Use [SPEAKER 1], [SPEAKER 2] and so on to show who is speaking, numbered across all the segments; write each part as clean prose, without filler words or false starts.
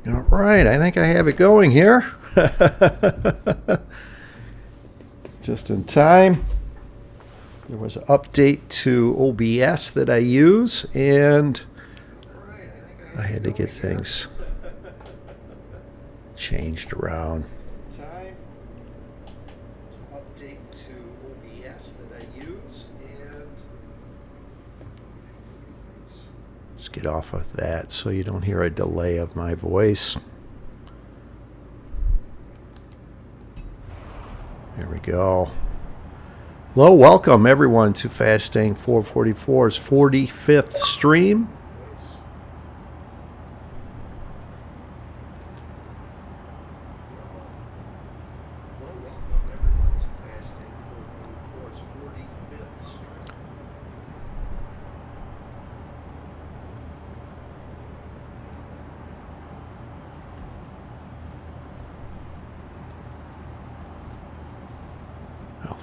[SPEAKER 1] All right, I think I have it going here. Just in time. There was an update to OBS that I use, and I had to get things changed around. Update to OBS that I use, and let's get off of that so you don't hear a delay of my voice. There we go. Hello, welcome everyone to Fastang444's 45th stream.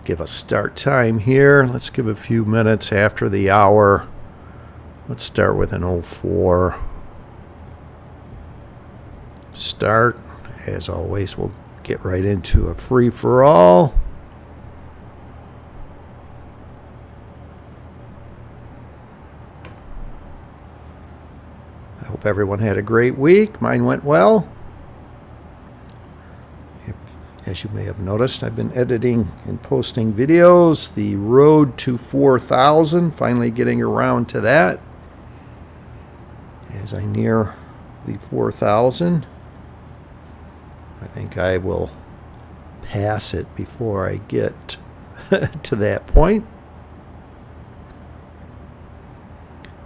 [SPEAKER 1] Give a start time here. Let's give a few minutes after the hour. Let's start with an 04. Start. As always, we'll get right into a free-for-all. I hope everyone had a great week. Mine went well. As you may have noticed, I've been editing and posting videos. The road to 4,000, finally getting around to that. As I near the 4,000, I think I will pass it before I get to that point.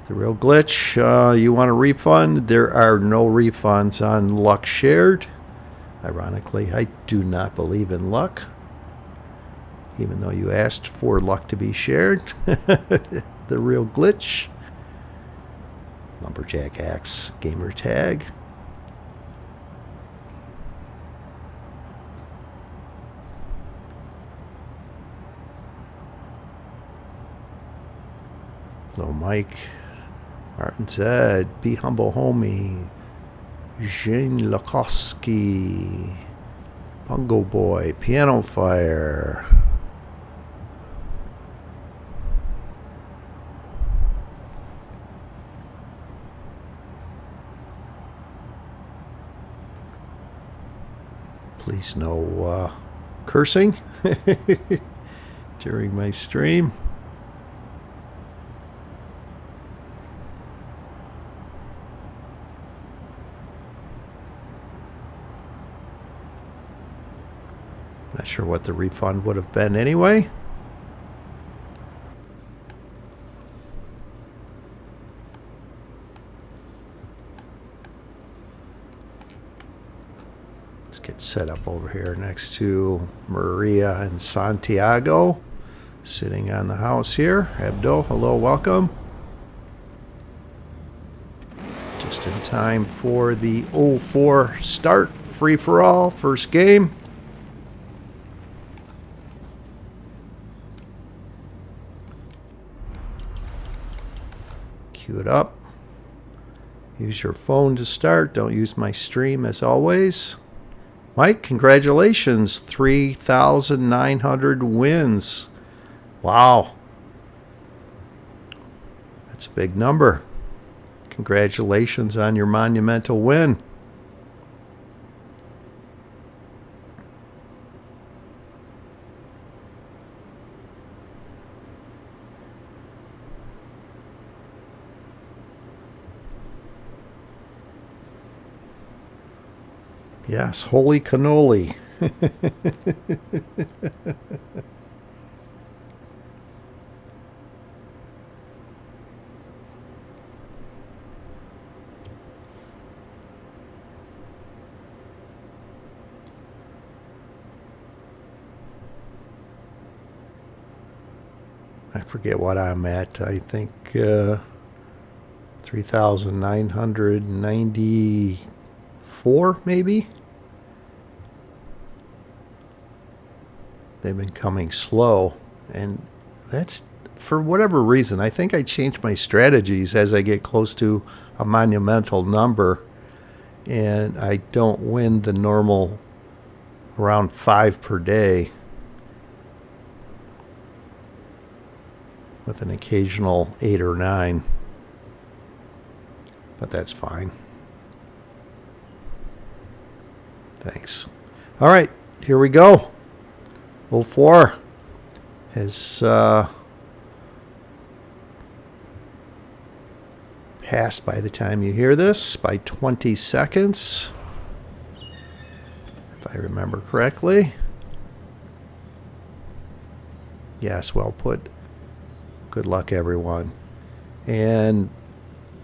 [SPEAKER 1] The real glitch, you want a refund? There are no refunds on luck shared. Ironically, I do not believe in luck, even though you asked for luck to be shared. The real glitch. Lumberjack Axe gamer tag. Hello, Mike. Martin said, be humble, homie. Jane Lakowski, Bongo Boy, Piano Fire. Please no cursing during my stream. Not sure what the refund would have been anyway. Let's get set up over here next to Maria and Santiago, sitting on the house here. Hebdo, hello, welcome. Just in time for the 04 start, free-for-all, first game. Cue it up. Use your phone to start. Don't use my stream as always. Mike, congratulations. 3,900 wins. Wow. That's a big number. Congratulations on your monumental win. Yes, holy cannoli. I forget what I'm at. I think 3,994 maybe. They've been coming slow, and that's for whatever reason. I think I change my strategies as I get close to a monumental number, and I don't win the normal around 5 per day, with an occasional 8 or 9. But that's fine. Thanks. All right, here we go. 04 has passed by the time you hear this by 20 seconds, if I remember correctly. Yes, well put. Good luck, everyone. And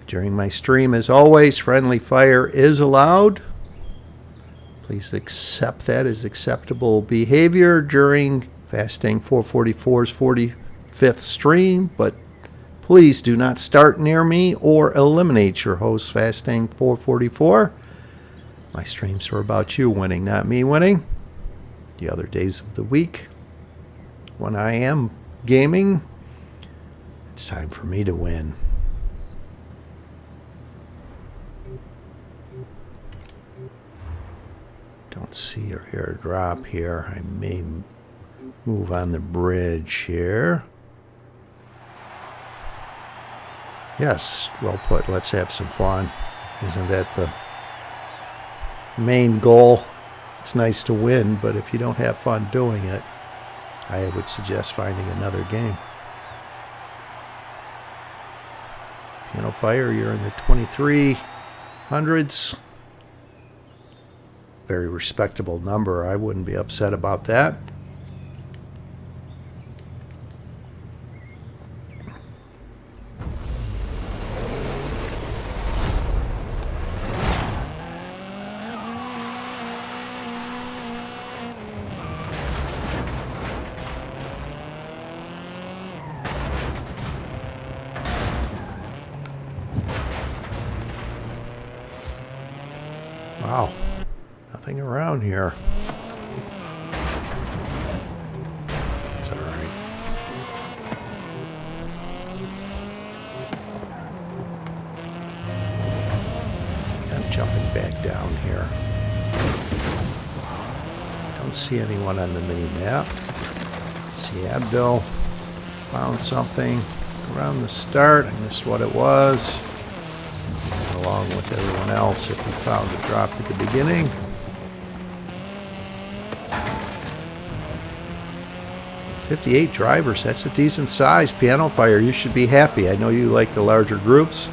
[SPEAKER 1] during my stream, as always, friendly fire is allowed. Please accept that as acceptable behavior during Fastang444's 45th stream, but please do not start near me or eliminate your host, Fastang444. My streams are about you winning, not me winning. The other days of the week, when I am gaming, it's time for me to win. Don't see your airdrop here. I may move on the bridge here. Yes, well put. Let's have some fun. Isn't that the main goal? It's nice to win, but if you don't have fun doing it, I would suggest finding another game. Piano Fire, you're in the 2300s. Very respectable number. I wouldn't be upset about that. Wow. Nothing around here. It's all right. I'm jumping back down here. Don't see anyone on the mini-map. See Abdo. Found something around the start. I missed what it was. Along with everyone else, if you found a drop at the beginning. $58 drivers, that's a decent size. Piano Fire, you should be happy. I know you like the larger groups.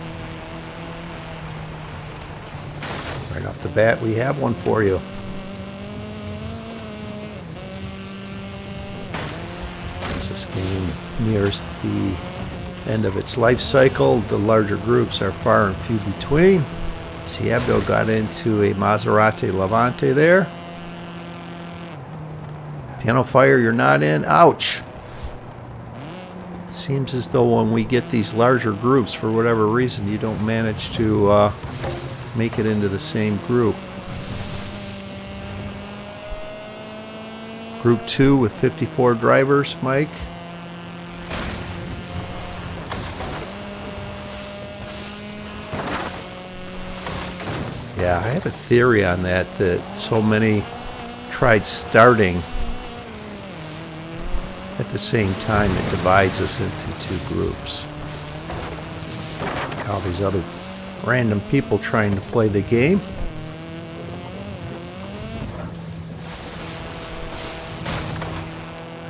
[SPEAKER 1] Right off the bat, we have one for you. As this game nears the end of its life cycle, the larger groups are far and few between. See, Abdo got into a Maserati Levante there. Piano Fire, you're not in. Ouch! It seems as though when we get these larger groups, for whatever reason, you don't manage to make it into the same group. Group 2 with 54 drivers, Mike. Yeah, I have a theory on that so many tried starting at the same time. It divides us into two groups. All these other random people trying to play the game.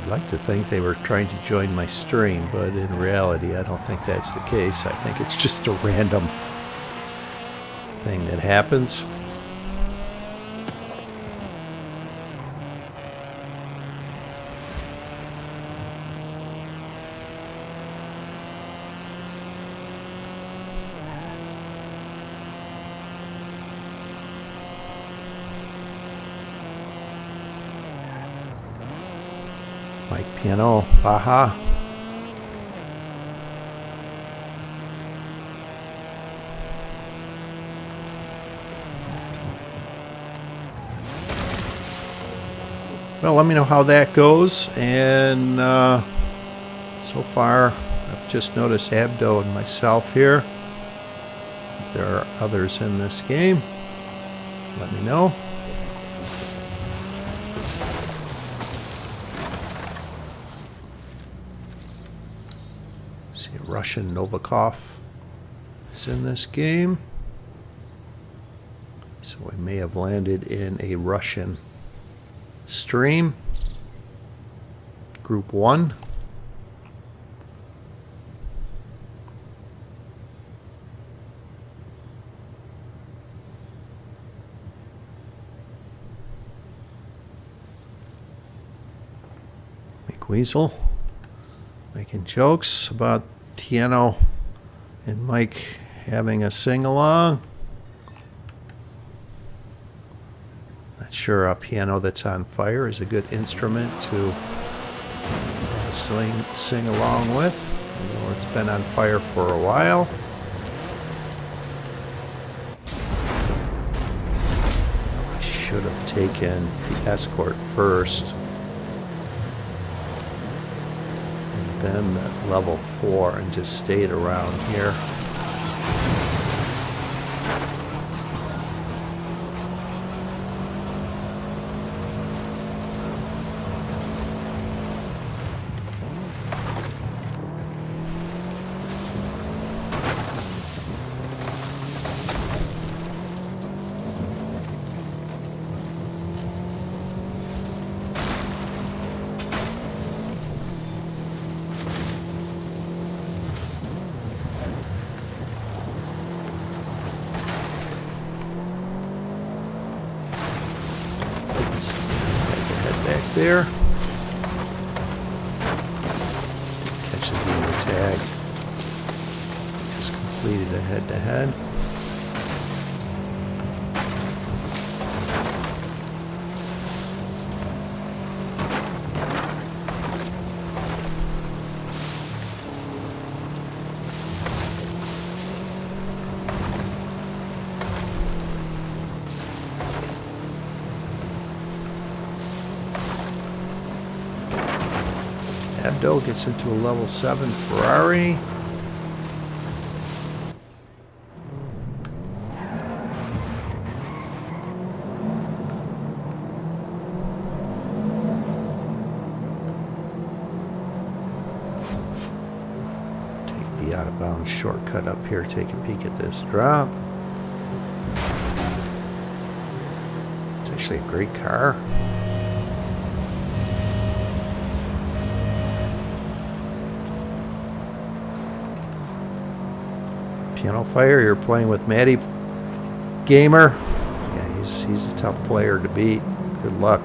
[SPEAKER 1] I'd like to think they were trying to join my stream, but in reality I don't think that's the case. I think it's just a random thing that happens. Mike Piano, Baja. Well, let me know how that goes. And so far, I've just noticed Abdo and myself here. There are others in this game. let me know. See, Russian Novikov is in this game. So we may have landed in a Russian stream. Group 1. McWeasel making jokes about Tiano and Mike having a sing-along. Not sure a piano that's on fire is a good instrument to sing along with. I know it's been on fire for a while. I should have taken the escort first. And then the level 4 and just stayed around here. There. Catch the gamer tag. Just completed a head-to-head. Abdo gets into a level 7 Ferrari. Take the out of bounds shortcut up here, take a peek at this drop. It's actually a great car. Piano Fire, you're playing with Matty Gamer. Yeah, he's a tough player to beat. Good luck.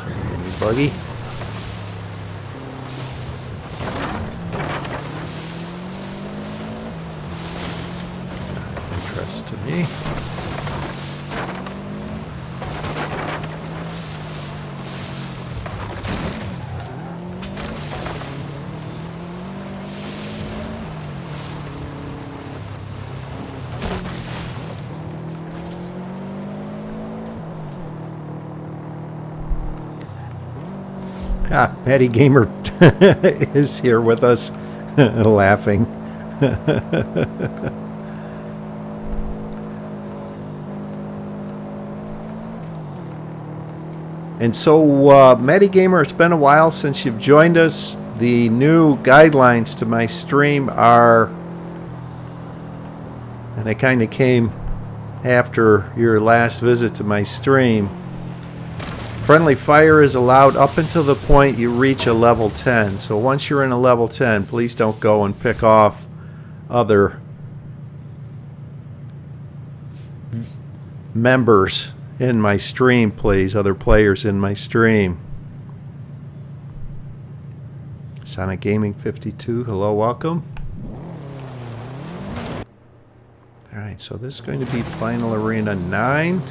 [SPEAKER 1] Mini buggy. Interest to me. Matty Gamer is here with us, laughing. And so, Matty Gamer, it's been a while since you've joined us. The new guidelines to my stream are, and they kind of came after your last visit to my stream. Friendly fire is allowed up until the point you reach a level 10. So once you're in a level 10, please don't go and pick off other members in my stream, please. Other players in my stream. Sonic Gaming 52, hello, welcome. Alright, so this is going to be Final Arena 9.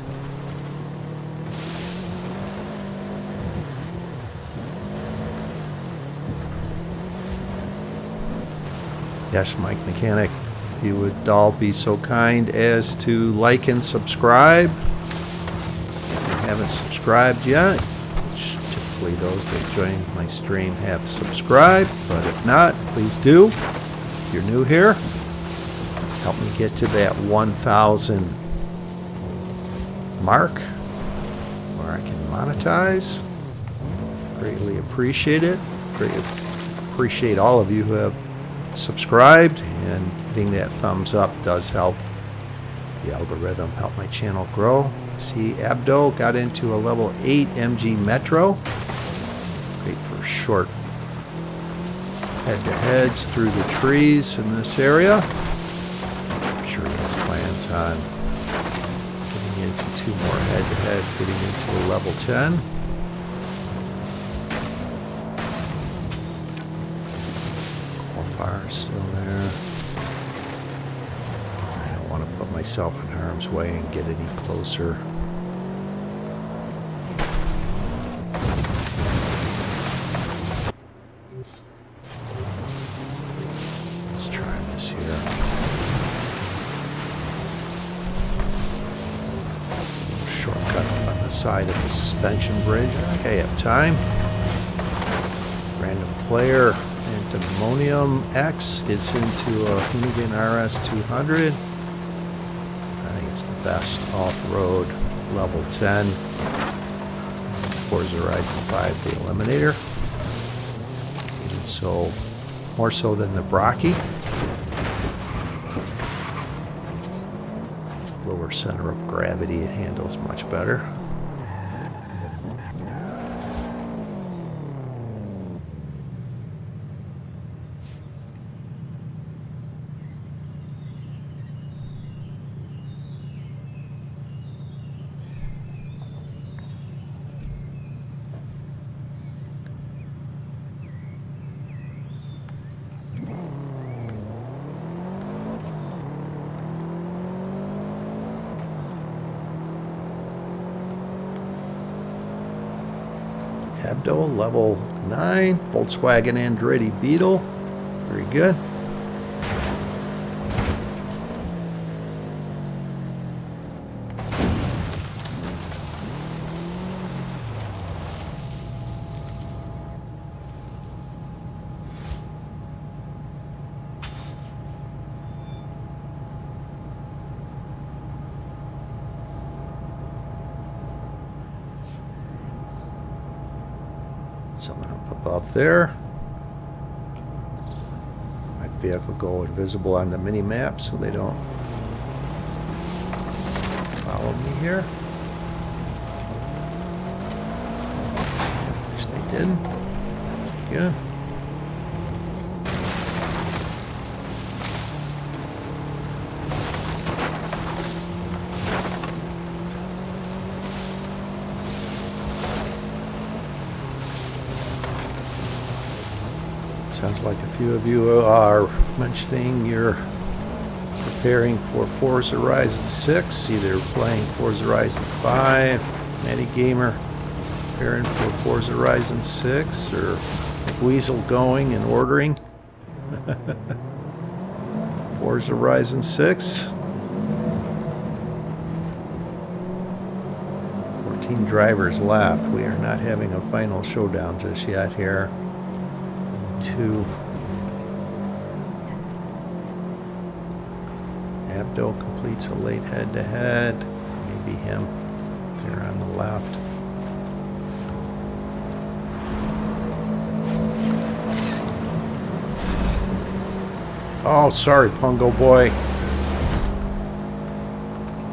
[SPEAKER 1] Yes, Mike Mechanic, if you would all be so kind as to like and subscribe. If you haven't subscribed yet, which typically those that join my stream have subscribed, but if not, please do. If you're new here. Help me get to that 1,000 mark where I can monetize. Greatly appreciate it. Greatly appreciate all of you who have subscribed, and hitting that thumbs up does help the algorithm, help my channel grow. See, Abdo got into a level 8 MG Metro. Great for short head-to-heads through the trees in this area. I'm sure he has plans on getting into 2 more head-to-heads, getting into a level 10. Qualifier still there. I don't want to put myself in harm's way and get any closer. Let's try this here. Shortcut up on the side of the suspension bridge. I think I have time. Random player. Ammonium X gets into a Hoonigan RS 200. I think it's the best off-road level 10. Forza Horizon 5, the Eliminator. Even so, more so than the Brocky. Lower center of gravity, it handles much better. Abdo, level 9, Volkswagen Andretti Beetle, very good. Someone up above there. My vehicle go invisible on the mini map so they don't follow me here. Wish they didn't. Good. Sounds like a few of you are mentioning you're preparing for Forza Horizon 6, either playing Forza Horizon 5, Matty Gamer preparing for Forza Horizon 6, or Weasel going and ordering Forza Horizon 6. 14 drivers left. We are not having a final showdown just yet here. 2. Abdo completes a late head-to-head. Maybe him there on the left. Oh, sorry, Pungo boy.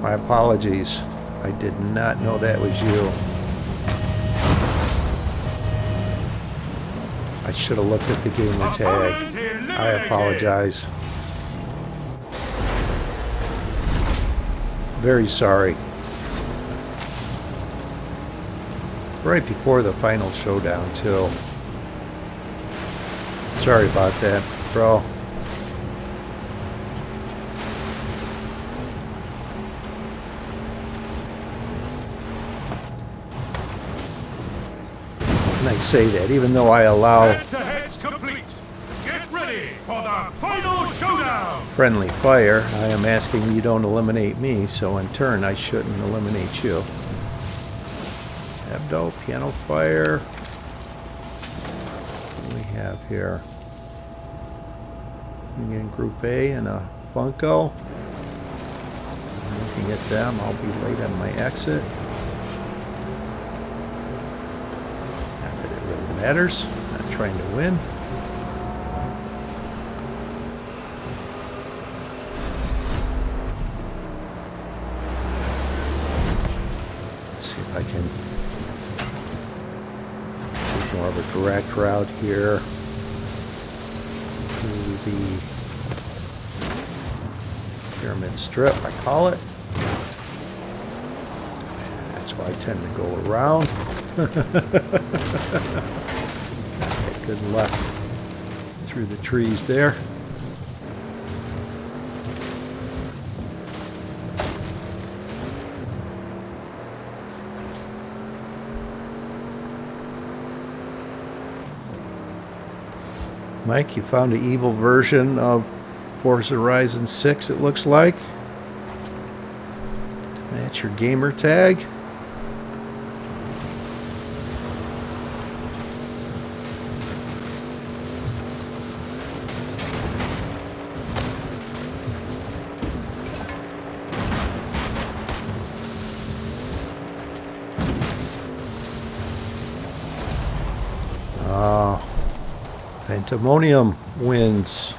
[SPEAKER 1] My apologies. I did not know that was you. I should have looked at the gamer tag. I apologize. Very sorry. Right before the final showdown, too. Sorry about that, bro. And I say that even though I allow
[SPEAKER 2] Get ready for the final showdown.
[SPEAKER 1] Friendly fire, I am asking you don't eliminate me, so in turn I shouldn't eliminate you. Abdo, piano fire. What do we have here? Again, Group A and a Funko. I'm looking at them. I'll be late on my exit. Not that it really matters. I'm not trying to win. Let's see if I can take more of a direct route here through the pyramid strip, I call it. That's why I tend to go around. Okay, good luck through the trees there. Mike, you found an evil version of Forza Horizon 6, it looks like, to match your gamer tag. Phantomonium wins.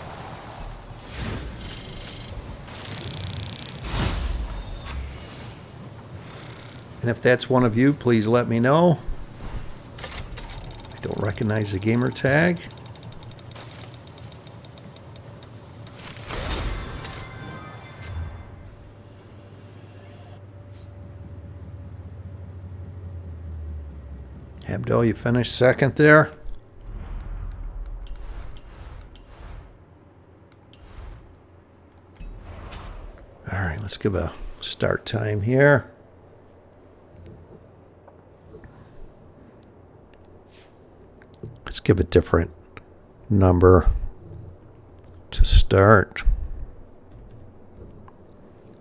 [SPEAKER 1] And if that's one of you, please let me know. I don't recognize the gamer tag. Abdo, you finished second there. All right, let's give a start time here. Let's give a different number to start.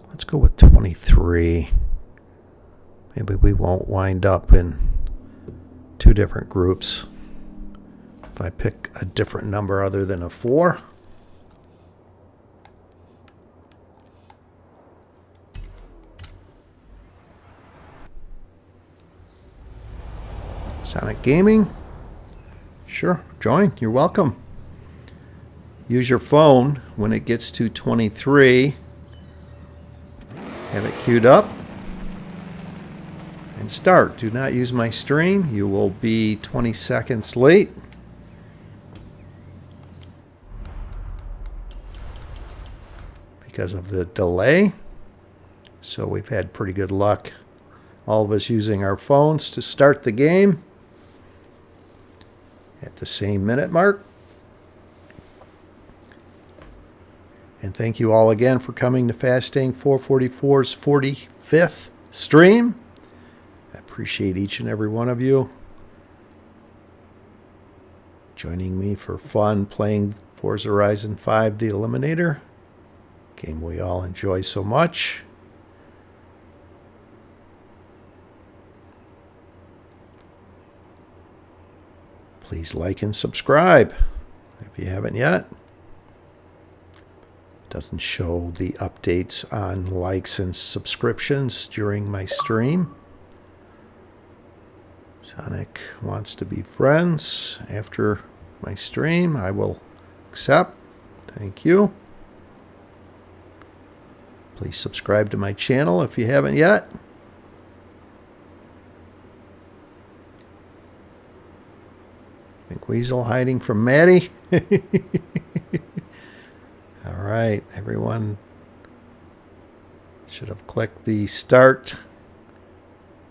[SPEAKER 1] Let's go with 23. Maybe we won't wind up in two different groups if I pick a different number other than a 4. Sonic Gaming. Sure, join. You're welcome. Use your phone when it gets to 23. Have it queued up. And start. Do not use my stream. You will be 20 seconds late. Because of the delay. So we've had pretty good luck. All of us using our phones to start the game at the same minute mark. And thank you all again for coming to Fastang444's 45th stream. I appreciate each and every one of you joining me for fun playing Forza Horizon 5, the Eliminator, game we all enjoy so much. Please like and subscribe if you haven't yet. It doesn't show the updates on likes and subscriptions during my stream. Sonic wants to be friends after my stream. I will accept. Thank you. Please subscribe to my channel if you haven't yet. McWeasel hiding from Maddie. All right, everyone should have clicked the start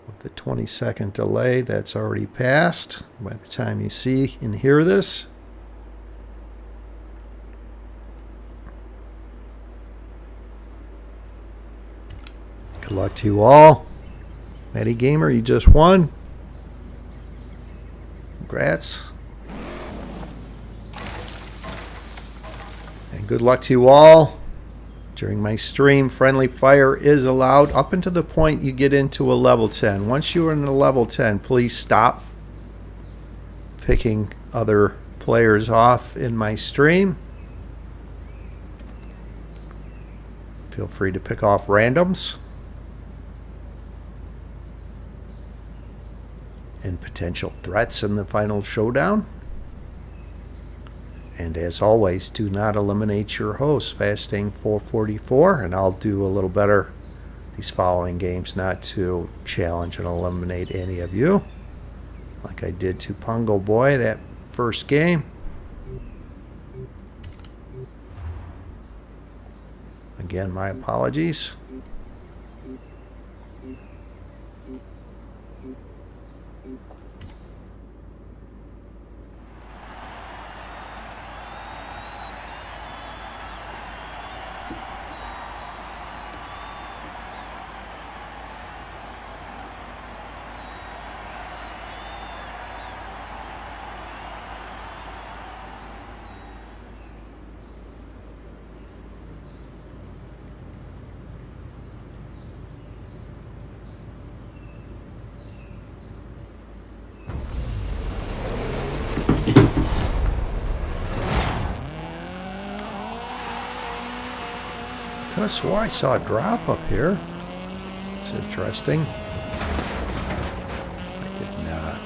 [SPEAKER 1] with the 20-second delay. That's already passed by the time you see and hear this. Good luck to you all. Maddie Gamer, you just won. Congrats. And good luck to you all. During my stream, friendly fire is allowed up until the point you get into a level 10. Once you are in a level 10, please stop picking other players off in my stream. Feel free to pick off randoms and potential threats in the final showdown. And as always, do not eliminate your host, Fastang444, and I'll do a little better these following games not to challenge and eliminate any of you, like I did to Pungo Boy that first game. Again, my apologies. I could have swore I saw a drop up here. It's interesting. I did not.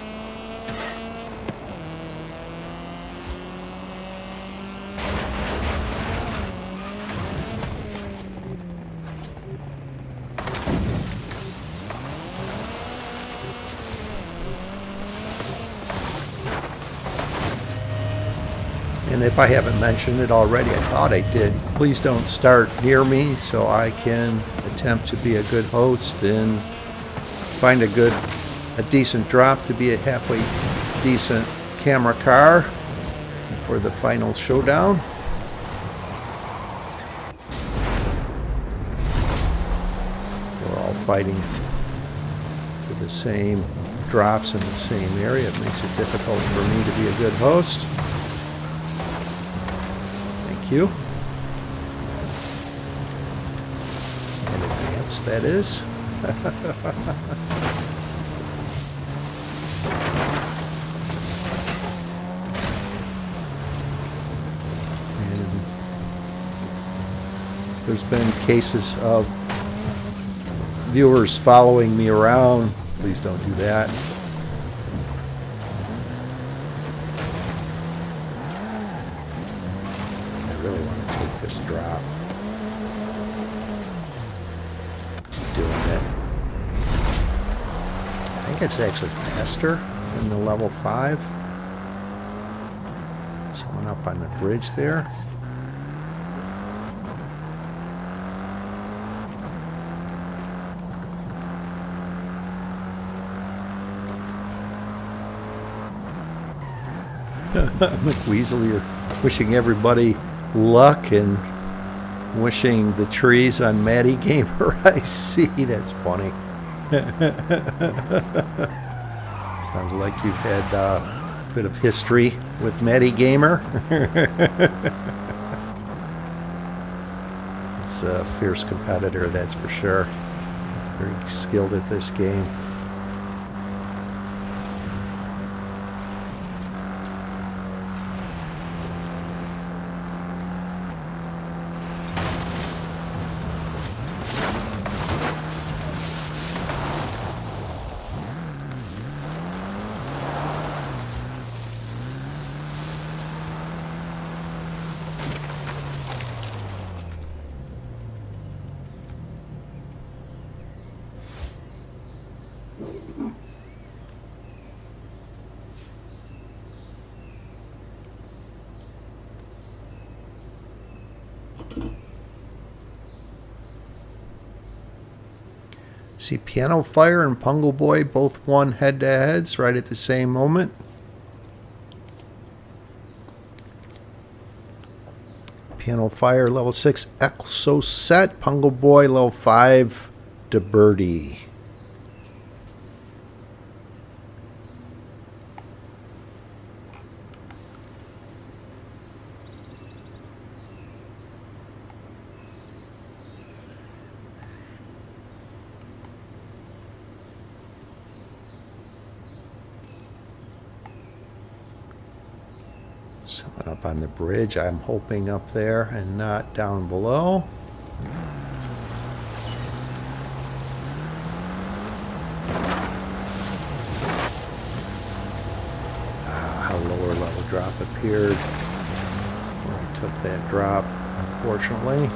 [SPEAKER 1] And if I haven't mentioned it already, I thought I did. Please don't start near me so I can attempt to be a good host and find a decent drop to be a halfway decent camera car for the final showdown. We're all fighting for the same drops in the same area. It makes it difficult for me to be a good host. You. In advance, that is. And there's been cases of viewers following me around. Please don't do that. This drop. Doing it. I think it's actually faster than the level 5. Someone up on the bridge there. McWeasel, you're wishing everybody luck and wishing the trees on Maddie Gamer. I see. That's funny. Sounds like you've had a bit of history with Maddie Gamer. He's a fierce competitor, that's for sure. Very skilled at this game. See, Piano Fire and Pungo Boy both won head-to-heads right at the same moment. Piano Fire level 6 Exo Set. Pungo Boy level 5 DeBirdie. Someone up on the bridge, I'm hoping up there and not down below. drop appeared where I took that drop, unfortunately.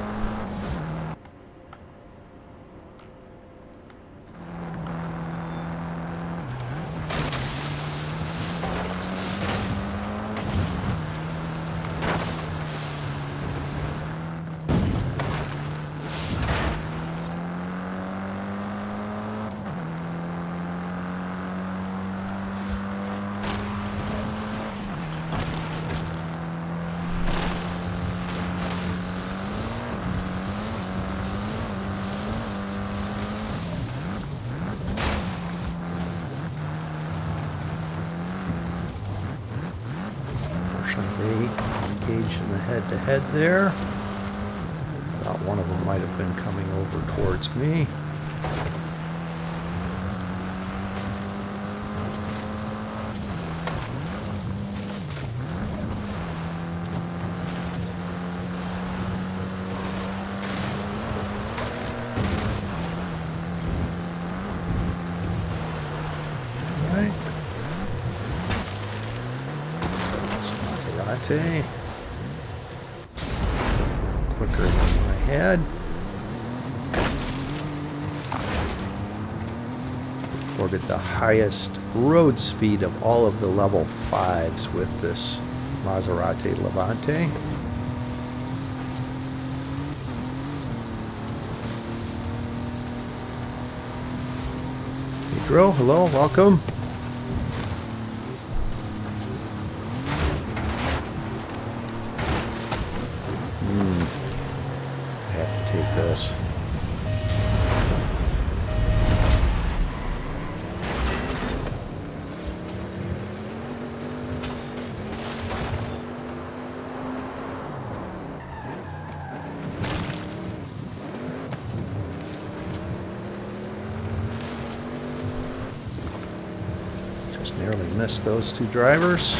[SPEAKER 1] They engaged in the head-to-head there. Thought one of them might have been coming over towards me. Quicker than I had. Recorded the highest road speed of all of the level 5s with this Maserati Levante. Pedro, hello, welcome. Take this. Just narrowly missed those two drivers.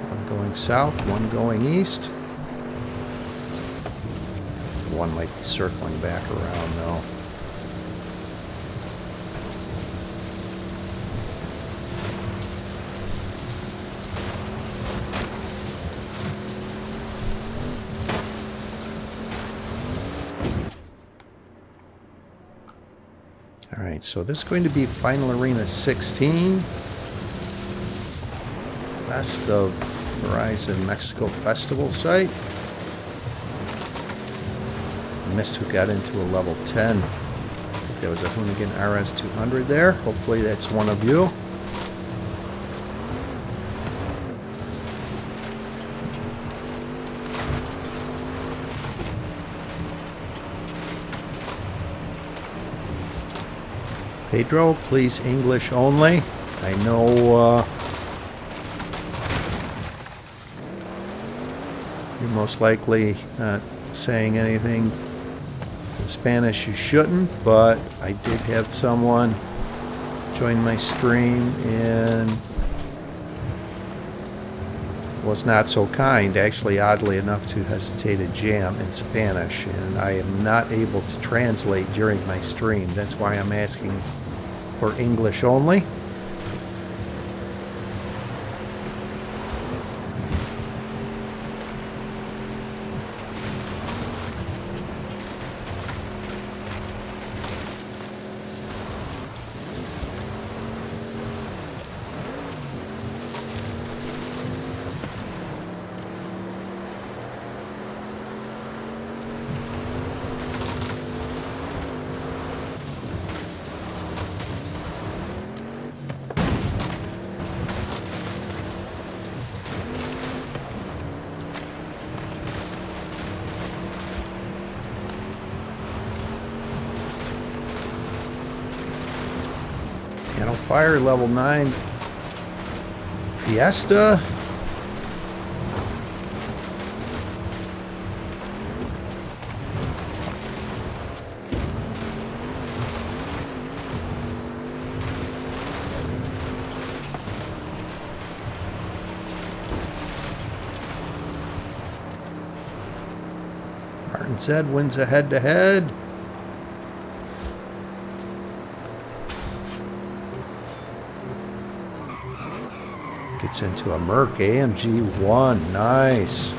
[SPEAKER 1] One going south, one going east. One might be circling back around though. Alright, so this is going to be Final Arena 16. West of Horizon Mexico Festival site. Missed who got into a level 10. I think there was a Hoonigan RS200 there. Hopefully that's one of you. Pedro, please English only. I know you're most likely not saying anything in Spanish you shouldn't, but I did have someone join my stream and was not so kind, actually oddly enough to hesitate a jam in Spanish, and I am not able to translate during my stream. That's why I'm asking for English only. Piano Fire, level 9. Fiesta. Martin said wins a head-to-head. Gets into a Merc AMG 1. Nice.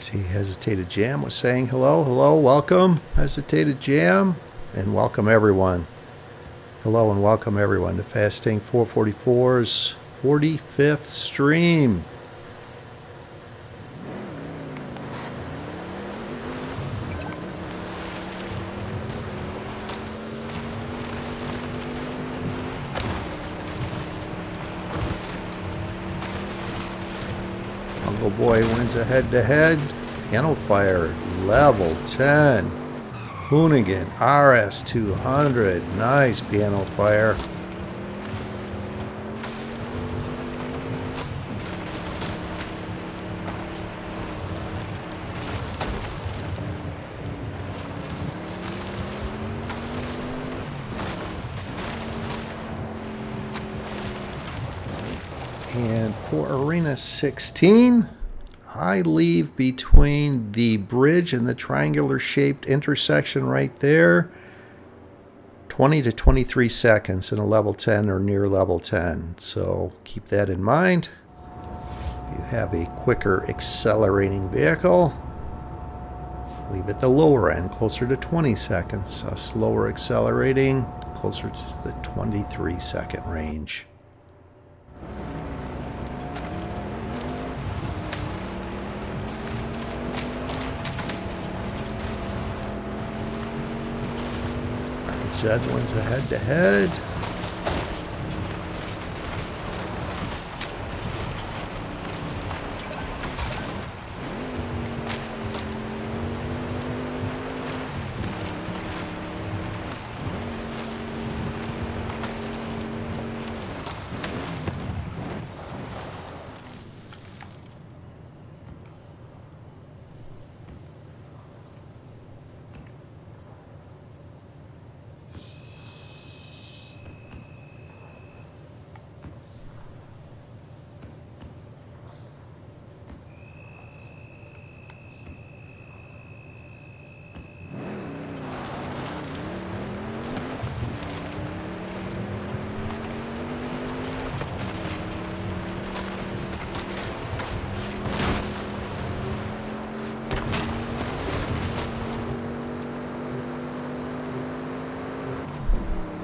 [SPEAKER 1] See, Hesitated Jam was saying hello, hello, welcome, Hesitated Jam, and welcome everyone. Hello and welcome everyone to Fastang444's 45th stream. Uncle Boy wins a head-to-head. Piano Fire, level 10. Hoonigan, RS200. Nice, Piano Fire. And for Arena 16, I leave between the bridge and the triangular shaped intersection right there 20 to 23 seconds in a level 10 or near level 10. So keep that in mind. If you have a quicker accelerating vehicle, leave at the lower end, closer to 20 seconds. A slower accelerating, closer to the 23-second range. Zed wins a head-to-head.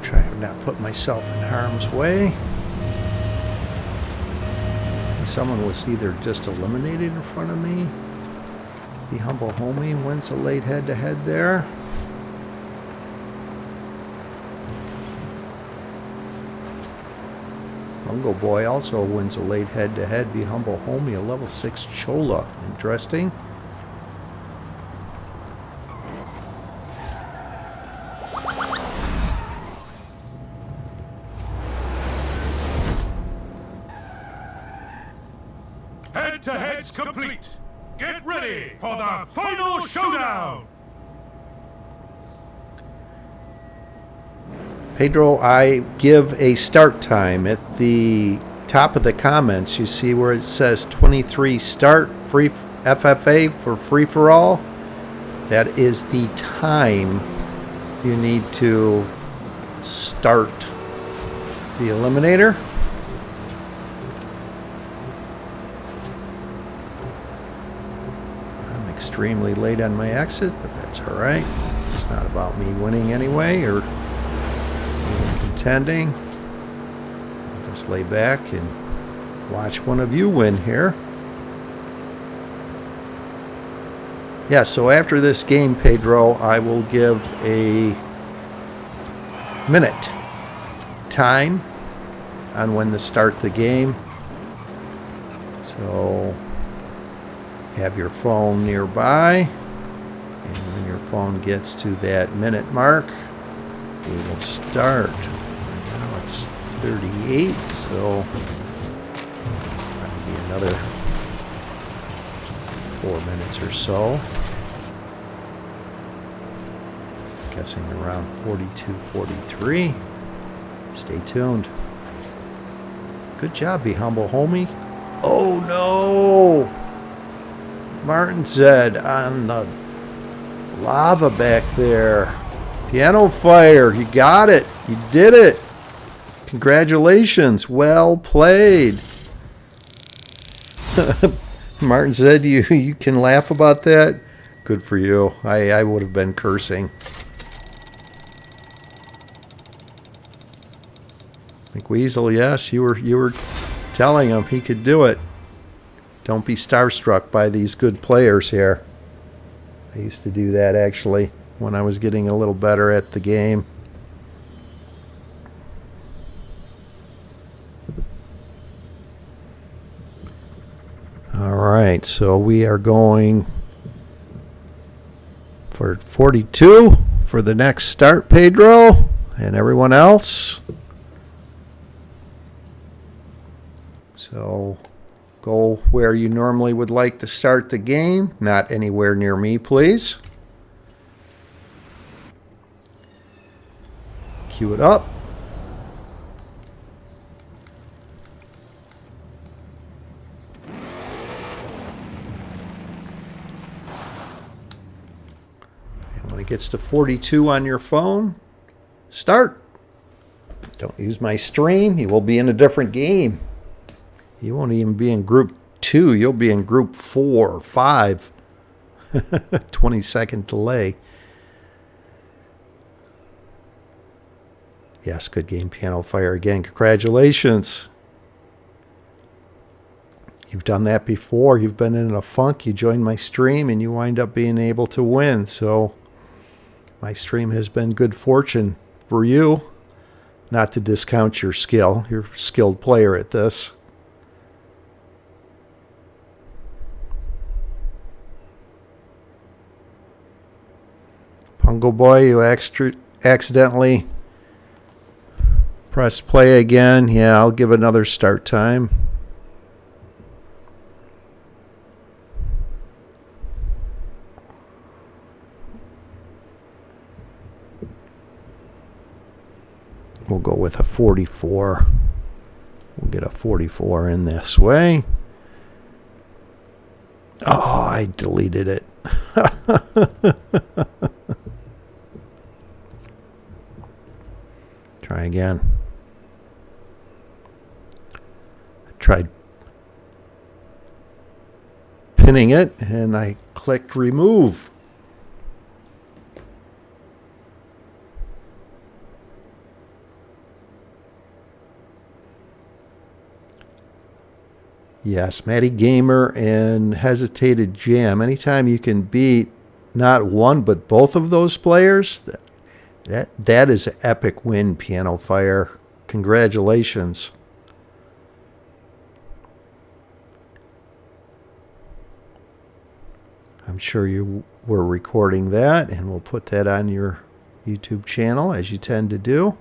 [SPEAKER 1] Try to not put myself in harm's way. Someone was either just eliminated in front of me. The Humble Homie wins a late head-to-head there. Mungo Boy also wins a late head-to-head. The Humble Homie, a level 6 Chola. Interesting.
[SPEAKER 2] Head-to-head's complete. Get ready for the final showdown.
[SPEAKER 1] Pedro, I give a start time at the top of the comments. You see where it says 23 start, free FFA for free-for-all. That is the time you need to start the Eliminator. I'm extremely late on my exit, but that's all right. It's not about me winning anyway, or contending. I'll just lay back and watch one of you win here. Yeah, so after this game, Pedro, I will give a minute time on when to start the game. So have your phone nearby, and when your phone gets to that minute mark, we will start. Now it's 38, so that'll be another 4 minutes or so. Guessing around 42, 43. Stay tuned. Good job, Be Humble, homie. Oh, no! Martin said on the lava back there. Piano Fire, you got it. You did it. Congratulations. Well played. Martin said you can laugh about that. Good for you. I would have been cursing. McWeasel, yes, you were telling him he could do it. Don't be starstruck by these good players here. I used to do that actually when I was getting a little better at the game. All right, so we are going for 42 for the next start, Pedro, and everyone else. So go where you normally would like to start the game, not anywhere near me, please. Cue it up. And when it gets to 42 on your phone, start. Don't use my stream. You will be in a different game. You won't even be in group 2. You'll be in group 4 or 5. 20-second delay. Yes, good game, Piano Fire. Again, congratulations. You've done that before. You've been in a funk. You joined my stream, and you wind up being able to win. So my stream has been good fortune for you. Not to discount your skill. You're a skilled player at this. Pungo Boy, you accidentally pressed play again. Yeah, I'll give another start time. We'll go with a 44. We'll get a 44 in this way. Oh, I deleted it. Try again. I tried pinning it and I clicked remove. Yes, Matty Gamer and Hesitated Jam. Anytime you can beat not one but both of those players, that is an epic win, Piano Fire. Congratulations. I'm sure you were recording that, and we'll put that on your YouTube channel, as you tend to do.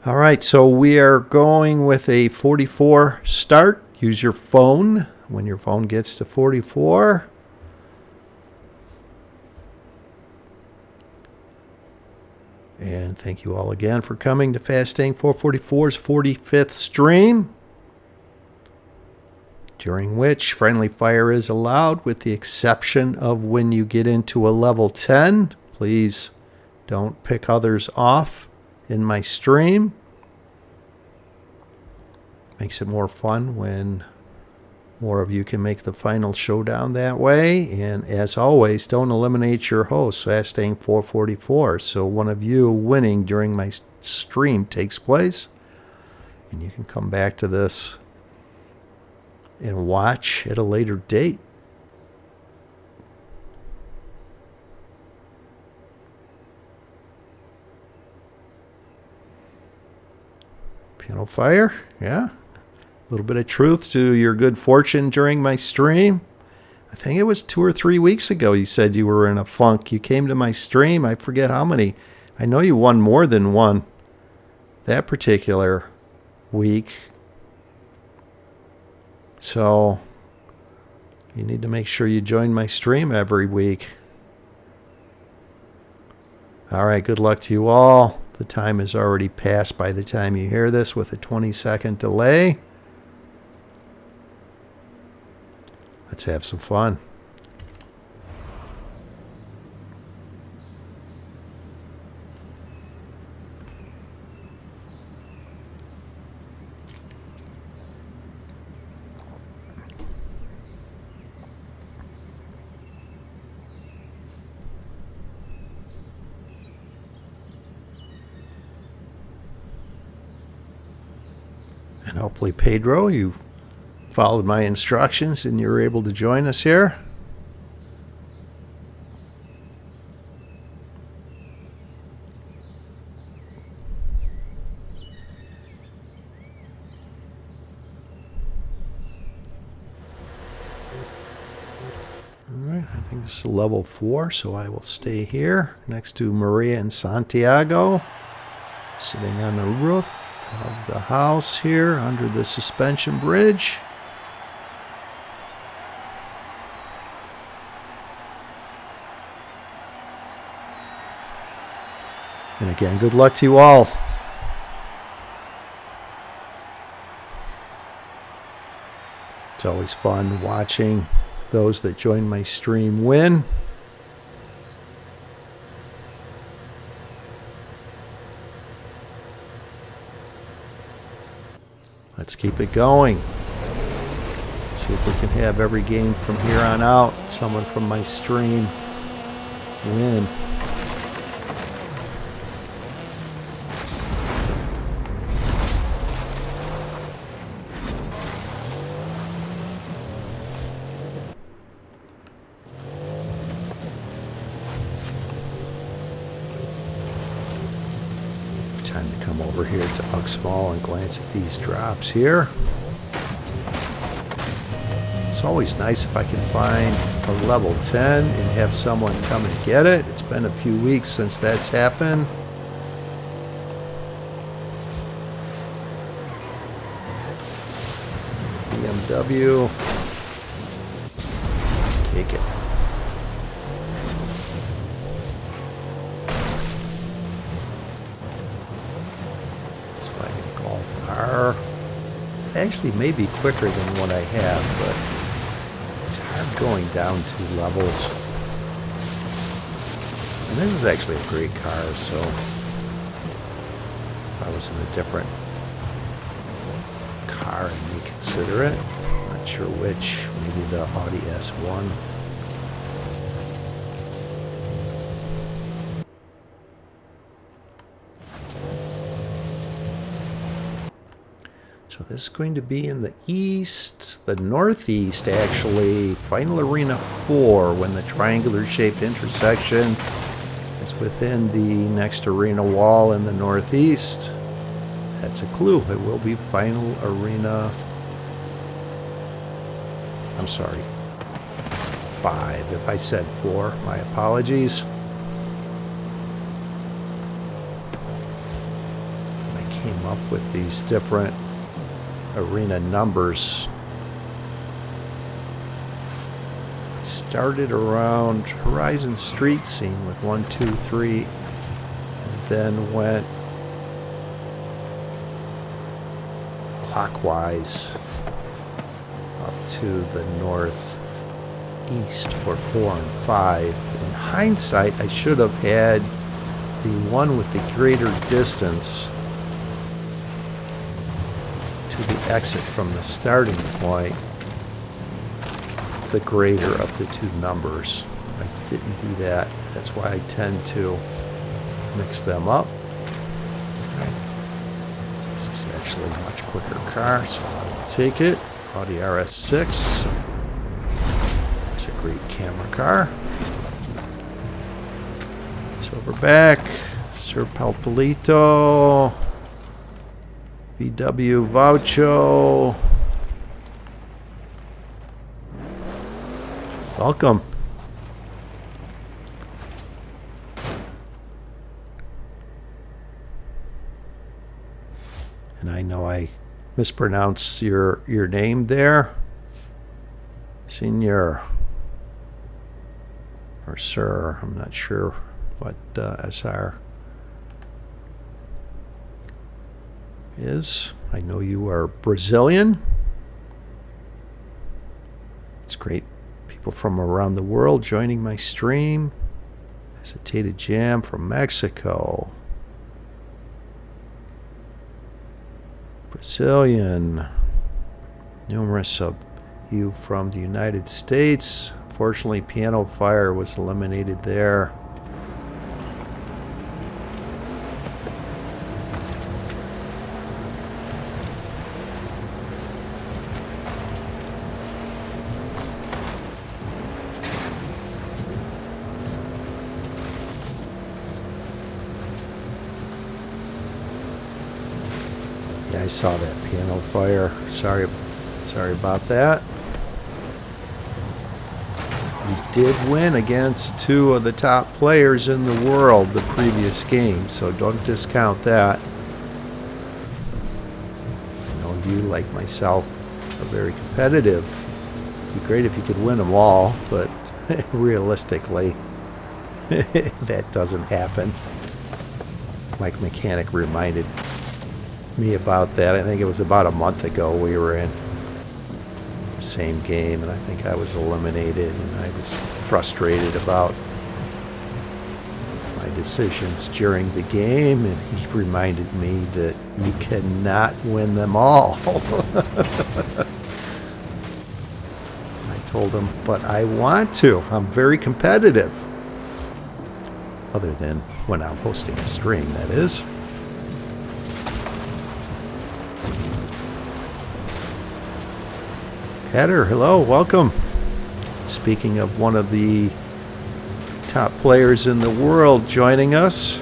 [SPEAKER 1] All right, so we are going with a 44 start. Use your phone when your phone gets to 44. And thank you all again for coming to Fastang444's 45th stream, during which friendly fire is allowed with the exception of when you get into a level 10. Please don't pick others off in my stream. Makes it more fun when more of you can make the final showdown that way. And as always, don't eliminate your host, Fastang444. So one of you winning during my stream takes place, and you can come back to this and watch at a later date. Piano Fire, yeah. A little bit of truth to your good fortune during my stream. I think it was 2 or 3 weeks ago you said you were in a funk. You came to my stream. I forget how many. I know you won more than one that particular week. So you need to make sure you join my stream every week. All right, good luck to you all. The time is already passed by the time you hear this with a 20-second delay. Let's have some fun. And hopefully, Pedro, you followed my instructions and you're able to join us here. Alright, I think this is level 4, so I will stay here next to Maria and Santiago, sitting on the roof of the house here under the suspension bridge. And again, good luck to you all. It's always fun watching those that join my stream win. Let's keep it going. Let's see if we can have every game from here on out. Someone from my stream win. Time to come over here to Uxmal and glance at these drops here. It's always nice if I can find a level 10 and have someone come and get it. It's been a few weeks since that's happened. BMW. Kick it. Actually may be quicker than what I have, but it's hard going down 2 levels. And this is actually a great car, so if I was in a different car, I may consider it. I'm not sure which. Maybe the Audi S1. So this is going to be in the east, the northeast actually, Final Arena 4, when the triangular shaped intersection is within the next arena wall in the northeast. That's a clue. It will be Final Arena, I'm sorry, 5. If I said 4, my apologies. I came up with these different arena numbers. I started around Horizon Street Scene with 1, 2, 3, and then went clockwise up to the northeast for 4 and 5. In hindsight, I should have had the one with the greater distance to the exit from the starting point, the greater of the 2 numbers. I didn't do that. That's why I tend to mix them up. Right. This is actually a much quicker car, so I will take it. Audi RS6. It's a great camera car. Silverback, Sir Palpolito, VW Voucho. Welcome. And I know I mispronounce your name there. Senior. Or sir. I'm not sure what SR is. I know you are Brazilian. It's great. People from around the world joining my stream. Hesitated Jam from Mexico. Brazilian. Numerous of you from the United States. Unfortunately, Piano Fire was eliminated there. I saw that Piano Fire. Sorry about that. You did win against two of the top players in the world the previous game, so don't discount that. I know you, like myself, are very competitive. It'd be great if you could win them all, but realistically, that doesn't happen. Mike Mechanic reminded me about that. I think it was about a month ago we were in the same game, and I think I was eliminated, and I was frustrated about my decisions during the game, and he reminded me that you cannot win them all. I told him, but I want to. I'm very competitive. Other than when I'm hosting a stream, that is. Header, hello, welcome. Speaking of one of the top players in the world joining us.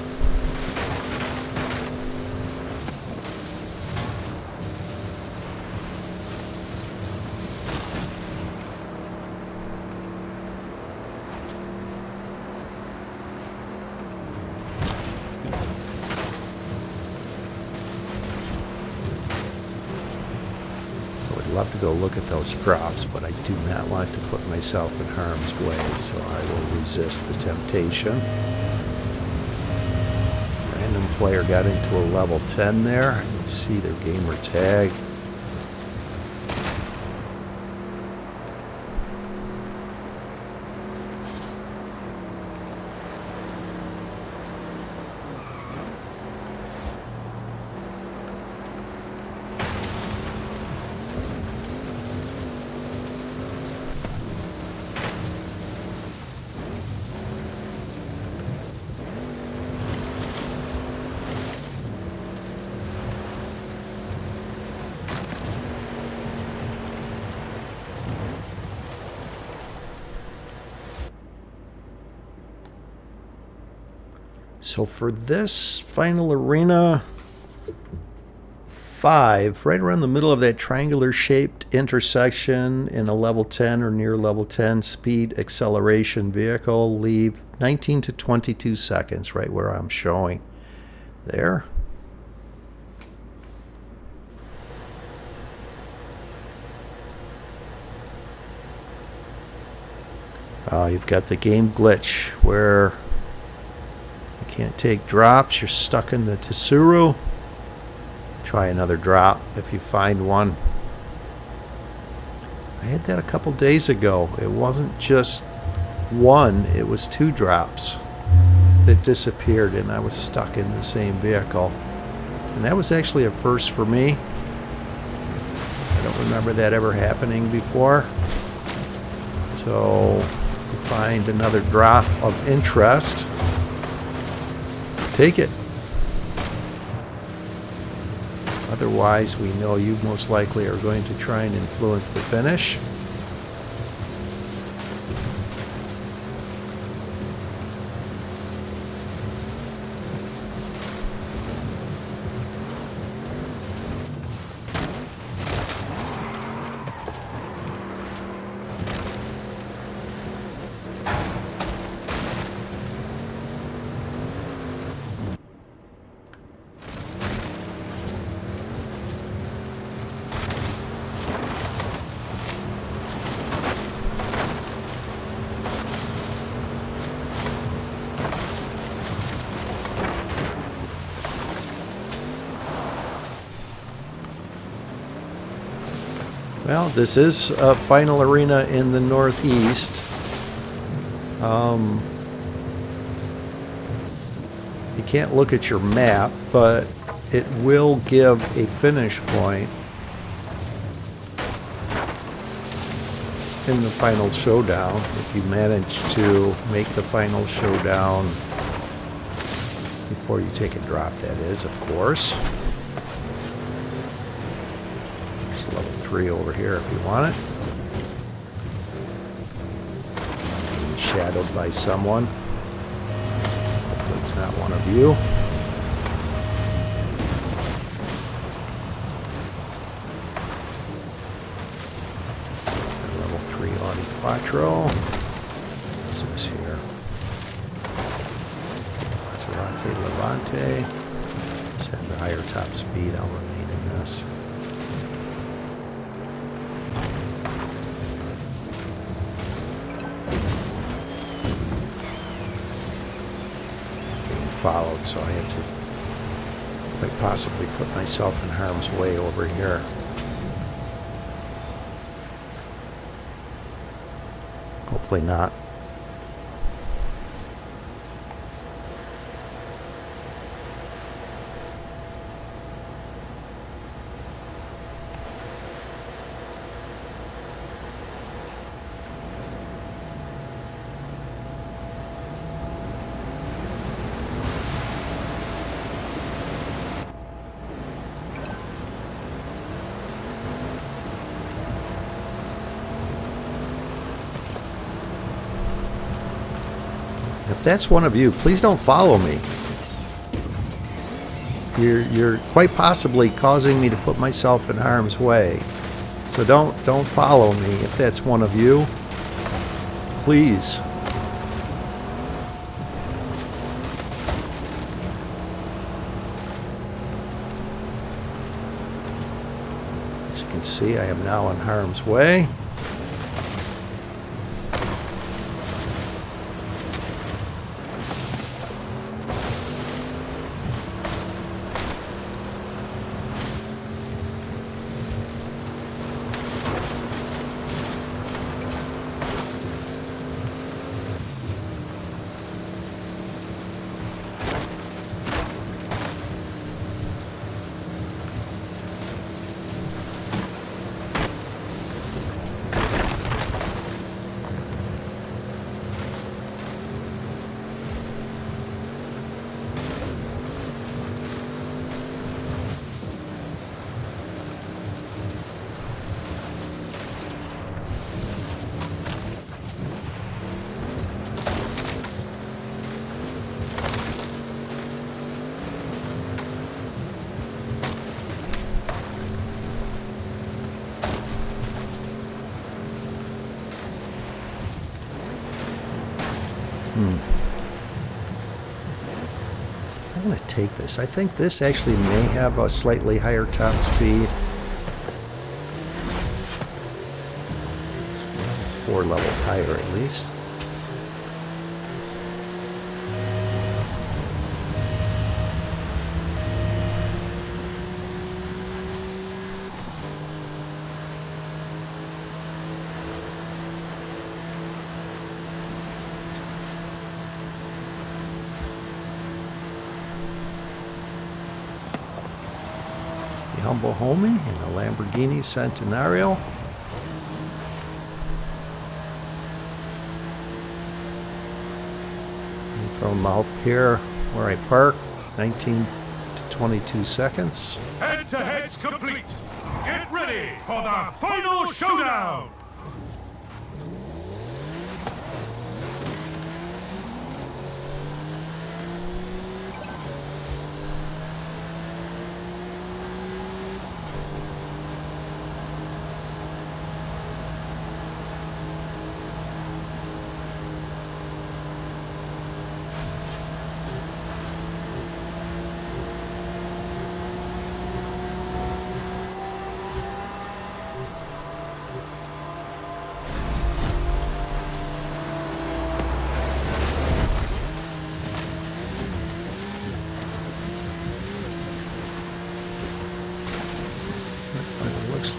[SPEAKER 1] Love to go look at those drops, but I do not want to put myself in harm's way, so I will resist the temptation. Random player got into a level 10 there. I can see their gamer tag. So for this final arena 5, right around the middle of that triangular shaped intersection in a level 10 or near level 10 speed acceleration vehicle, leave 19 to 22 seconds, right where I'm showing there. You've got the game glitch where you can't take drops. You're stuck in the Tsuru. Try another drop if you find one. I had that a couple days ago. It wasn't just one, it was 2 drops that disappeared, and I was stuck in the same vehicle. And that was actually a first for me. I don't remember that ever happening before. So find another drop of interest. Take it. Otherwise, we know you most likely are going to try and influence the finish. Well, this is a final arena in the Northeast. You can't look at your map, but it will give a finish point in the final showdown if you manage to make the final showdown before you take a drop, that is, of course. There's level 3 over here if you want it. Being shadowed by someone. Hopefully it's not one of you. Level 3 Audi Quattro. What's this here? Levante. This has a higher top speed. I'll remain in this. Being followed, so I have to quite possibly put myself in harm's way over here. Hopefully not. If that's one of you, please don't follow me. You're quite possibly causing me to put myself in harm's way. So don't follow me if that's one of you. Please. As you can see, I am now in harm's way. I'm going to take this. I think this actually may have a slightly higher top speed. It's 4 levels higher at least. Humble Homie in a Lamborghini Centenario. And from up here where I park, 19 to 22 seconds.
[SPEAKER 2] Head-to-head's complete. Get ready for the final showdown.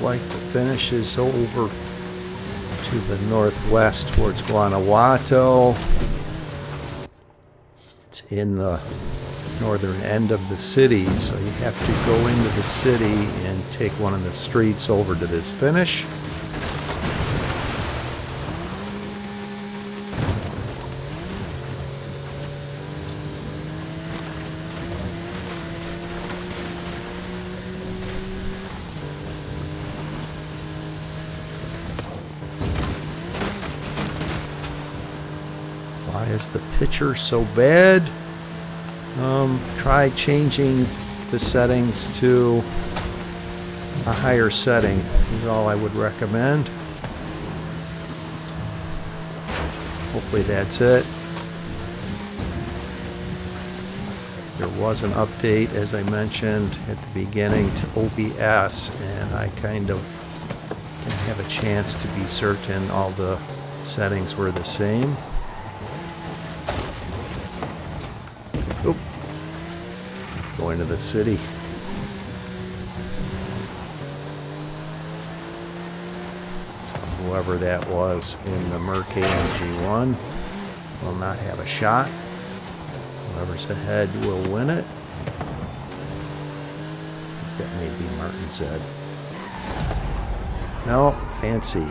[SPEAKER 1] like the finish is over to the northwest towards Guanajuato. It's in the northern end of the city, so you have to go into the city and take one of the streets over to this finish. Why is the picture so bad? Try changing the settings to a higher setting is all I would recommend. Hopefully that's it. There was an update, as I mentioned at the beginning, to OBS, and I kind of didn't have a chance to be certain all the settings were the same. Oop. Going to the city. So whoever that was in the Merc AMG1 will not have a shot. Whoever's ahead will win it. That may be Martin's head. No, fancy.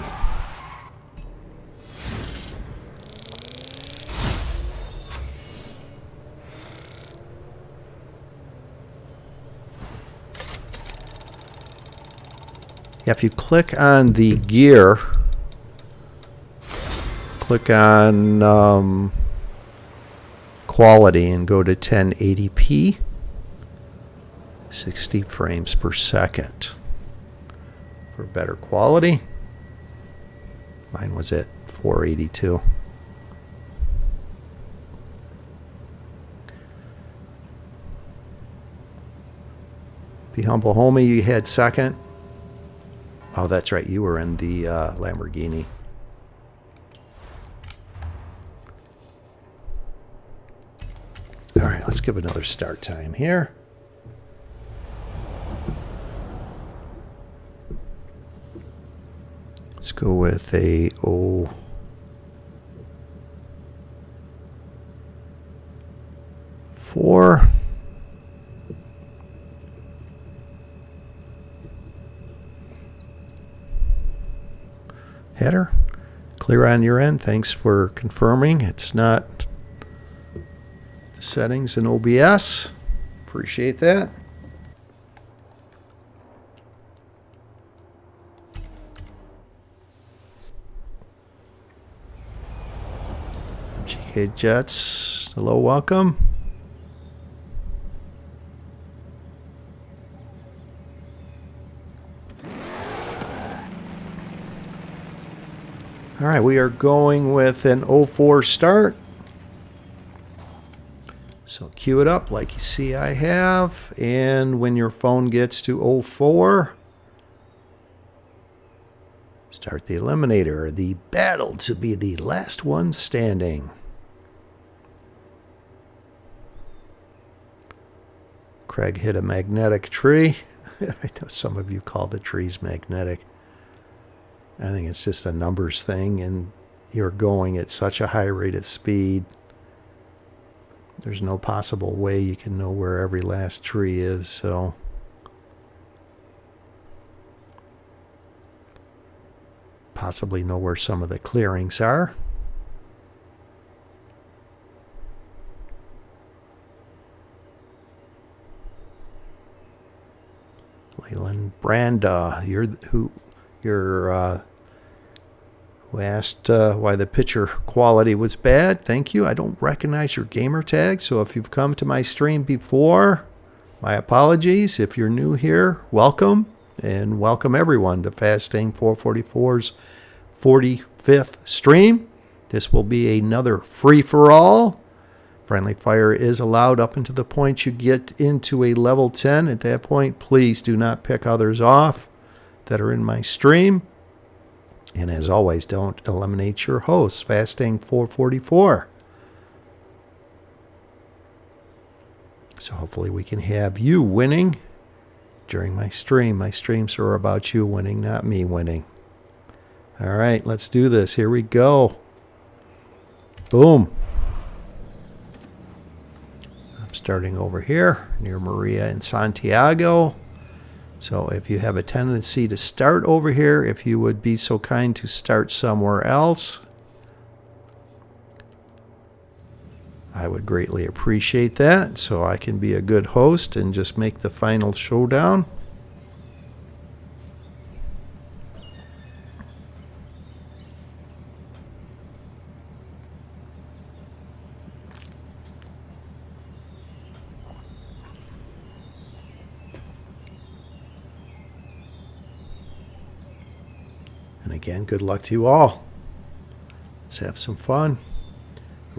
[SPEAKER 1] If you click on the gear, click on quality and go to 1080p, 60 frames per second for better quality. Mine was at 482. Be humble, homie. You had second. Oh, that's right. You were in the Lamborghini. All right, let's give another start time here. Let's go with a 04. Header. Clear on your end. Thanks for confirming. It's not the settings in OBS. Appreciate that. MGK Jets. Hello, welcome. All right, we are going with an 04 start. So cue it up like you see I have. And when your phone gets to 04, start the Eliminator, the battle to be the last one standing. Craig hit a magnetic tree. I know some of you call the trees magnetic. I think it's just a numbers thing, and you're going at such a high rate of speed. There's no possible way you can know where every last tree is, so possibly know where some of the clearings are. Leland Branda, who asked why the picture quality was bad. Thank you. I don't recognize your gamer tag, so if you've come to my stream before, my apologies. If you're new here, welcome, and welcome everyone to Fastang444's 45th stream. This will be another free-for-all. Friendly fire is allowed up until the point you get into a level 10. At that point, please do not pick others off that are in my stream. And as always, don't eliminate your host, Fastang444. So hopefully we can have you winning during my stream. My streams are about you winning, not me winning. All right, let's do this. Here we go. Boom. I'm starting over here near Maria and Santiago. So if you have a tendency to start over here, if you would be so kind to start somewhere else, I would greatly appreciate that, so I can be a good host and just make the final showdown. And again, good luck to you all. Let's have some fun.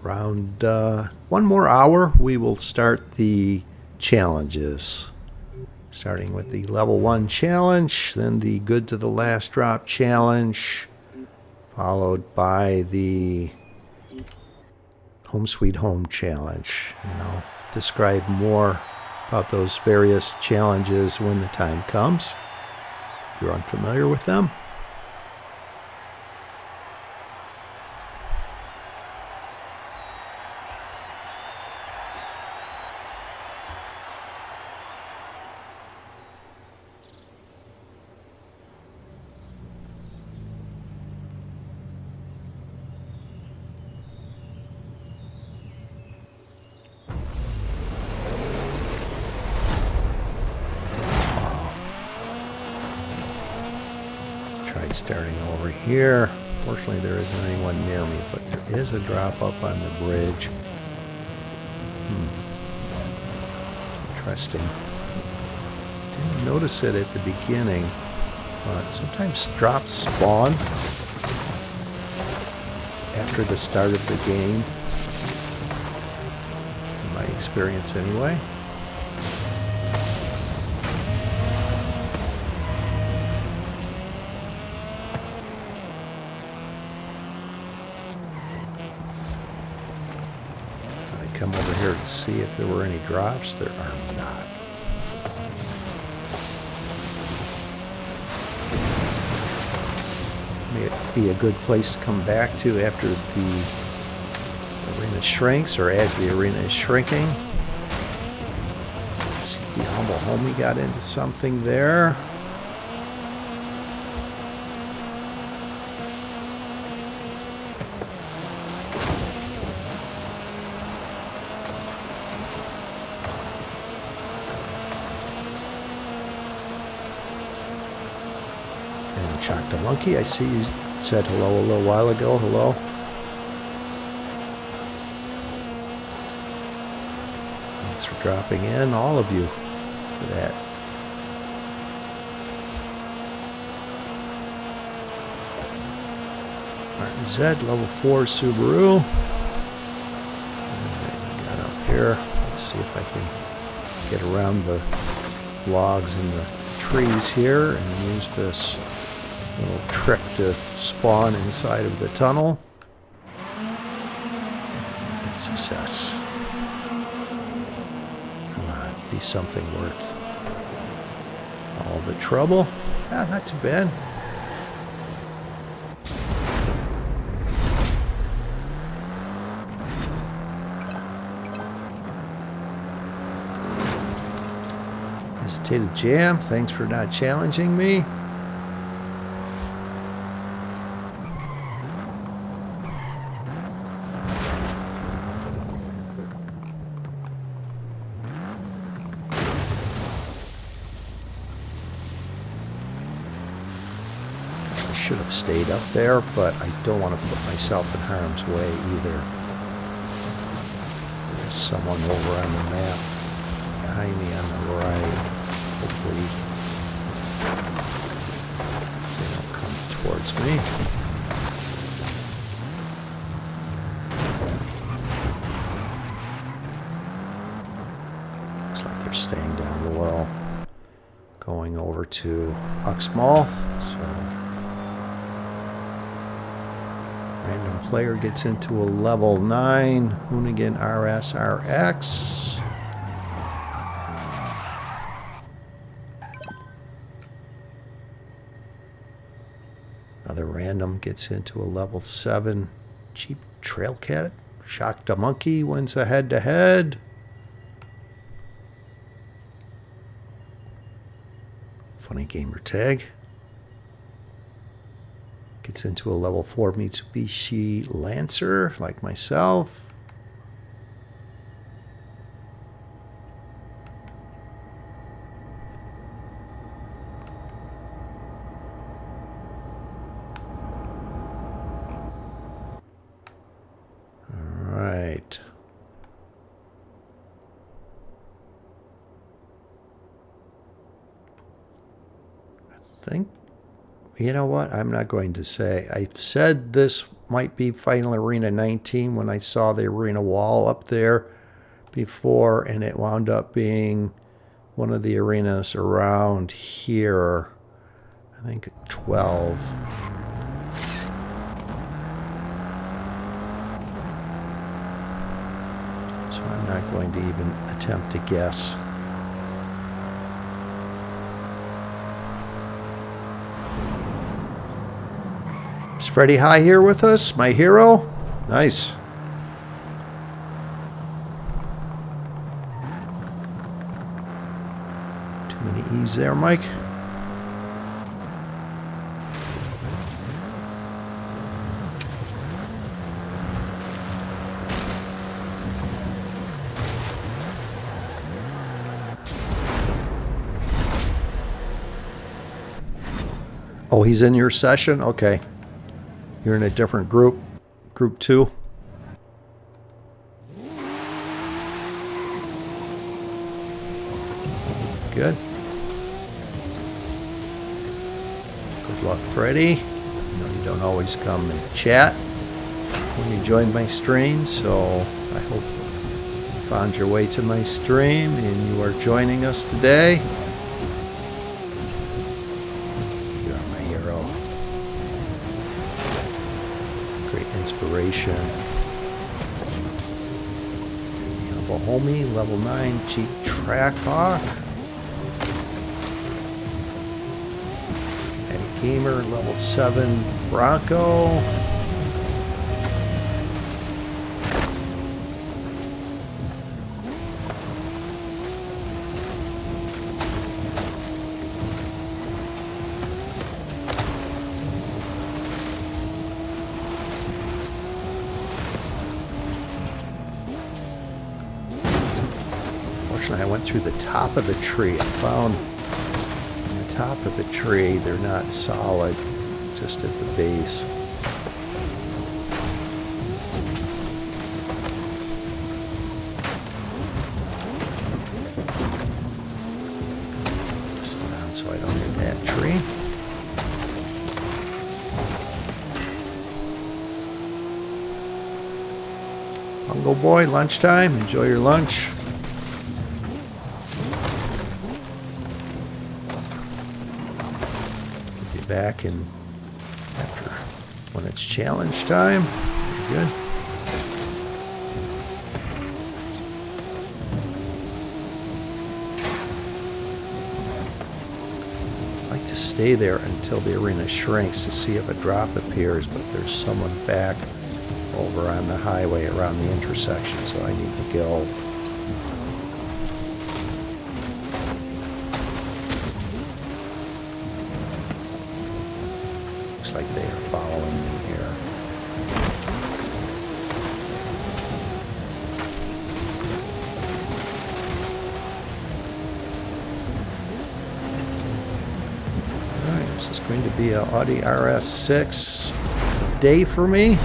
[SPEAKER 1] Around 1 more hour, we will start the challenges. Starting with the level 1 challenge, then the good to the last drop challenge, followed by the home sweet home challenge. And I'll describe more about those various challenges when the time comes, if you're unfamiliar with them. Starting over here. Fortunately, there isn't anyone near me, but there is a drop up on the bridge. Interesting. Didn't notice it at the beginning, but sometimes drops spawn after the start of the game. In my experience, anyway. Come over here to see if there were any drops. There are not. May it be a good place to come back to after the arena shrinks, or as the arena is shrinking. See, the humble homie got into something there. Shocked a monkey. I see you said hello a little while ago. Hello. Thanks for dropping in, all of you, for that. Martin Z, level 4 Subaru. Alright, got up here. Let's see if I can get around the logs and the trees here and use this little trick to spawn inside of the tunnel. Success. Come on, be something worth all the trouble. Ah, not too bad. Hesitated Jam, thanks for not challenging me. Should have stayed up there, but I don't want to put myself in harm's way either. There's someone over on the map behind me on the right. Hopefully they don't come towards me. Looks like they're staying down below. Going over to Uxmal, so random player gets into a level 9 Hoonigan RSRX. Another random gets into a level 7 cheap trail cat. Shocked a monkey wins a head-to-head. Funny gamer tag. Gets into a level 4 Mitsubishi Lancer, like myself. All right. I think, you know what? I'm not going to say. I said this might be Final Arena 19 when I saw the arena wall up there before, and it wound up being one of the arenas around here. I think 12. So I'm not going to even attempt to guess. Is Freddie High here with us? My hero? Nice. Too many E's there, Mike. Oh, he's in your session? Okay. You're in a different group. Group 2. Good. Good luck, Freddie. I know you don't always come and chat when you join my stream, so I hope you found your way to my stream and you are joining us today. Inspiration. Homie, level 9 Jeep Trackhawk. Eddie Gamer, level 7 Bronco. I went through the top of the tree. I found the top of the tree, they're not solid, just at the base. Just around so I don't hit that tree. Bungo Boy, lunchtime. Enjoy your lunch. Back in after when it's challenge time. Pretty good. I like to stay there until the arena shrinks to see if a drop appears, but there's someone back over on the highway around the intersection, so I need to go. Like they are following me here. Alright, this is going to be an Audi RS6 day for me.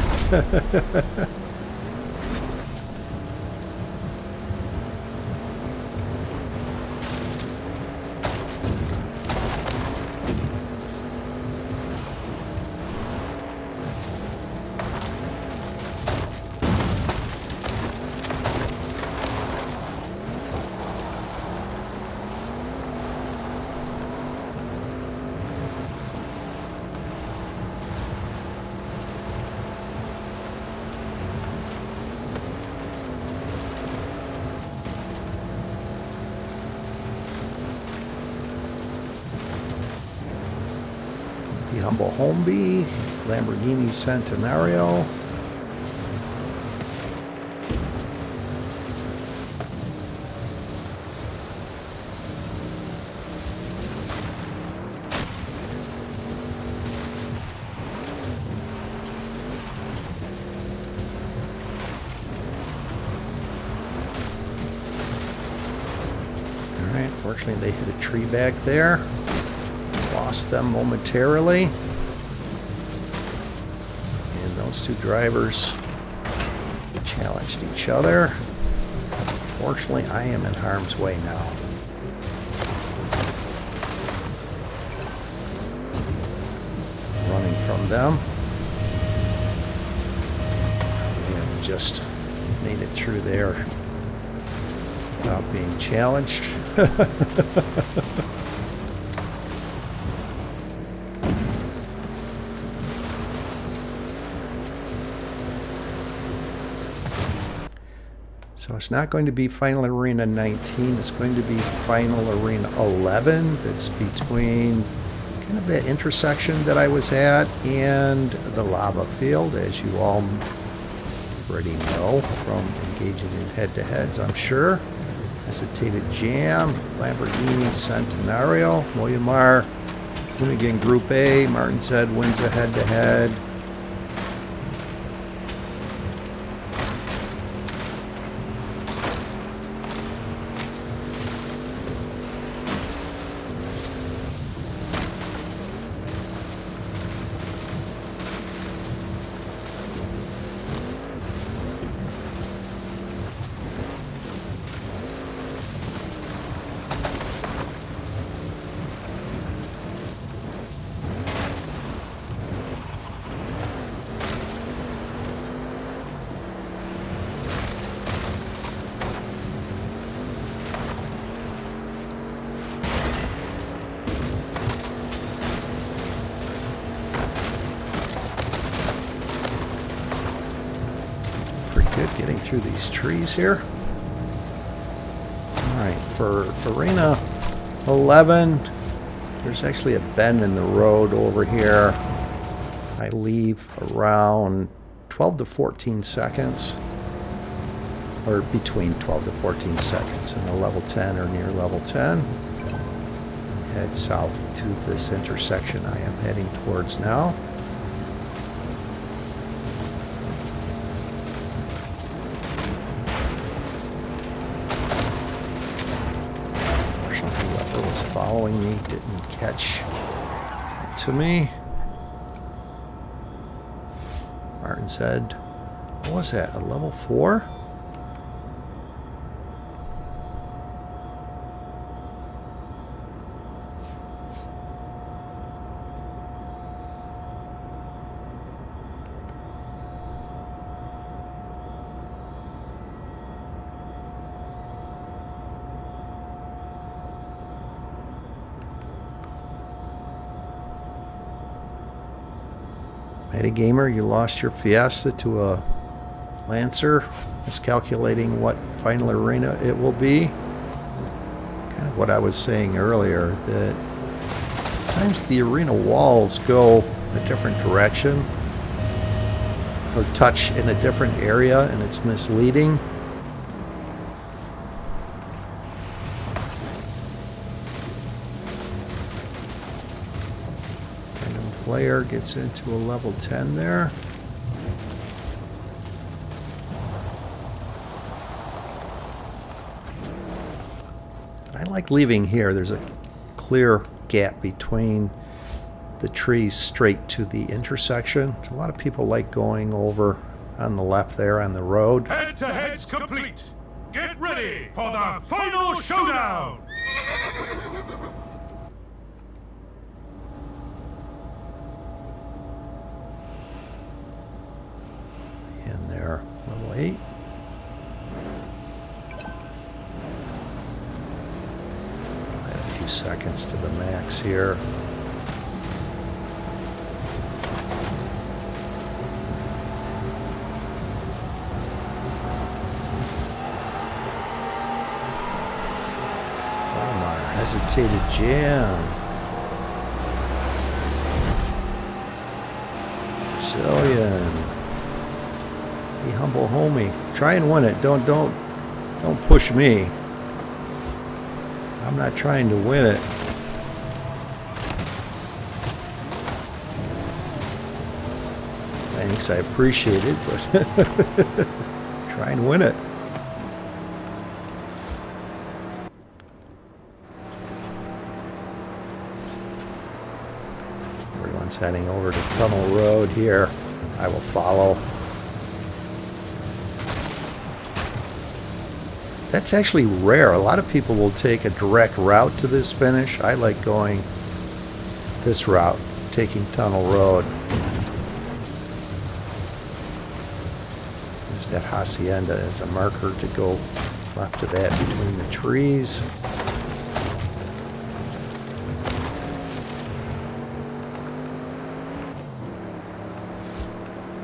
[SPEAKER 1] Humble Humvee, Lamborghini Centenario. Alright, fortunately they hit a tree back there. Lost them momentarily. And those two drivers challenged each other. Fortunately, I am in harm's way now. Running from them. We have just made it through there without being challenged. So it's not going to be Final Arena 19, it's going to be Final Arena 11. That's between kind of that intersection that I was at and the lava field, as you all already know from engaging in head-to-heads, I'm sure. Hesitated Jam, Lamborghini Centenario, Moyamar, Hoonigan Group A, Martin Zed wins a head-to-head. Good getting through these trees here. Alright, for Arena 11, there's actually a bend in the road over here. I leave around 12 to 14 seconds, or between 12 to 14 seconds in the level 10 or near level 10. Head south to this intersection I am heading towards now. Following me didn't catch to me. Martin said, what was that, a level 4? Metagamer, you lost your Fiesta to a Lancer. Miscalculating what final arena it will be. Kind of what I was saying earlier, that sometimes the arena walls go a different direction or touch in a different area and it's misleading. Player gets into a level 10 there. I like leaving here. There's a clear gap between the trees straight to the intersection. A lot of people like going over on the left there on the road.
[SPEAKER 2] Head-to-head's complete. Get ready for the final showdown.
[SPEAKER 1] In there, level 8. Add a few seconds to the max here. Hesitated Jam. million. Be humble, homie. Try and win it. Don't push me. I'm not trying to win it. Thanks, I appreciate it, but try and win it. Everyone's heading over to Tunnel Road here. I will follow. That's actually rare. A lot of people will take a direct route to this finish. I like going this route, taking Tunnel Road. There's that hacienda as a marker to go left of that between the trees.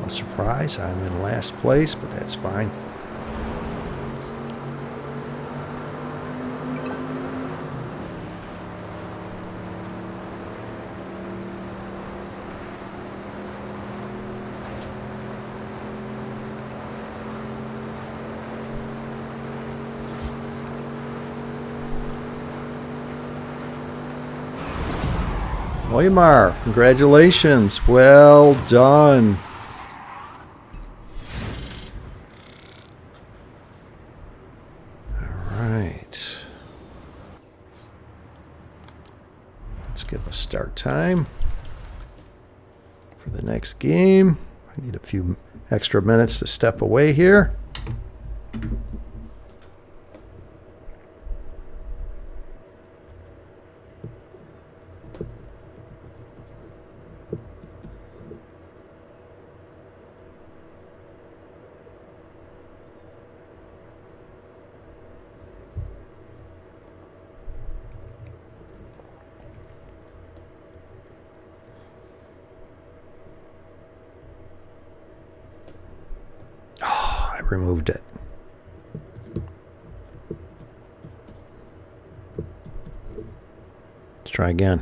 [SPEAKER 1] No surprise, I'm in last place, but that's fine. Oymar, congratulations. Well done. All right. Let's give a start time for the next game. I need a few extra minutes to step away here. Removed it. Let's try again.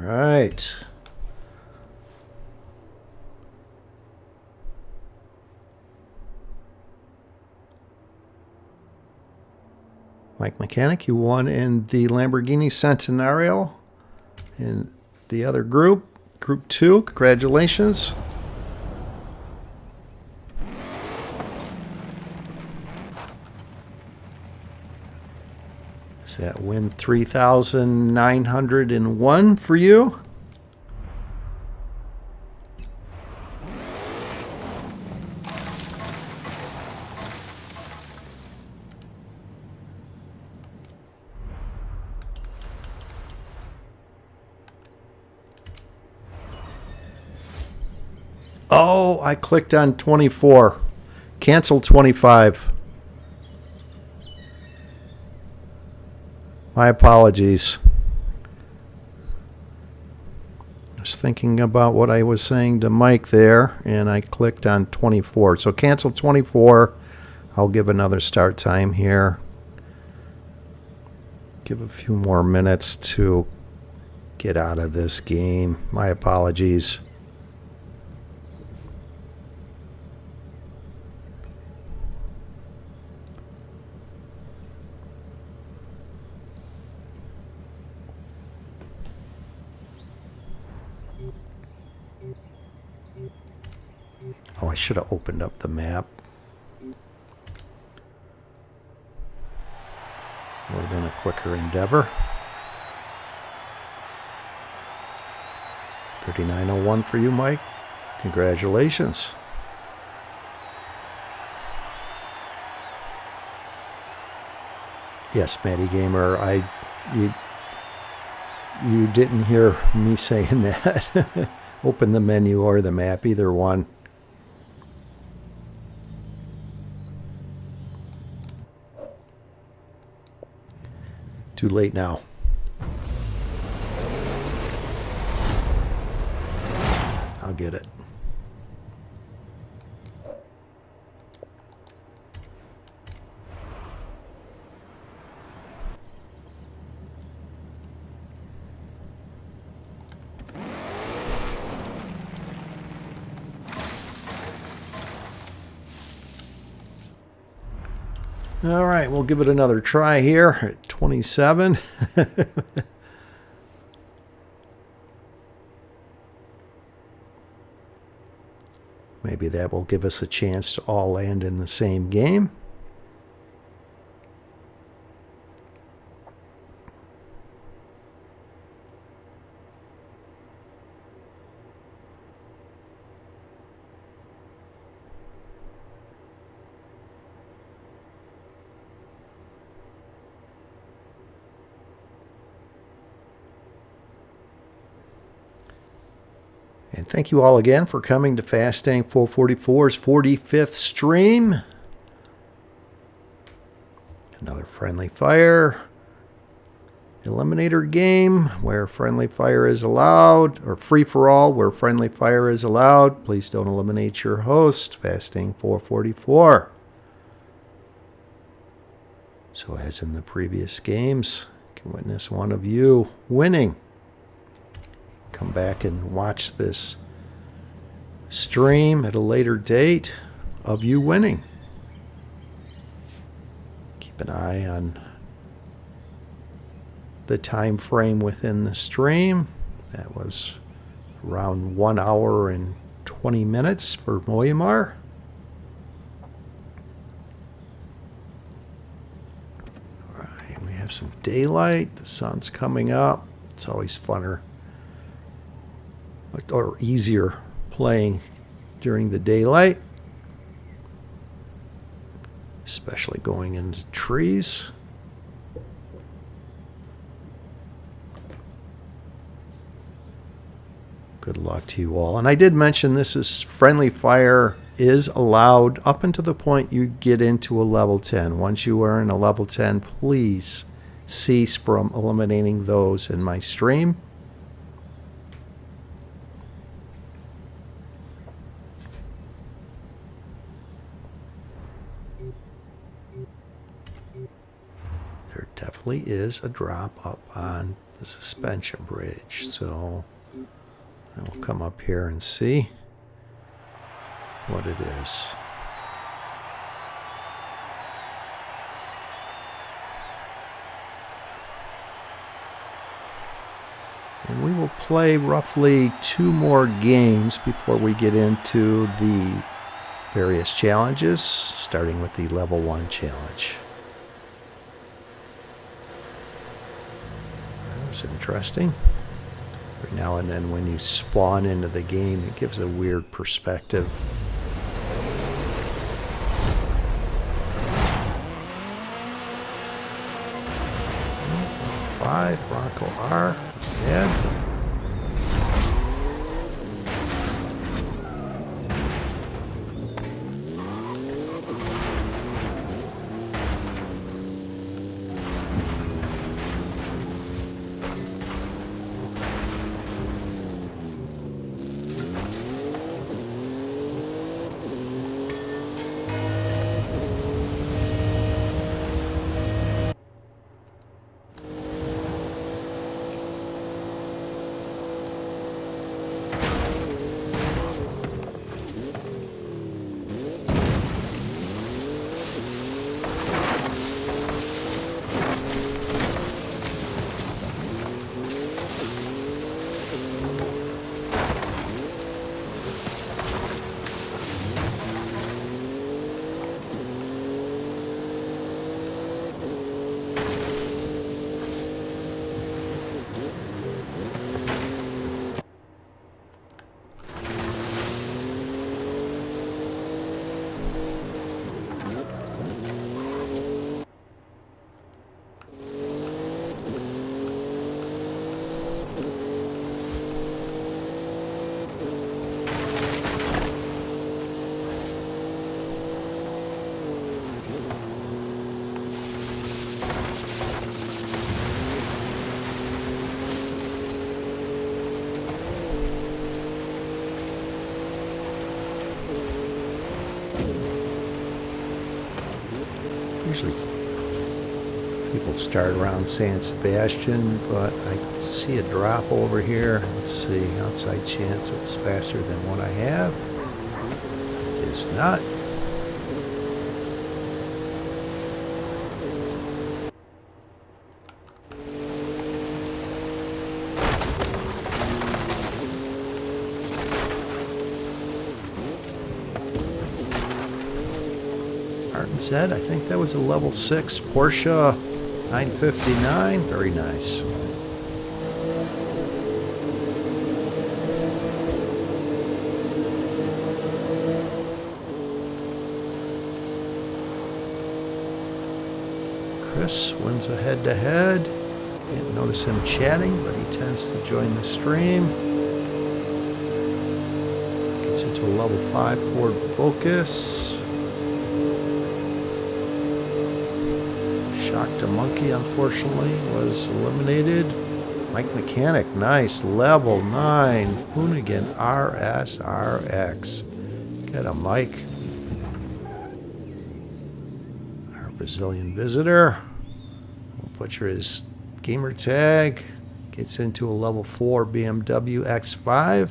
[SPEAKER 1] Right. Mike Mechanic, you won in the Lamborghini Centenario in the other group, Group 2. Congratulations. Does that win 3,901 for you? Oh, I clicked on 24. Cancel 25. My apologies. I was thinking about what I was saying to Mike there, and I clicked on 24. So cancel 24. I'll give another start time here. Give a few more minutes to get out of this game. My apologies. Oh, I should have opened up the map. Would have been a quicker endeavor. 3901 for you, Mike. Congratulations. Yes, Matty Gamer, you didn't hear me saying that. Open the menu or the map, either one. Too late now. I'll get it. All right, we'll give it another try here at 27. Maybe that will give us a chance to all land in the same game. And thank you all again for coming to Fastang444's 45th stream. Another friendly fire Eliminator game where friendly fire is allowed, or free-for-all where friendly fire is allowed. Please don't eliminate your host, Fastang444. So as in the previous games, you can witness one of you winning. Come back and watch this stream at a later date of you winning. Keep an eye on the time frame within the stream. That was around 1 hour and 20 minutes for Moyamar. All right, we have some daylight. The sun's coming up. It's always funner or easier playing during the daylight, especially going into trees. Good luck to you all. And I did mention this is friendly fire is allowed up until the point you get into a level 10. Once you are in a level 10, please cease from eliminating those in my stream. There definitely is a drop up on the suspension bridge, so I will come up here and see what it is. And we will play roughly 2 more games before we get into the various challenges, starting with the level 1 challenge. That's interesting. Every now and then when you spawn into the game, it gives a weird perspective. Five, Bronco R, dead. Usually people start around San Sebastian, but I see a drop over here. Let's see, outside chance it's faster than what I have. It is not. Martin said, I think that was a level 6 Porsche 959. Very nice. Chris wins a head-to-head. Can't notice him chatting, but he tends to join the stream. Gets into a level 5 Ford Focus. Shocked a Monkey, unfortunately, was eliminated. Mike Mechanic, nice. Level 9 Hoonigan RSRX. Get a Mike. Our Brazilian visitor. We'll butcher his gamer tag. Gets into a level 4 BMW X5.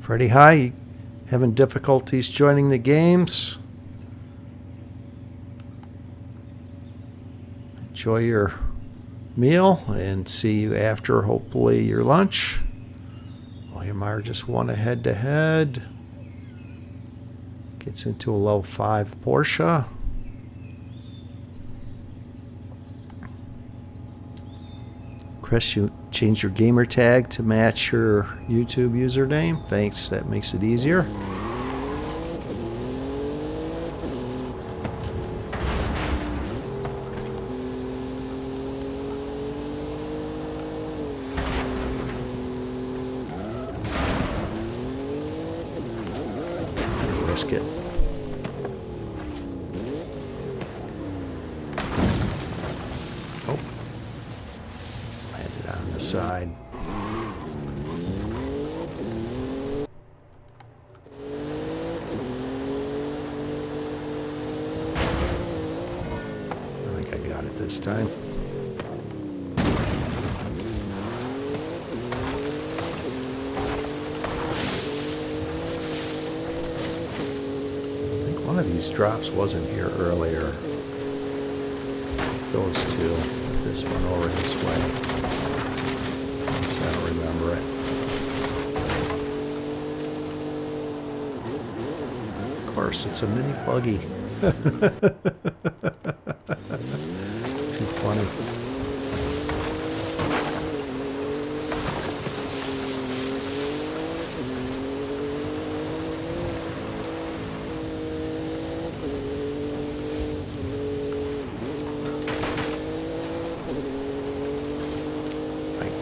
[SPEAKER 1] Freddie High, having difficulties joining the games. Enjoy your meal and see you after, hopefully, your lunch. Williamar just won a head-to-head. Gets into a low 5 Porsche. Chris, you change your gamer tag to match your YouTube username. Thanks, that makes it easier. Risk it. Oh. Landed on the side. I think I got it this time. I think one of these drops wasn't here earlier. Those two. This one over this way. So I don't remember it. Of course, it's a mini buggy. Too funny.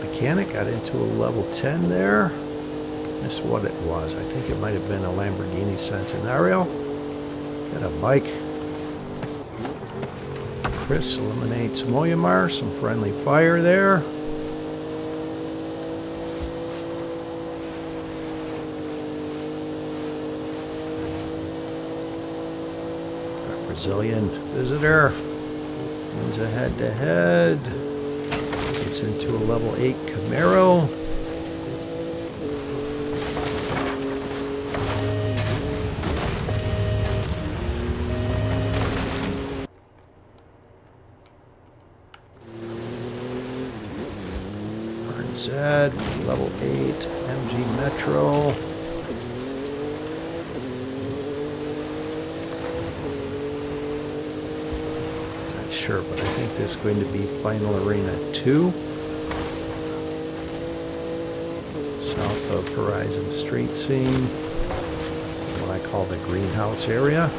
[SPEAKER 1] Mechanic got into a level 10 there. Missed what it was. I think it might have been a Lamborghini Centenario. Got a bike. Chris eliminates Moyamar. Some friendly fire there. Our Brazilian visitor wins a head-to-head. Gets into a level 8 Camaro. RZ, level 8 MG Metro. Not sure, but I think this is going to be Final Arena 2. South of Horizon Street Scene, what I call the greenhouse area.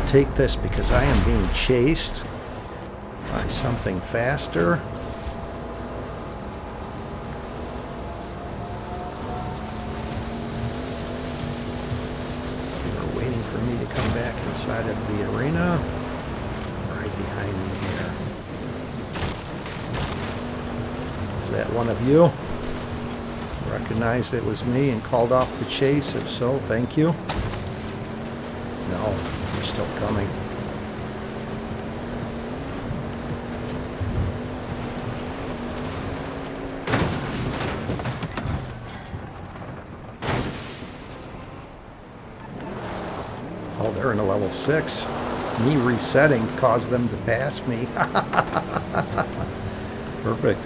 [SPEAKER 1] take this because I am being chased by something faster. They were waiting for me to come back inside of the arena. Right behind me here. Is that one of you? Recognized it was me and called off the chase? If so, thank you. No, you're still coming. Oh, they're in a level 6. Me resetting caused them to pass me. Perfect.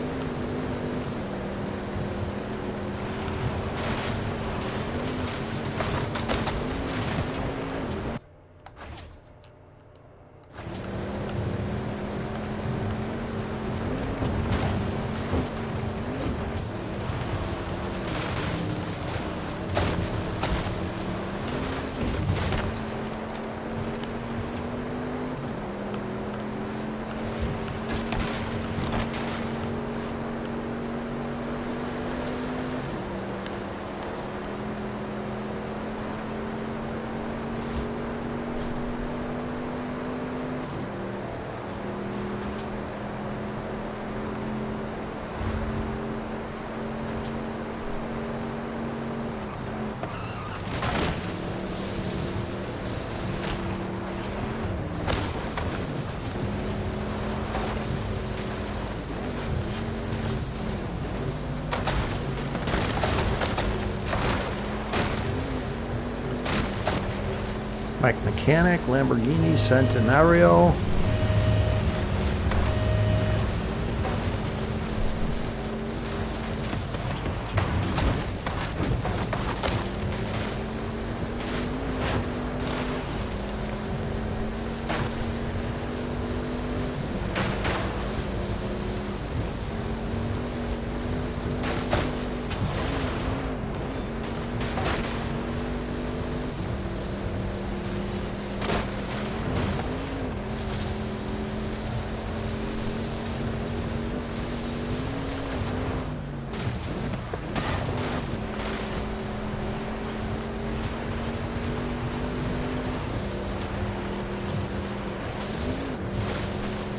[SPEAKER 1] Mike Mechanic, Lamborghini Centenario.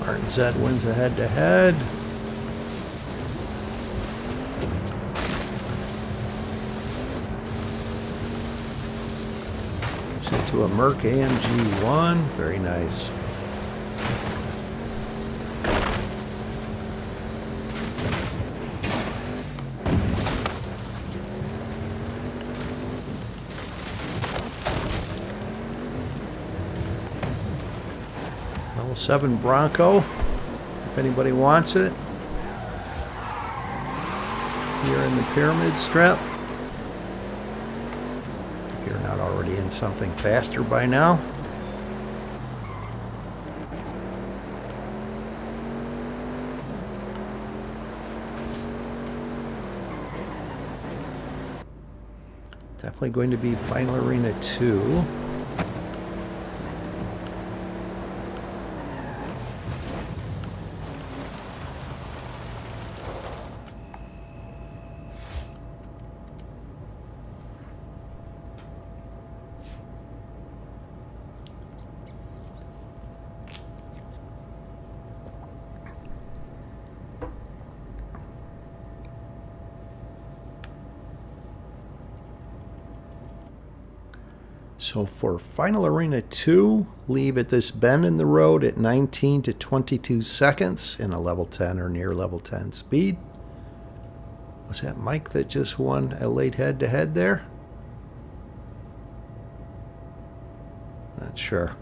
[SPEAKER 1] Martin Zed wins a head-to-head. It's into a Merc AMG 1. Very nice. Level 7 Bronco, if anybody wants it. Here in the pyramid strip. If you're not already in something faster by now. Definitely going to be Final Arena 2. So for Final Arena 2, leave at this bend in the road at 19 to 22 seconds in a level 10 or near level 10 speed. Was that Mike that just won a late head-to-head there? Not sure.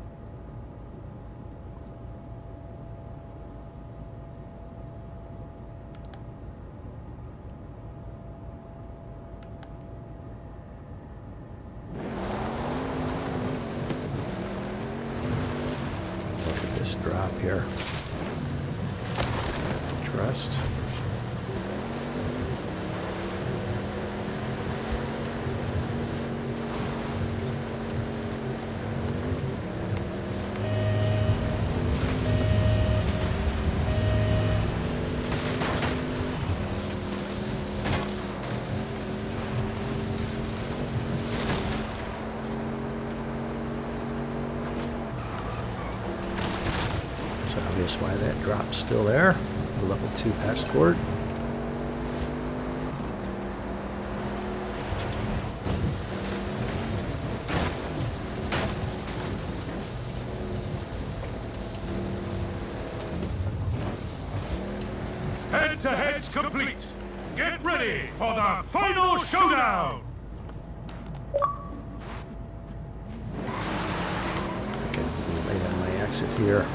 [SPEAKER 1] This drop here. Trust. obvious why that drop's still there. A level 2 escort.
[SPEAKER 2] Head-to-head's complete. Get ready for the final showdown.
[SPEAKER 1] Okay, late on my exit here.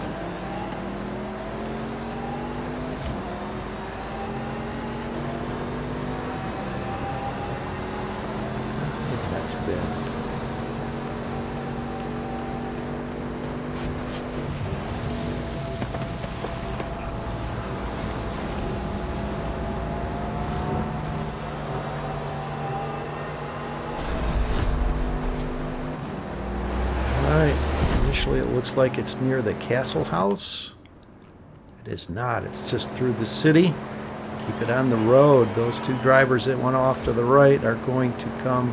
[SPEAKER 1] Not too bad. Initially, it looks like it's near the castle house. It is not. It's just through the city. Keep it on the road. Those two drivers that went off to the right are going to come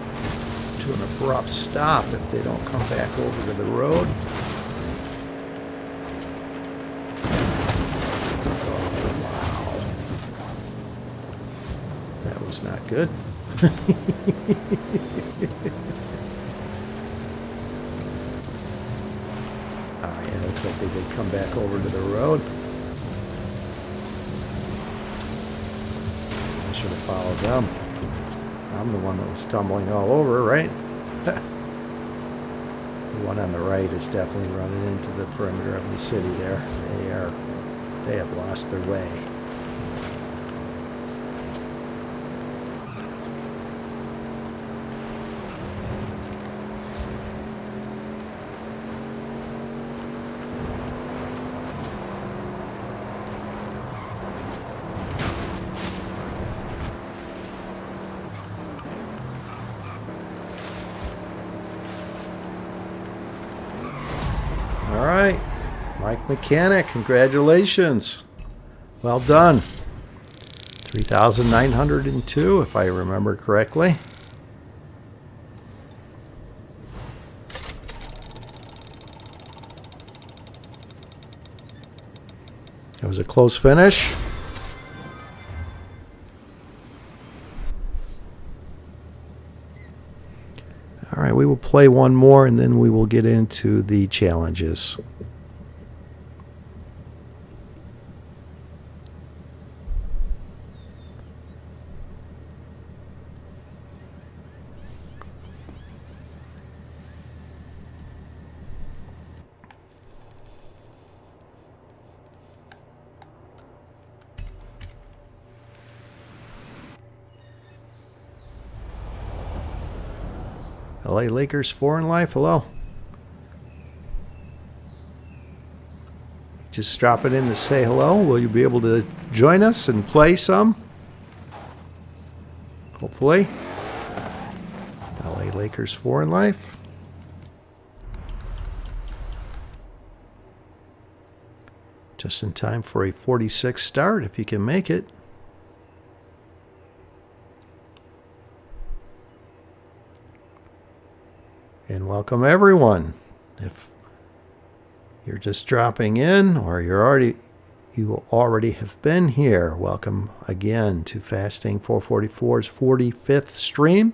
[SPEAKER 1] to an abrupt stop if they don't come back over to the road. Oh, wow. That was not good. Looks like they did come back over to the road. I should have followed them. I'm the one that was stumbling all over, right? The one on the right is definitely running into the perimeter of the city there. They have lost their way. All right, Mike Mechanic, congratulations. Well done. 3,902, if I remember correctly. It was a close finish. All right, we will play one more and then we will get into the challenges. LA Lakers 4 in life, hello. Just drop it in to say hello. Will you be able to join us and play some? Hopefully. LA Lakers 4 in life. Just in time for a 46 start if you can make it. And welcome everyone. If you're just dropping in or you already have been here, welcome again to Fastang444's 45th stream.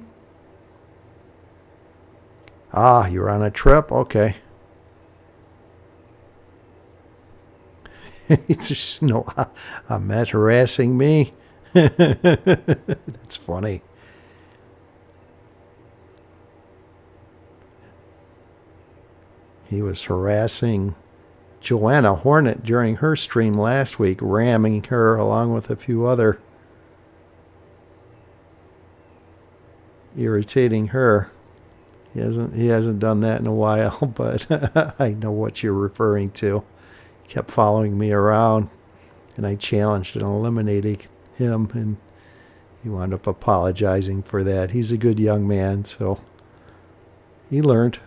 [SPEAKER 1] Ah, you're on a trip? Okay. It's just no Matt harassing me. That's funny. He was harassing Joanna Hornet during her stream last week, ramming her along with a few other, irritating her. He hasn't done that in a while, but I know what you're referring to. He kept following me around, and I challenged and eliminated him, and he wound up apologizing for that. He's a good young man, so he learned.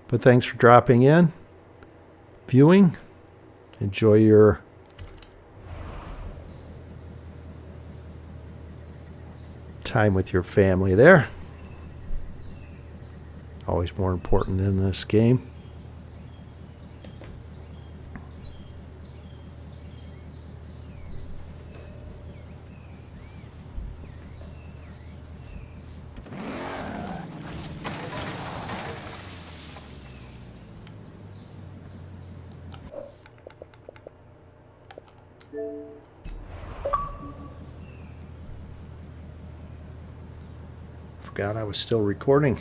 [SPEAKER 1] But thanks for dropping in, viewing. Enjoy your time with your family there. Always more important in this game. Forgot I was still recording.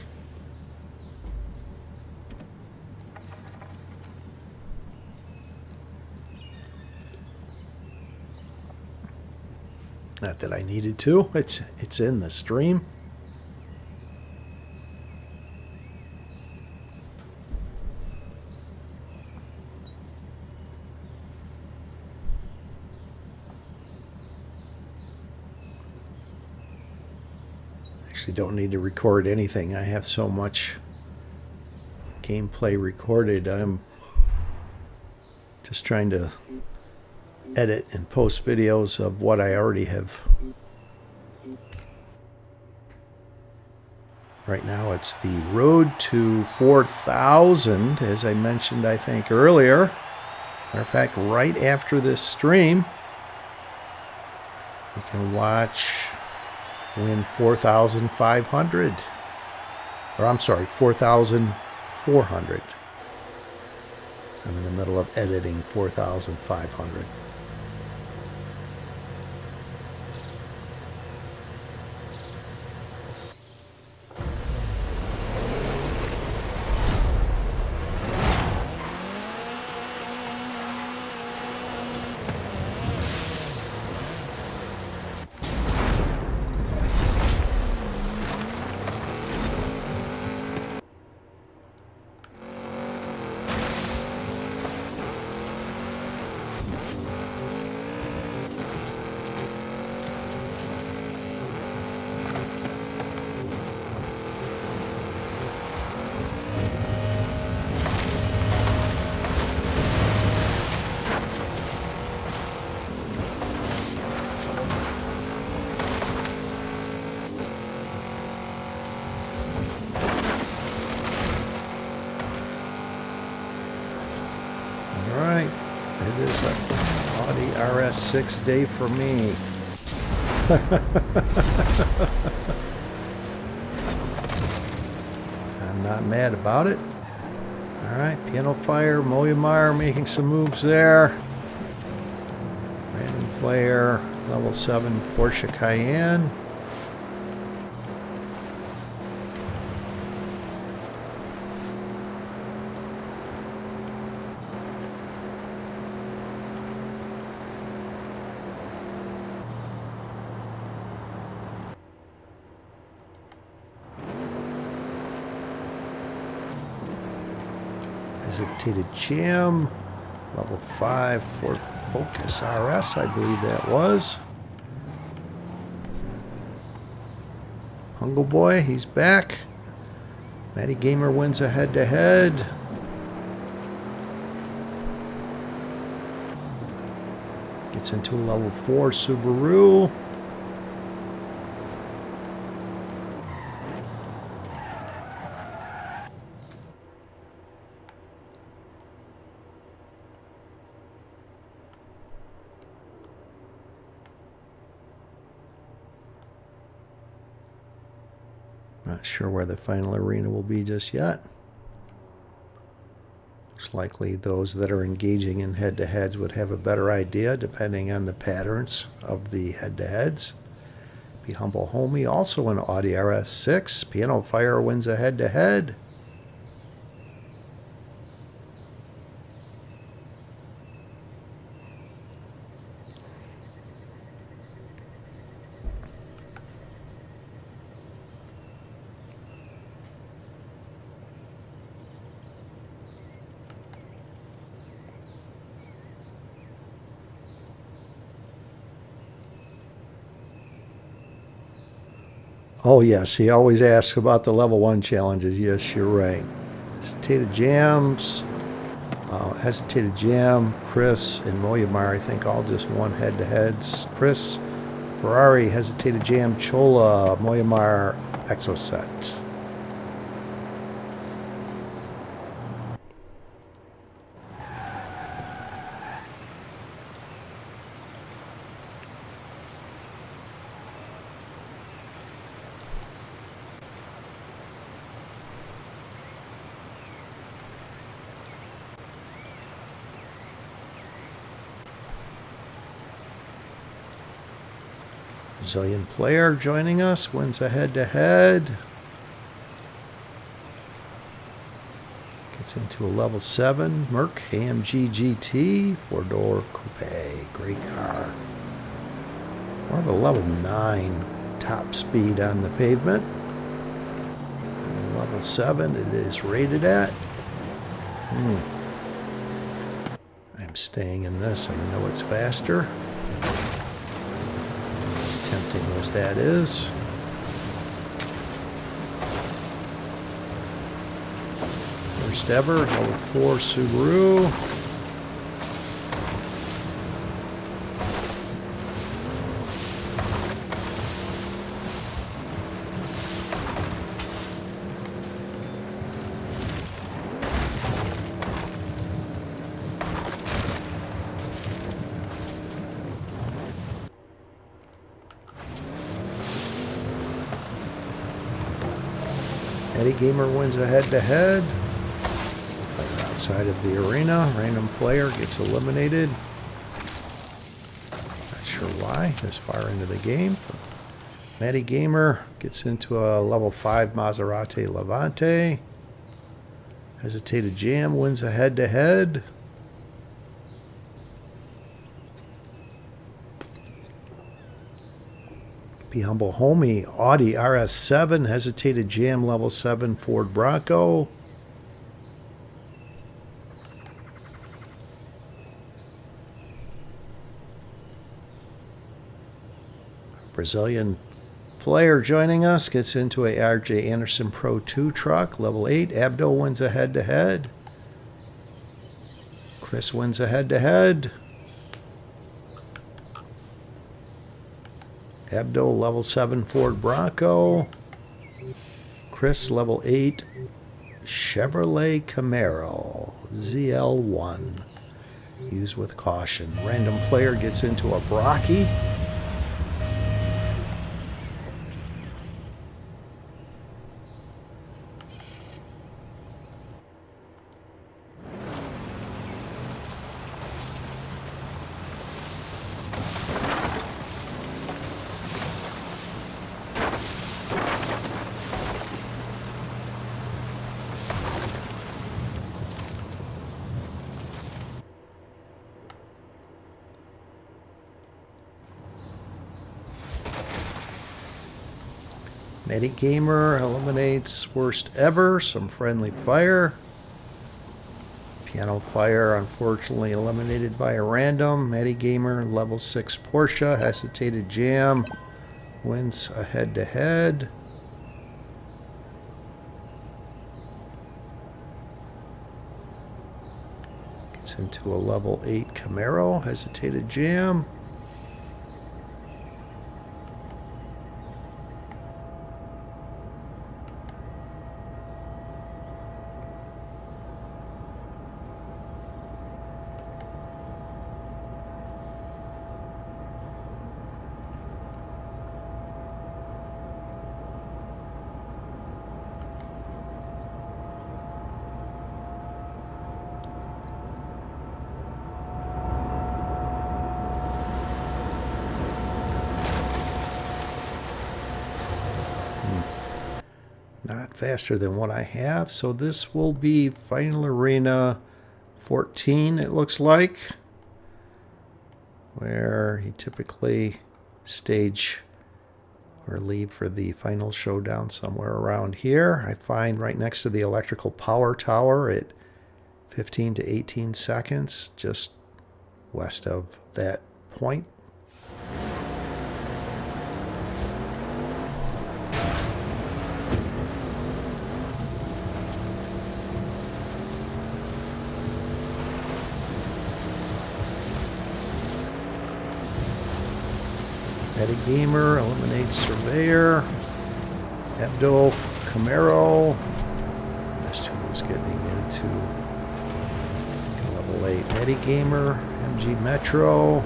[SPEAKER 1] Not that I needed to. It's in the stream. Actually don't need to record anything. I have so much gameplay recorded. I'm just trying to edit and post videos of what I already have. Right now it's the road to 4,000, as I mentioned, I think, earlier. Matter of fact, right after this stream, you can watch win 4,500. Or I'm sorry, 4,400. I'm in the middle of editing 4,500. It is an Audi RS6 day for me. I'm not mad about it. Alright, Piano Fire, Moyamar making some moves there. Random player, level 7 Porsche Cayenne. Hesitated Jam, level 5 Ford Focus RS, I believe that was. Hungo Boy, he's back. Matty Gamer wins a head-to-head. Gets into level 4 Subaru. Not sure where the final arena will be just yet. Most likely those that are engaging in head-to-heads would have a better idea depending on the patterns of the head-to-heads. Be Humble Homie, also an Audi RS6. Piano Fire wins a head-to-head. Oh yes, he always asks about the level 1 challenges. Yes, you're right. Hesitated Jam, Chris, and Moyamar, I think all just won head-to-heads. Chris, Ferrari, Hesitated Jam, Chola, Moyamar, Exoset. Brazilian player joining us, wins a head-to-head. Gets into a level 7 Merc AMG GT 4-door coupe. Great car. More of a level 9 top speed on the pavement. Level 7 it is rated at. I'm staying in this. I know it's faster. As tempting as that is. First ever, level 4 Subaru. Eddie Gamer wins a head-to-head. Player outside of the arena. Random player gets eliminated. Not sure why this far into the game. Eddie Gamer gets into a level 5 Maserati Levante. Hesitated Jam wins a head-to-head. Be Humble Homie, Audi RS7, Hesitated Jam Level 7 Ford Bronco. Brazilian player joining us gets into a RJ Anderson Pro 2 truck, Level 8. Abdo wins a head-to-head. Chris wins a head-to-head. Abdo level 7 Ford Bronco. Chris level 8 Chevrolet Camaro ZL1. Use with caution. Random player gets into a Brocky. Medic Gamer eliminates worst ever, some friendly fire. Piano Fire unfortunately eliminated by a random. Medic Gamer level 6 Porsche, Hesitated Jam wins a head-to-head. Gets into a level 8 Camaro, Hesitated Jam. Not faster than what I have, so this will be Final Arena 14, it looks like, where you typically stage or leave for the final showdown somewhere around here. I find right next to the electrical power tower at 15 to 18 seconds, just west of that point. Eddie Gamer eliminates Surveyor. Abdo Camaro. This who was getting into level 8. Eddie Gamer, MG Metro.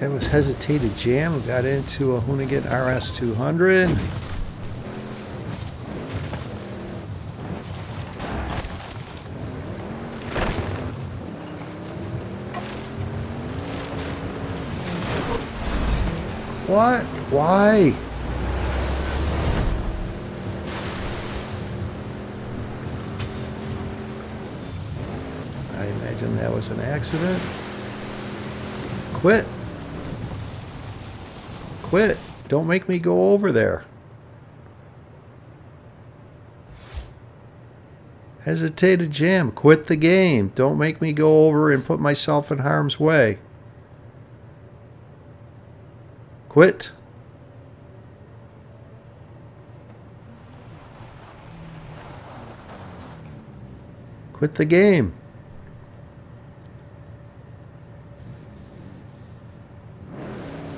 [SPEAKER 1] that was Hesitated Jam. We got into a Hoonigan RS200. What? Why? I imagine that was an accident. Quit. Quit. Don't make me go over there. Hesitated Jam. Quit the game. Don't make me go over and put myself in harm's way. Quit. Quit the game.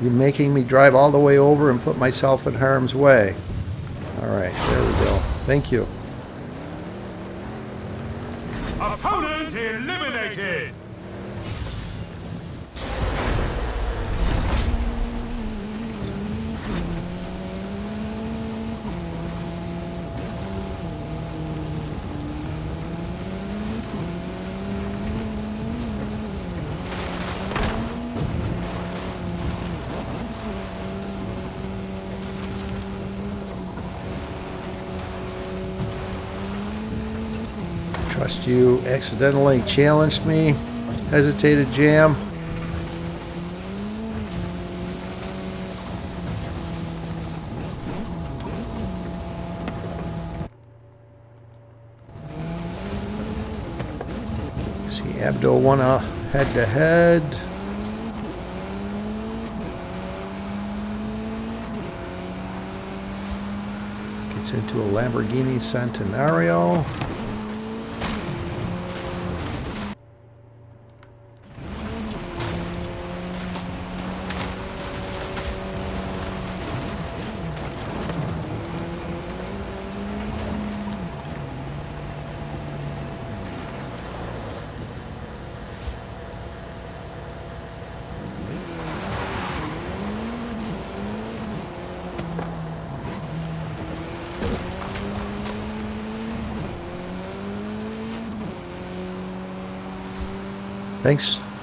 [SPEAKER 1] You're making me drive all the way over and put myself in harm's way. All right, there we go. Thank you.
[SPEAKER 2] Opponent eliminated.
[SPEAKER 1] Trust you accidentally challenged me. Hesitated Jam. See, Abdo won a head-to-head. Gets into a Lamborghini Centenario.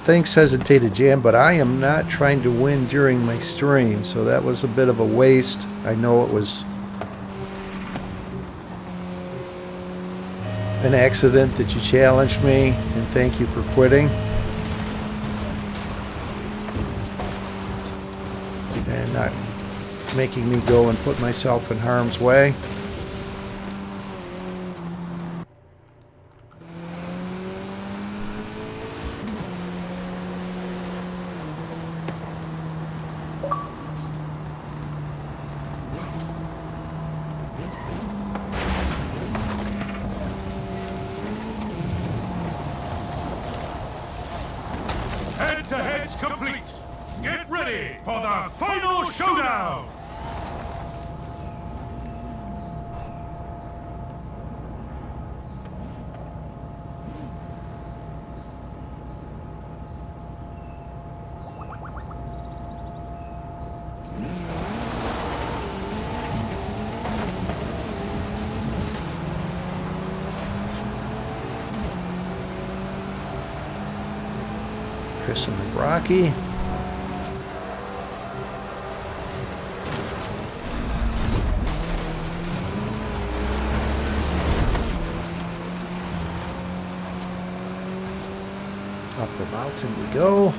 [SPEAKER 1] Thanks, Hesitated Jam, but I am not trying to win during my stream, so that was a bit of a waste. I know it was an accident that you challenged me, and thank you for quitting. And not making me go and put myself in harm's way.
[SPEAKER 2] Head-to-head's complete. Get ready for the final showdown.
[SPEAKER 1] Chris and Rocky. Up the mountain we go.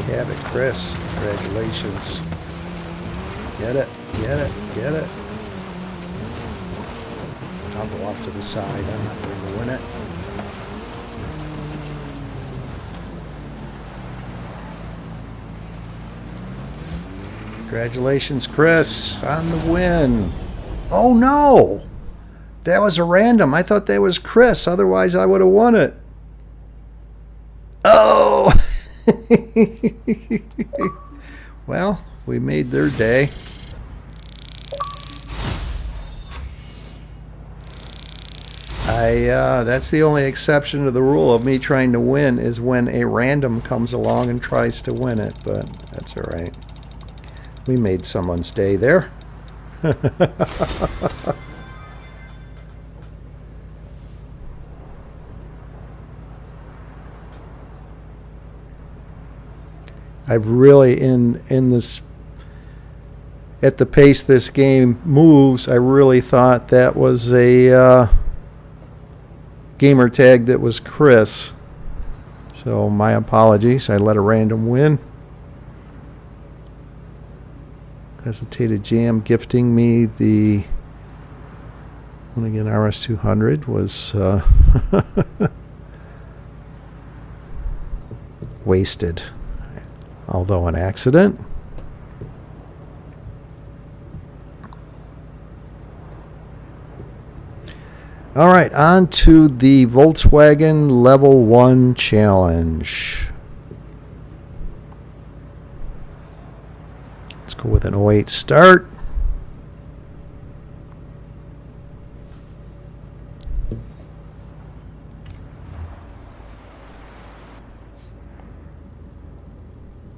[SPEAKER 1] you have it, Chris. Congratulations. Get it, get it, get it. I'll go off to the side. I'm not going to win it. Congratulations, Chris, on the win. Oh, no. That was a random. I thought that was Chris. Otherwise, I would have won it. Oh. Well, we made their day. That's the only exception to the rule of me trying to win is when a random comes along and tries to win it, but that's all right. We made someone's day there. I've really in this at the pace this game moves, I really thought that was a gamer tag that was Chris. So my apologies. I let a random win. Hesitated Jam gifting me the one again. RS200 was wasted, although an accident. All right, on to the Volkswagen Level 1 Challenge. Let's go with an 08 start.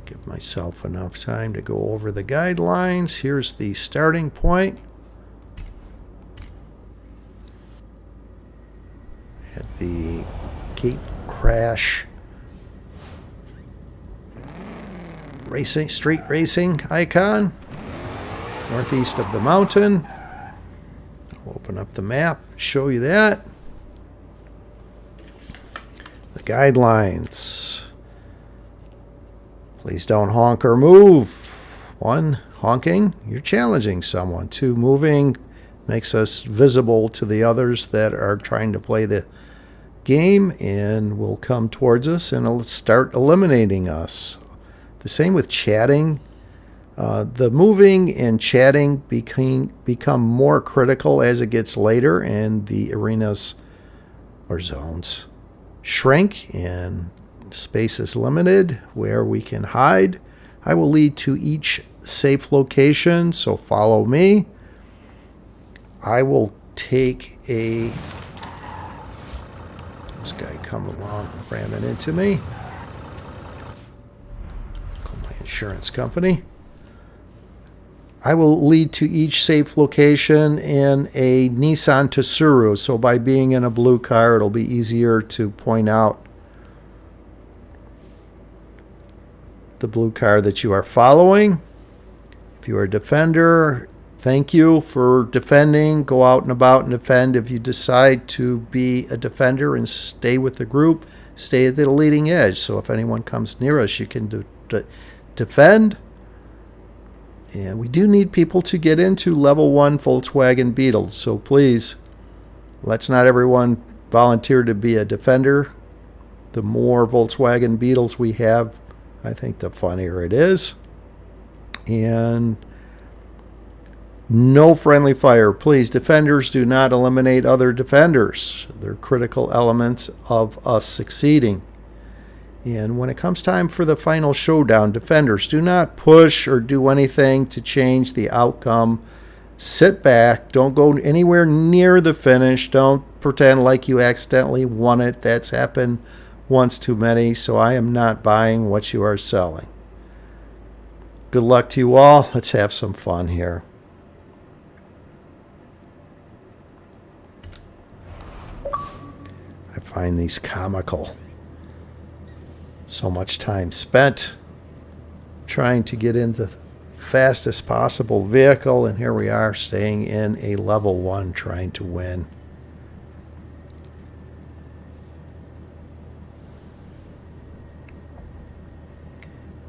[SPEAKER 1] Give myself enough time to go over the guidelines. Here's the starting point. At the gate crash racing, street racing icon northeast of the mountain. I'll open up the map, show you that. The guidelines. Please don't honk or move. 1, honking, you're challenging someone. 2, moving makes us visible to the others that are trying to play the game and will come towards us and it'll start eliminating us. The same with chatting. The moving and chatting become more critical as it gets later and the arenas or zones shrink and space is limited where we can hide. I will lead to each safe location, so follow me. I will take a... This guy come along ramming into me. Call my insurance company. I will lead to each safe location in a Nissan Tsuru. So by being in a blue car, it'll be easier to point out the blue car that you are following. If you are a defender, thank you for defending. Go out and about and defend. If you decide to be a defender and stay with the group, stay at the leading edge. So if anyone comes near us, you can defend. And we do need people to get into level 1 Volkswagen Beetles. So please, let's not everyone volunteer to be a defender. The more Volkswagen Beetles we have, I think the funnier it is. And no friendly fire. Please, defenders do not eliminate other defenders. They're critical elements of us succeeding. And when it comes time for the final showdown, defenders, do not push or do anything to change the outcome. Sit back. Don't go anywhere near the finish. Don't pretend like you accidentally won it. That's happened once too many, so I am not buying what you are selling. Good luck to you all. Let's have some fun here. I find these comical. So much time spent trying to get in the fastest possible vehicle, and here we are staying in a level 1 trying to win.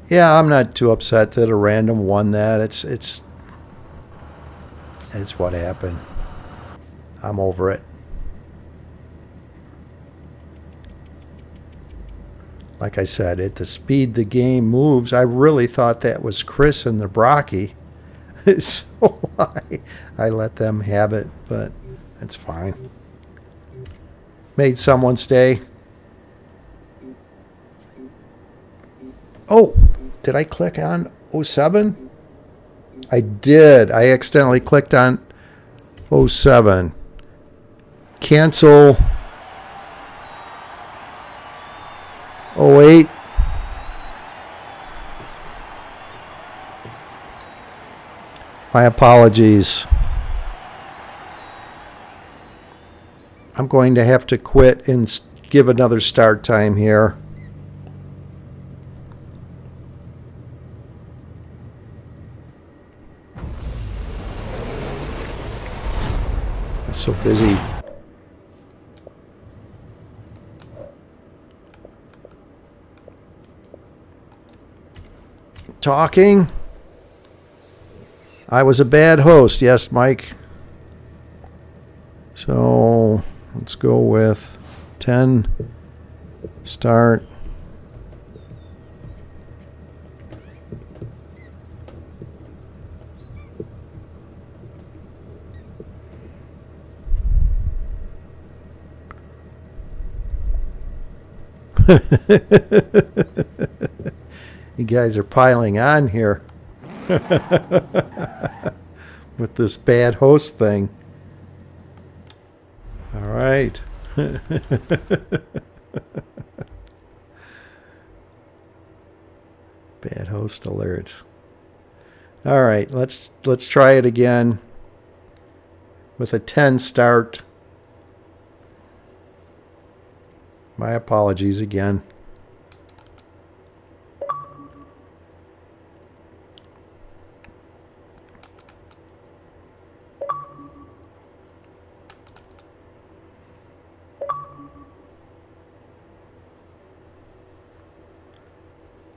[SPEAKER 1] Yeah, I'm not too upset that a random won that. It's what happened. I'm over it. Like I said, at the speed the game moves, I really thought that was Chris and the Brocky. So I let them have it, but it's fine. Made someone's day. Oh, did I click on 07? I did. I accidentally clicked on 07. Cancel 08. My apologies. I'm going to have to quit and give another start time here. I'm so busy. Talking. I was a bad host. Yes, Mike. So let's go with 10. Start. You guys are piling on here with this bad host thing. All right. Bad host alert. All right, let's try it again with a 10 start. My apologies again.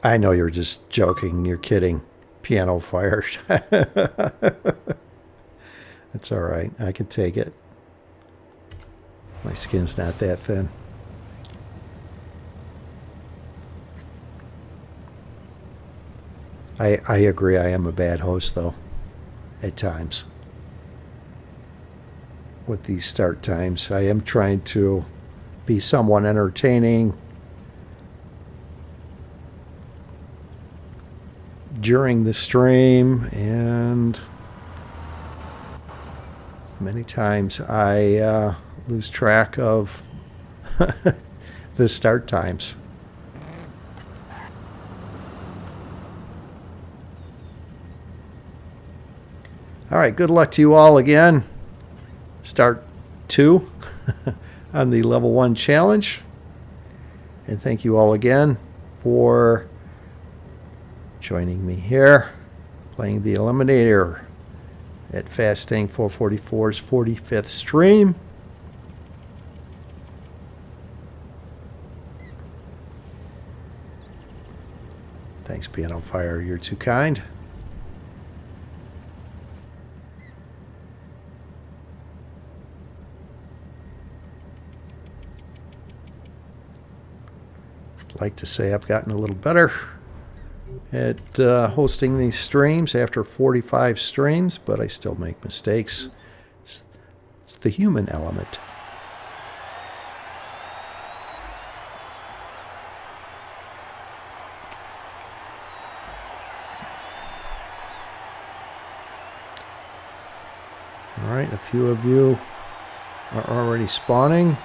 [SPEAKER 1] I know you're just joking. You're kidding. Piano fire. It's all right. I can take it. My skin's not that thin. I agree. I am a bad host, though, at times. With these start times, I am trying to be somewhat entertaining during the stream, and many times I lose track of the start times. All right, good luck to you all again. Start 2 on the level 1 challenge. And thank you all again for joining me here, playing the Eliminator at Fastang444's 45th stream. Thanks, Piano Fire. You're too kind. I'd like to say I've gotten a little better at hosting these streams after 45 streams, but I still make mistakes. It's the human element. All right, a few of you are already spawning.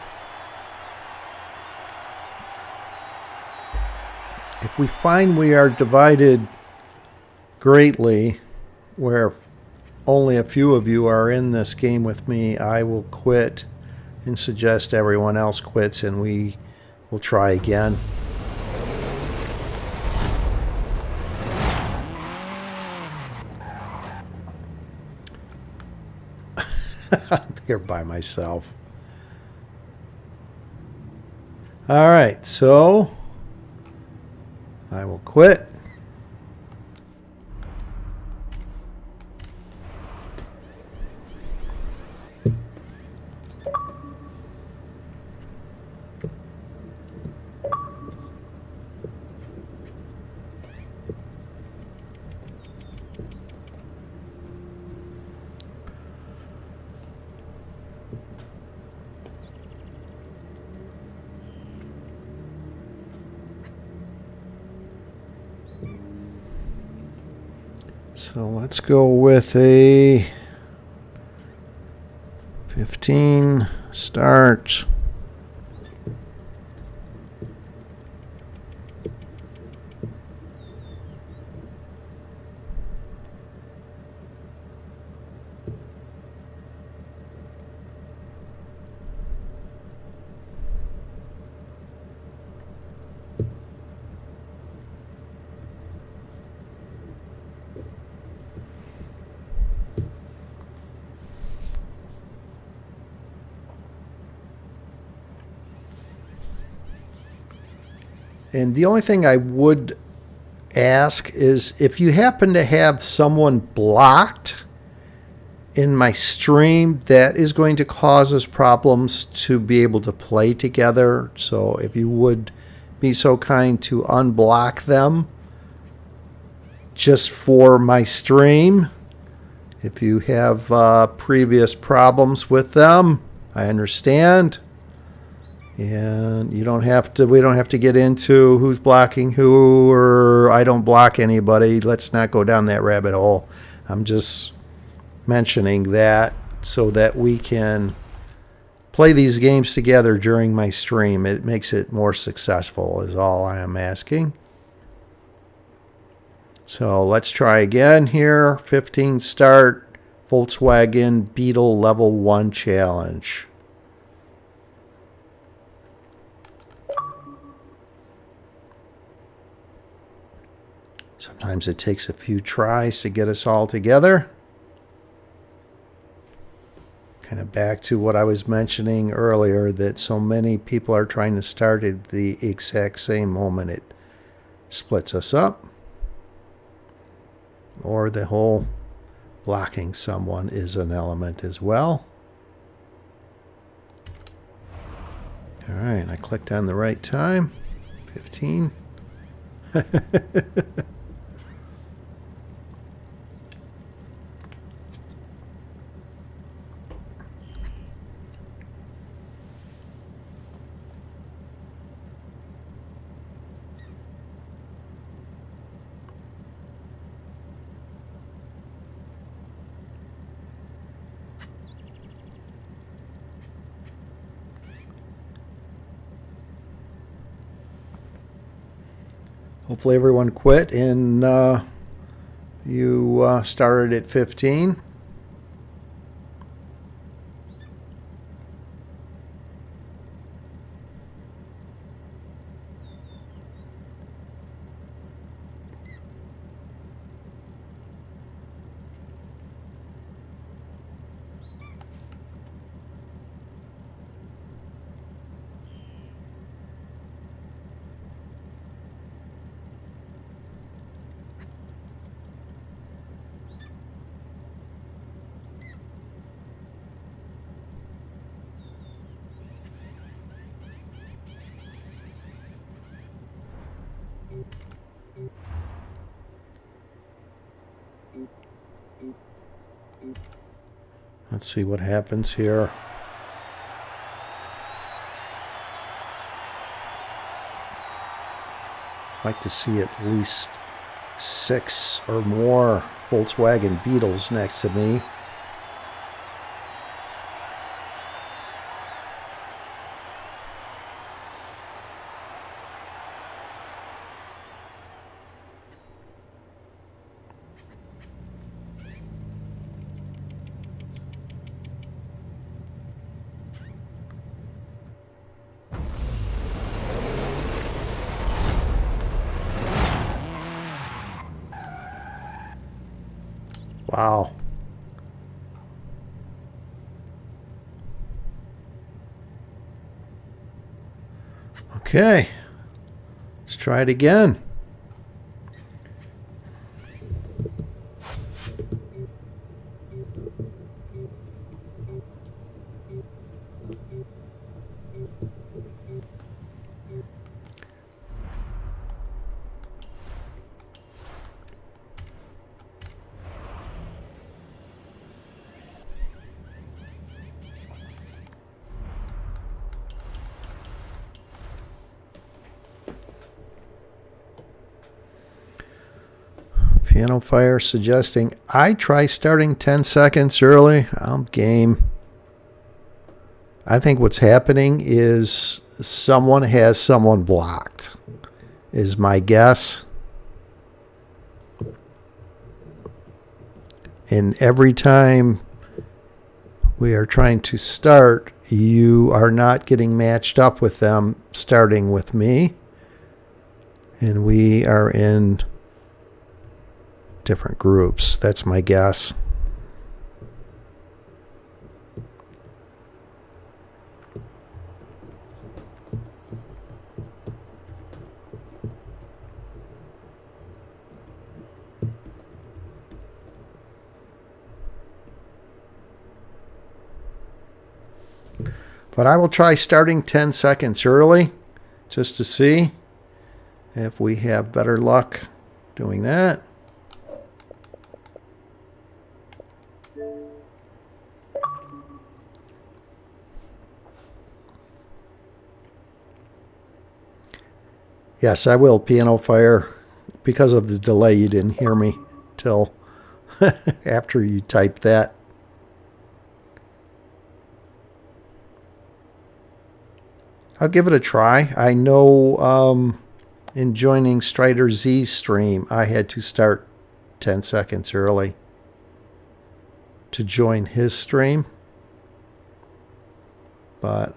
[SPEAKER 1] If we find we are divided greatly, where only a few of you are in this game with me, I will quit and suggest everyone else quits, and we will try again. I'm here by myself. All right, so I will quit So let's go with a 15 start. And the only thing I would ask is if you happen to have someone blocked in my stream, that is going to cause us problems to be able to play together. So if you would be so kind to unblock them just for my stream. If you have previous problems with them, I understand. And you don't have to, we don't have to get into who's blocking who, or I don't block anybody. Let's not go down that rabbit hole. I'm just mentioning that so that we can play these games together during my stream. It makes it more successful is all I am asking. So let's try again here. 15 start, Volkswagen Beetle Level 1 Challenge. Sometimes it takes a few tries to get us all together. Kind of back to what I was mentioning earlier, that so many people are trying to start at the exact same moment. It splits us up. Or the whole blocking someone is an element as well. All right, I clicked on the right time. 15. Hopefully everyone quit and you started at 15. Let's see what happens here. I'd like to see at least 6 or more Volkswagen Beetles next to me. Wow. Okay. Let's try it again. Piano Fire suggesting I try starting 10 seconds early. I'm game. I think what's happening is someone has someone blocked, is my guess. And every time we are trying to start, you are not getting matched up with them starting with me. And we are in different groups. That's my guess. But I will try starting 10 seconds early just to see if we have better luck doing that. Yes, I will, Piano Fire. Because of the delay, you didn't hear me till after you typed that. I'll give it a try. I know in joining Strider Z's stream, I had to start 10 seconds early to join his stream. But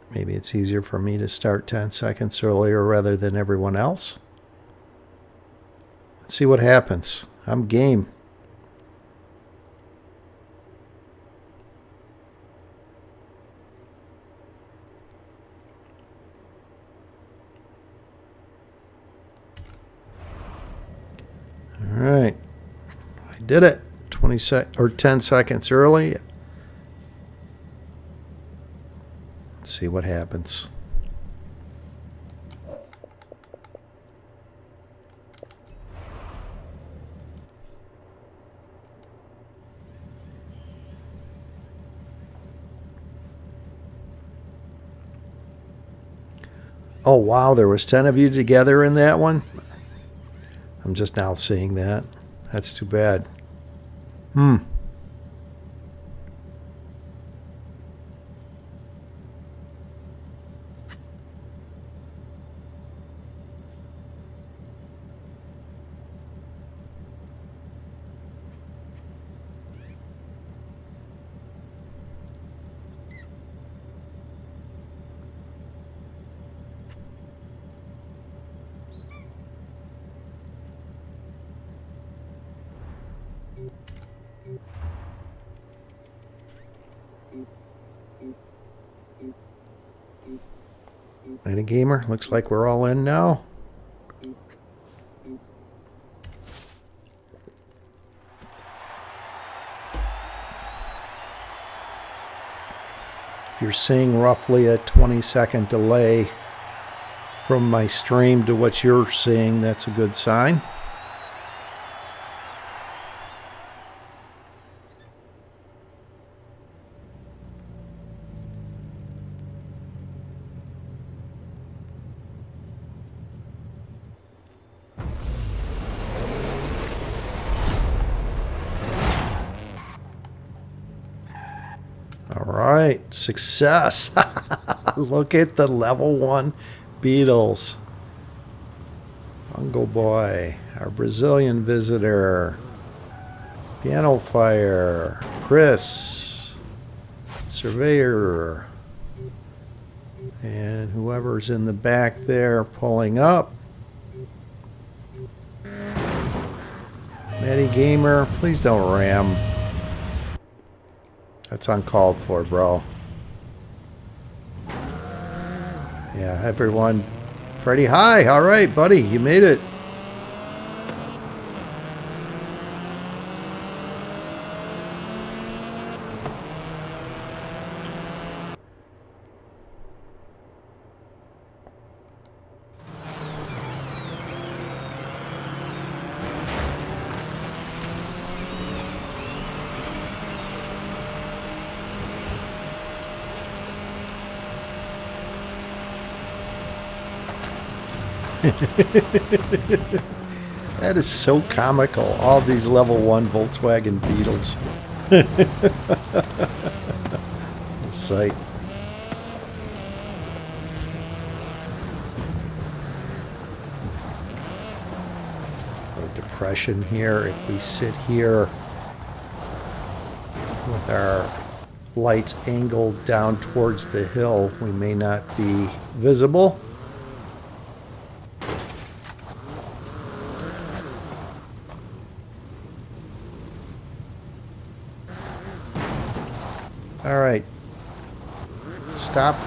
[SPEAKER 1] maybe it's easier for me to start 10 seconds earlier rather than everyone else. Let's see what happens. I'm game. All right, I did it. 10 seconds early. Let's see what happens. Oh wow, there was 10 of you together in that one. I'm just now seeing that. That's too bad. Night Gamer, looks like we're all in now. If you're seeing roughly a 20-second delay from my stream to what you're seeing, that's a good sign. Alright, success. Look at the level 1 Beatles. Bungo Boy, our Brazilian visitor, Piano Fire, Chris, Surveyor, and whoever's in the back there pulling up. Matty Gamer, please don't ram. That's uncalled for, bro. Yeah, everyone. Freddy, hi. All right, buddy. You made it. That is so comical. All these level 1 Volkswagen Beetles. Sight. A depression here. If we sit here with our lights angled down towards the hill, we may not be visible. All right. Stop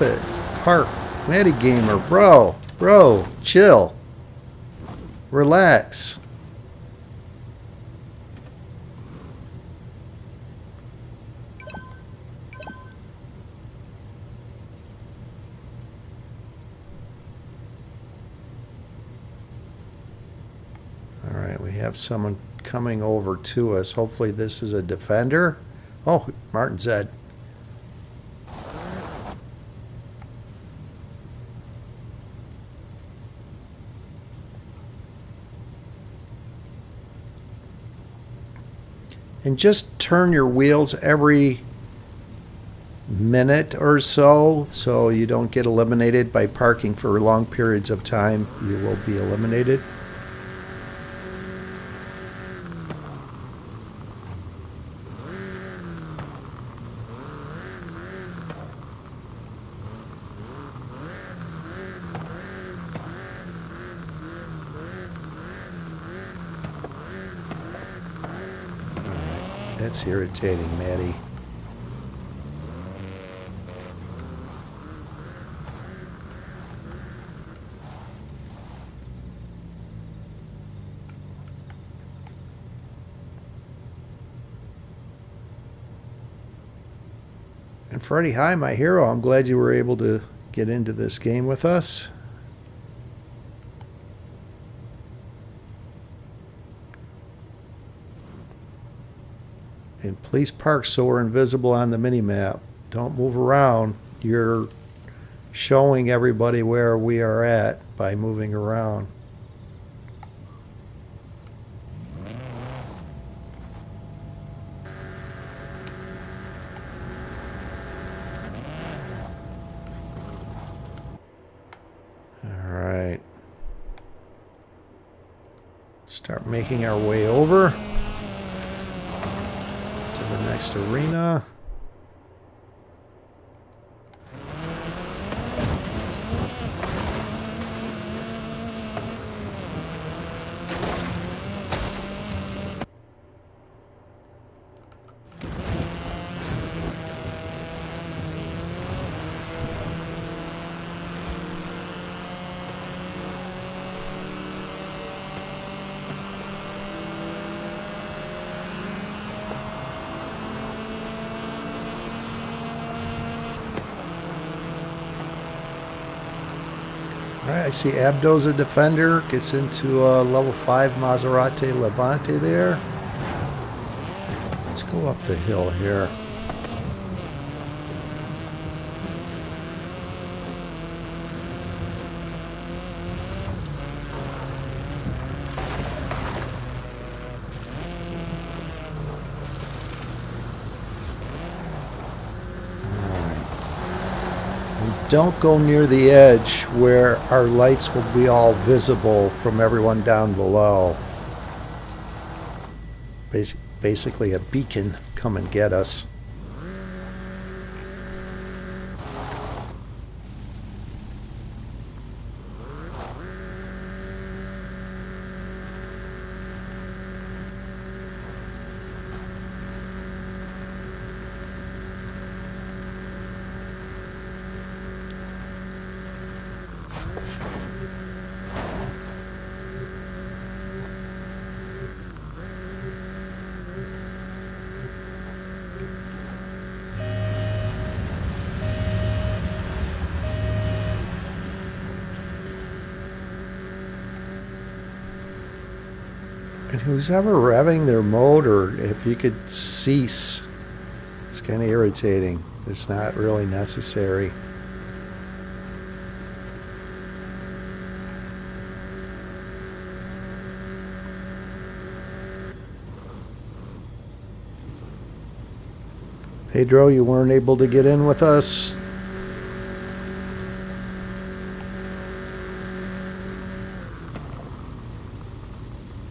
[SPEAKER 1] it. Park. Metagamer, bro, chill. Relax. All right, we have someone coming over to us. Hopefully this is a defender. Oh, Martin Zed. And just turn your wheels every minute or so you don't get eliminated by parking for long periods of time. You will be eliminated. That's irritating, Maddie. And Freddie, hi, my hero. I'm glad you were able to get into this game with us. And please park so we're invisible on the mini-map. Don't move around. You're showing everybody where we are at by moving around. All right. Start making our way over the next arena. All right, I see Abdo's a defender, gets into a level 5 Maserati Levante there. Let's go up the hill here. Don't go near the edge where our lights will be all visible from everyone down below. Basically a beacon, come and get us. And who's ever revving their motor, if you could cease, it's kind of irritating. It's not really necessary. Pedro, you weren't able to get in with us.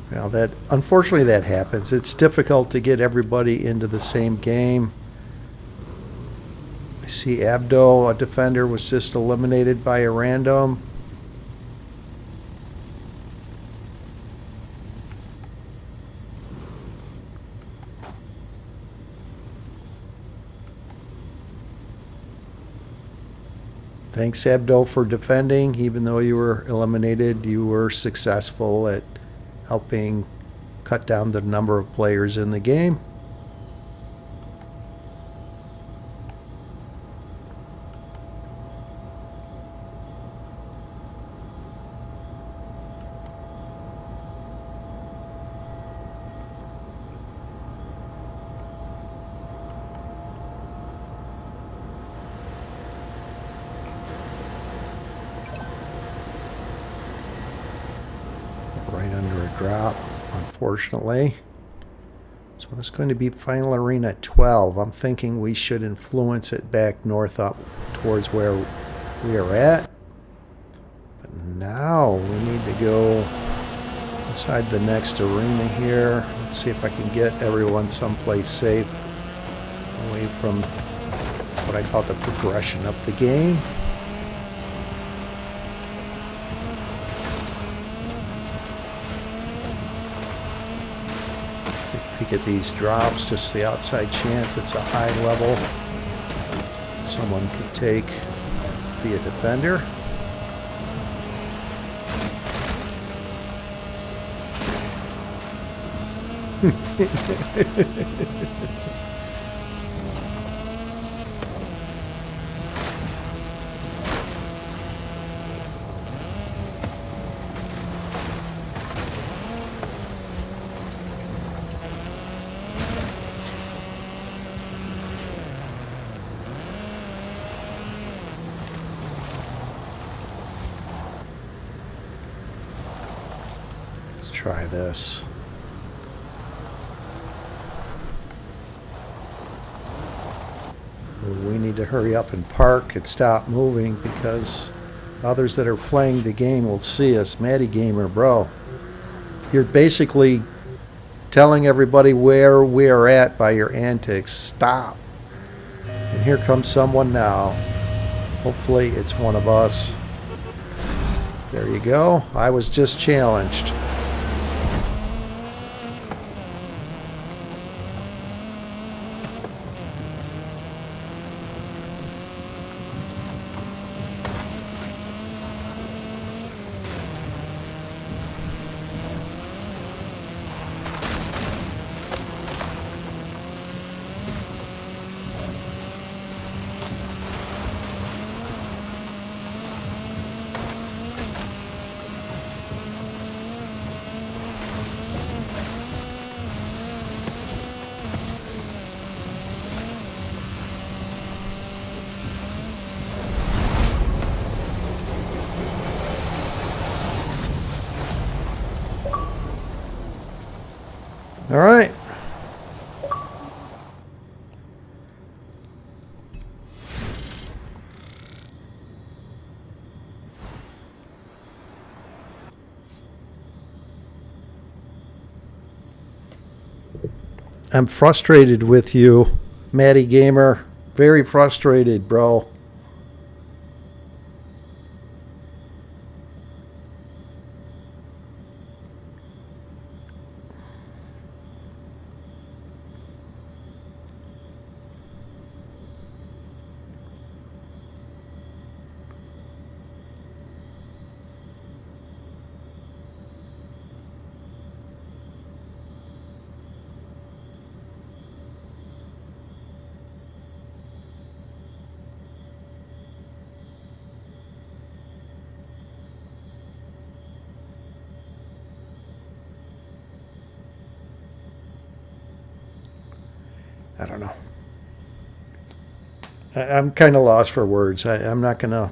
[SPEAKER 1] Well, unfortunately that happens. It's difficult to get everybody into the same game. I see Abdo, a defender, was just eliminated by a random. Thanks, Abdo, for defending. Even though you were eliminated, you were successful at helping cut down the number of players in the game. Right under a drop, unfortunately. So it's going to be final arena 12. I'm thinking we should influence it back north up towards where we are at. But now we need to go inside the next arena here. Let's see if I can get everyone someplace safe, away from what I call the progression of the game. Peek at these drops, just the outside chance it's a high level someone could take to be a defender. Try this. We need to hurry up and park and stop moving because others that are playing the game will see us. Matty Gamer, bro. You're basically telling everybody where we're at by your antics. Stop. And here comes someone now. Hopefully it's one of us. There you go. I was just challenged. All right. I'm frustrated with you, Matty Gamer. Very frustrated, bro. I don't know. I'm kind of lost for words. I'm not going to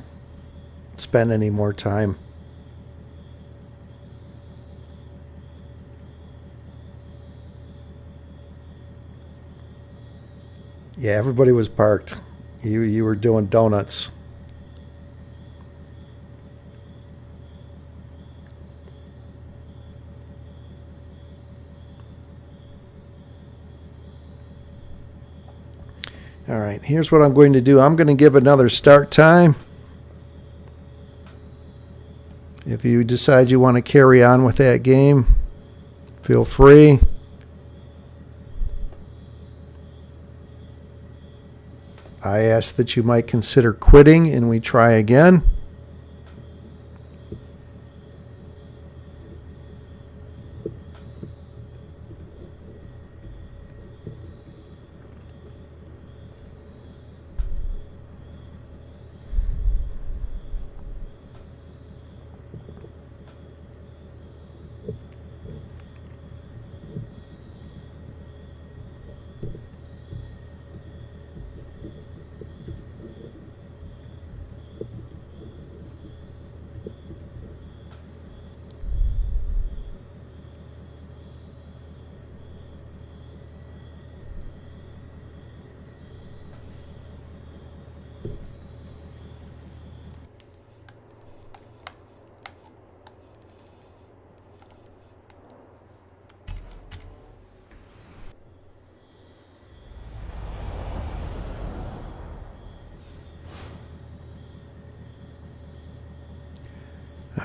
[SPEAKER 1] spend any more time. Yeah, everybody was parked. You were doing donuts. All right, here's what I'm going to do. I'm going to give another start time. If you decide you want to carry on with that game, feel free. I ask that you might consider quitting and we try again.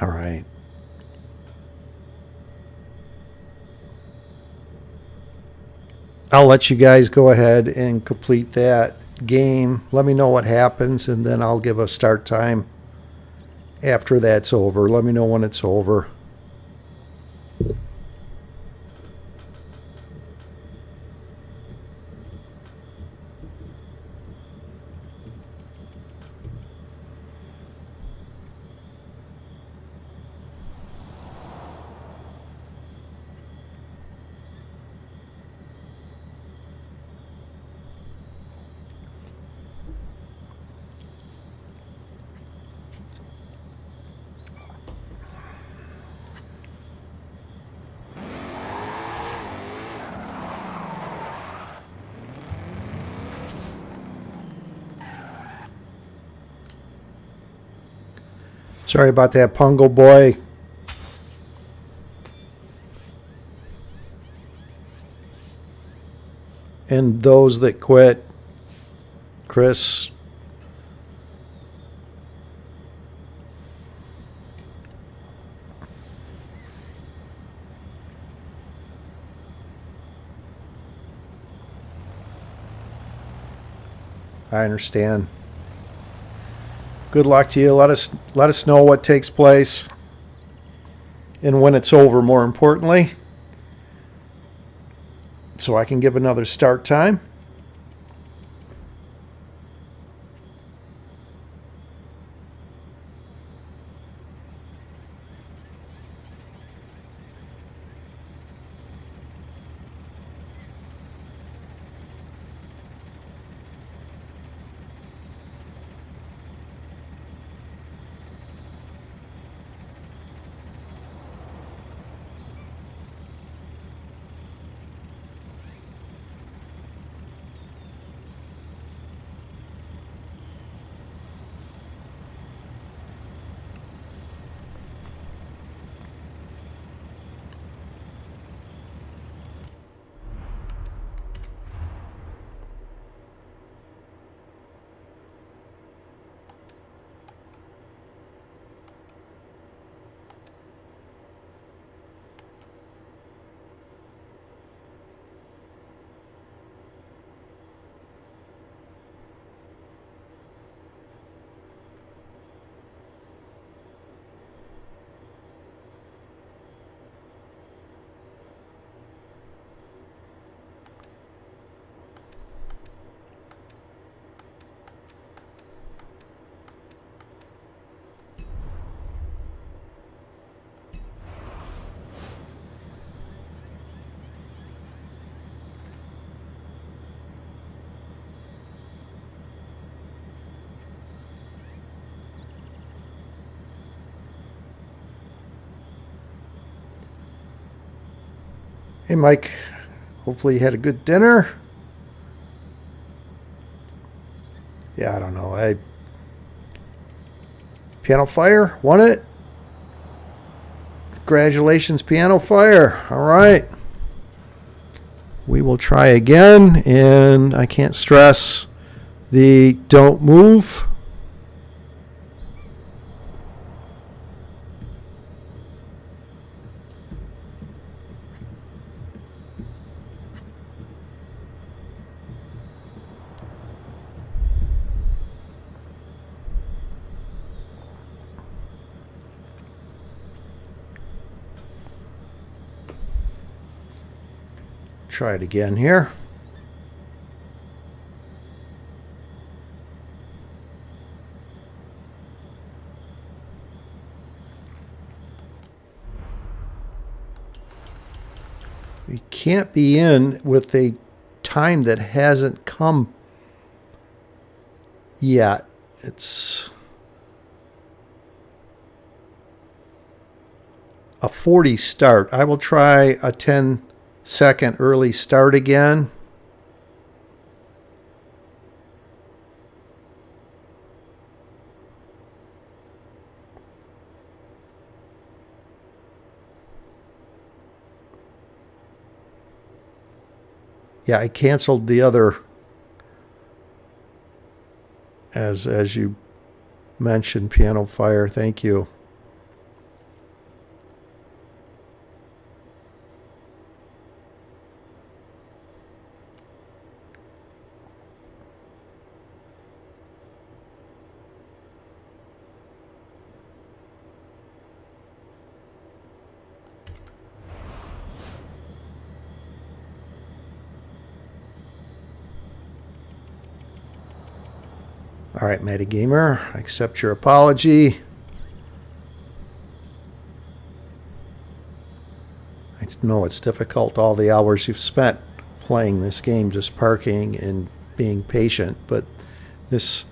[SPEAKER 1] All right. I'll let you guys go ahead and complete that game. Let me know what happens, and then I'll give a start time after that's over. Let me know when it's over. Sorry about that, Pungo boy. And those that quit, Chris. I understand. Good luck to you. Let us know what takes place and when it's over, more importantly, so I can give another start time. Hey, Mike. Hopefully you had a good dinner. Yeah, I don't know. Piano Fire won it. Congratulations, Piano Fire. All right. We will try again, and I can't stress the don't move. Try it again here. We can't be in with a time that hasn't come yet. It's a 40 start. I will try a 10-second early start again. Yeah, I canceled the other, as you mentioned, Piano Fire. Thank you. All right, Metagamer, I accept your apology. I know it's difficult, all the hours you've spent playing this game, just parking and being patient, but this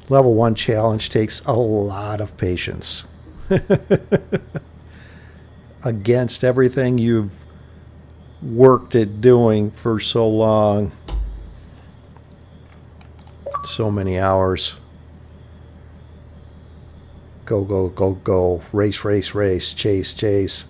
[SPEAKER 1] level 1 challenge takes a lot of patience. Against everything you've worked at doing for so long. So many hours. Go, go, go, go. Race, race, race. Chase, chase.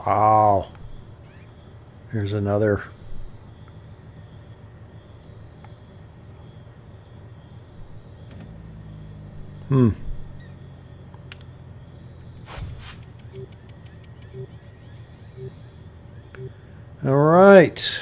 [SPEAKER 1] Wow. Here's another. All right.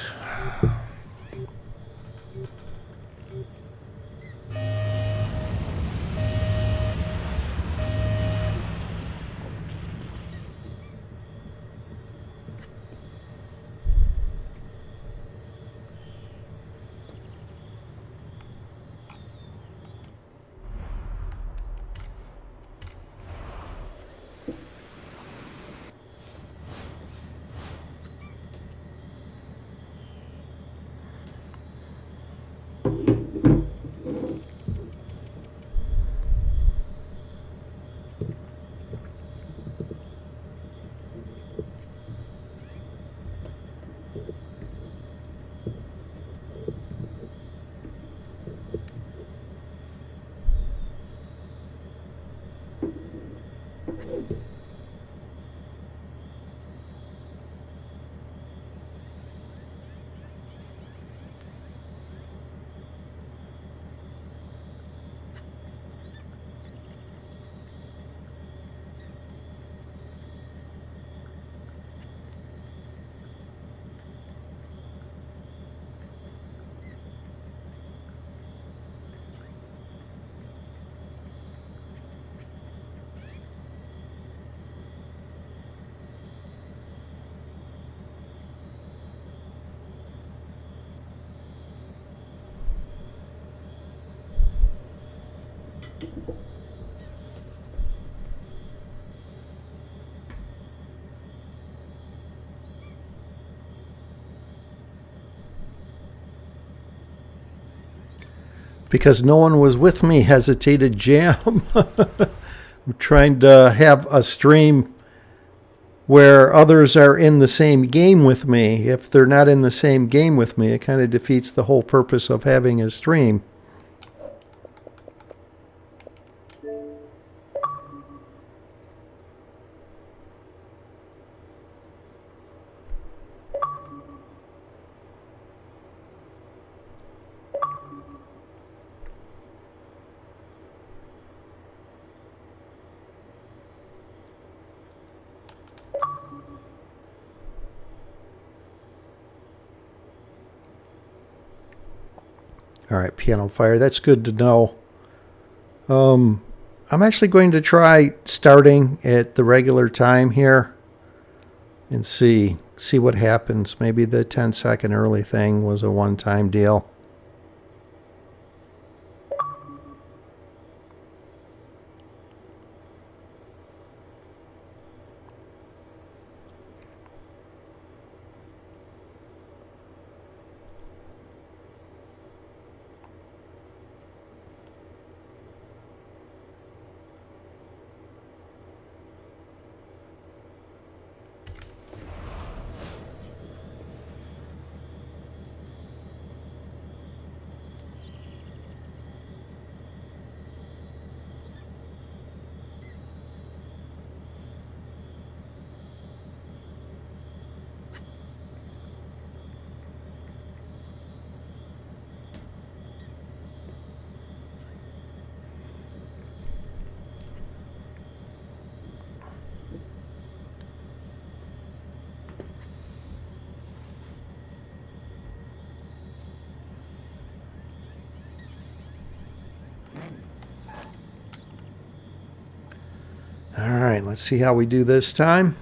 [SPEAKER 1] because no one was with me, hesitated Jam. I'm trying to have a stream where others are in the same game with me. If they're not in the same game with me, it kind of defeats the whole purpose of having a stream. All right, piano fire. That's good to know. I'm actually going to try starting at the regular time here and see what happens. Maybe the 10-second early thing was a one-time deal. All right, let's see how we do this time.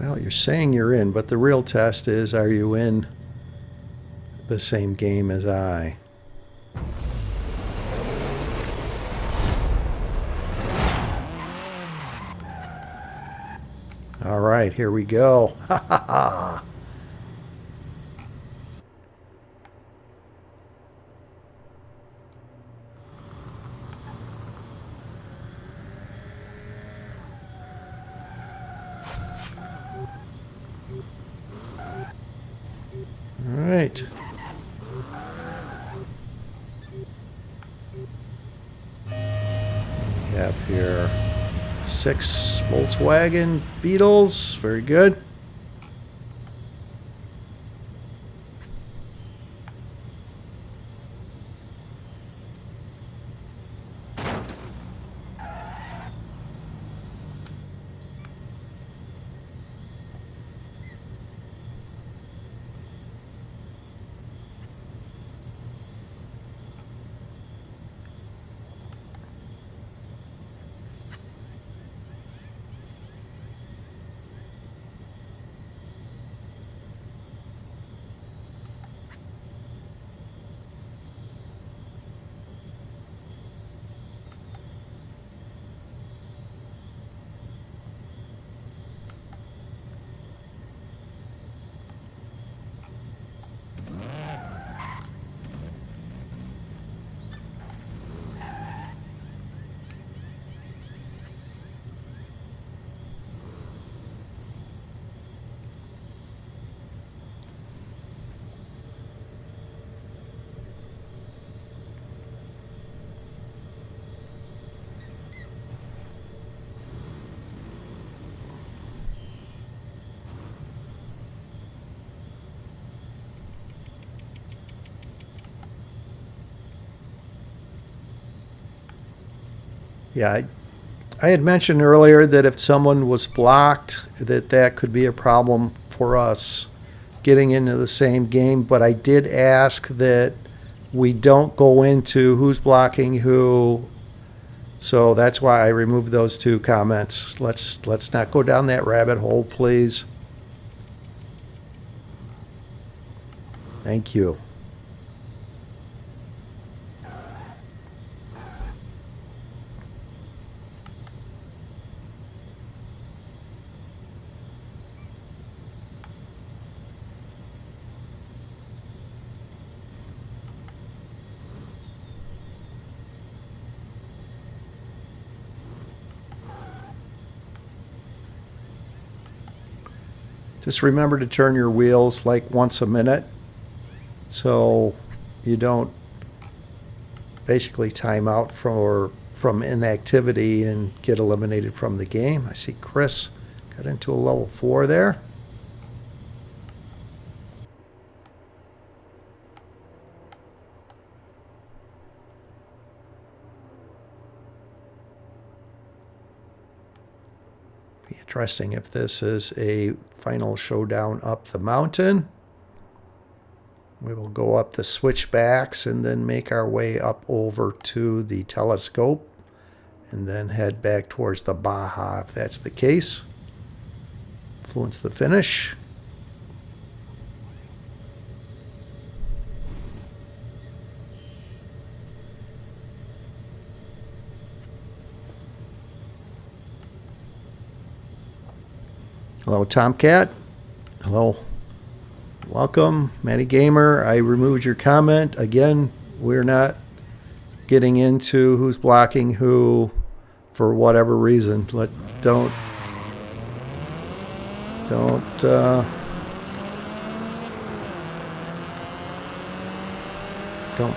[SPEAKER 1] Well, you're saying you're in, but the real test is, are you in the same game as I? All right, here we go. Ha ha ha. All right. We have here 6 Volkswagen Beetles. Very good. Yeah, I had mentioned earlier that if someone was blocked, that could be a problem for us getting into the same game. But I did ask that we don't go into who's blocking who. So that's why I removed those two comments. Let's not go down that rabbit hole, please. Thank you. Just remember to turn your wheels like once a minute so you don't basically time out from inactivity and get eliminated from the game. I see Chris got into a level 4 there. Be interesting if this is a final showdown up the mountain. We will go up the switchbacks and then make our way up over to the telescope and then head back towards the Baja if that's the case. Influence the finish. Hello, Tomcat. Hello. Welcome, Matty Gamer. I removed your comment. Again, we're not getting into who's blocking who for whatever reason. Don't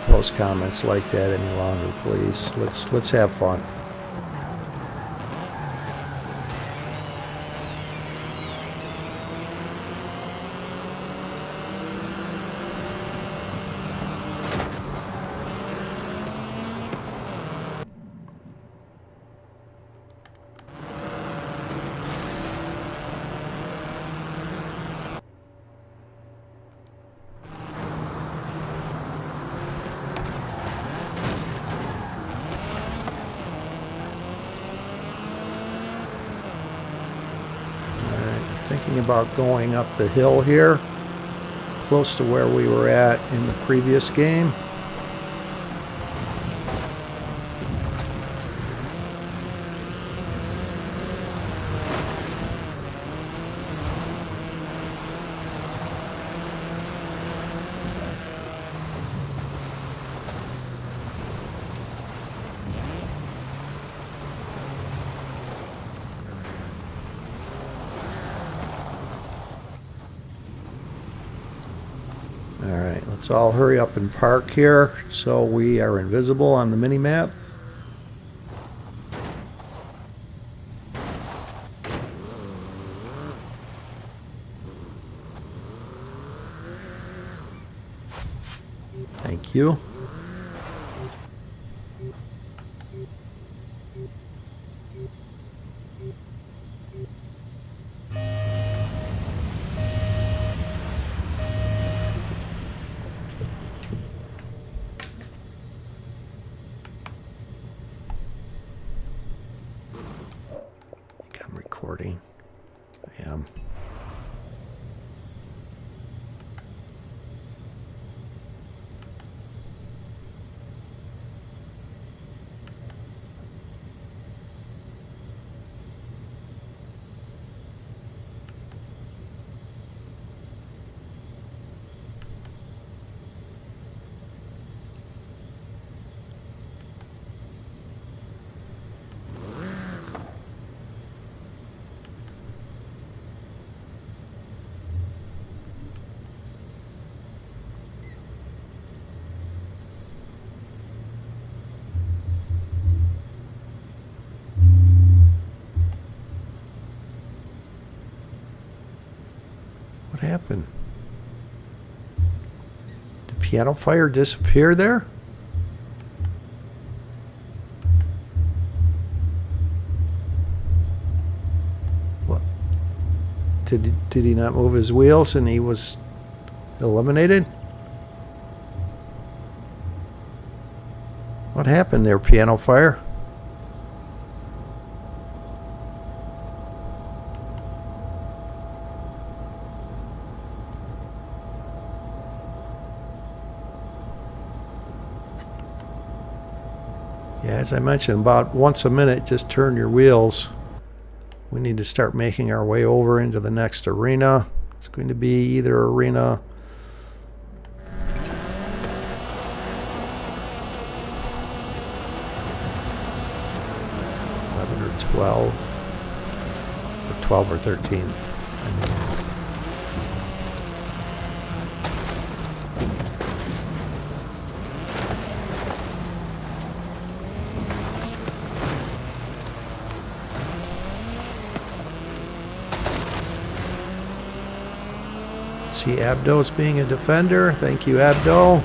[SPEAKER 1] post comments like that any longer, please. Let's have fun. Thinking about going up the hill here, close to where we were at in the previous game. Alright, let's all hurry up and park here so we are invisible on the mini-map. Thank you. I'm recording. I am. What happened? Did Piano Fire disappear there? Did he not move his wheels and he was eliminated? What happened there, Piano Fire? Yeah, as I mentioned, about once a minute, just turn your wheels. We need to start making our way over into the next arena. It's going to be either arena 11 or 12, or 12 or 13. See Abdo's being a defender. Thank you, Abdo.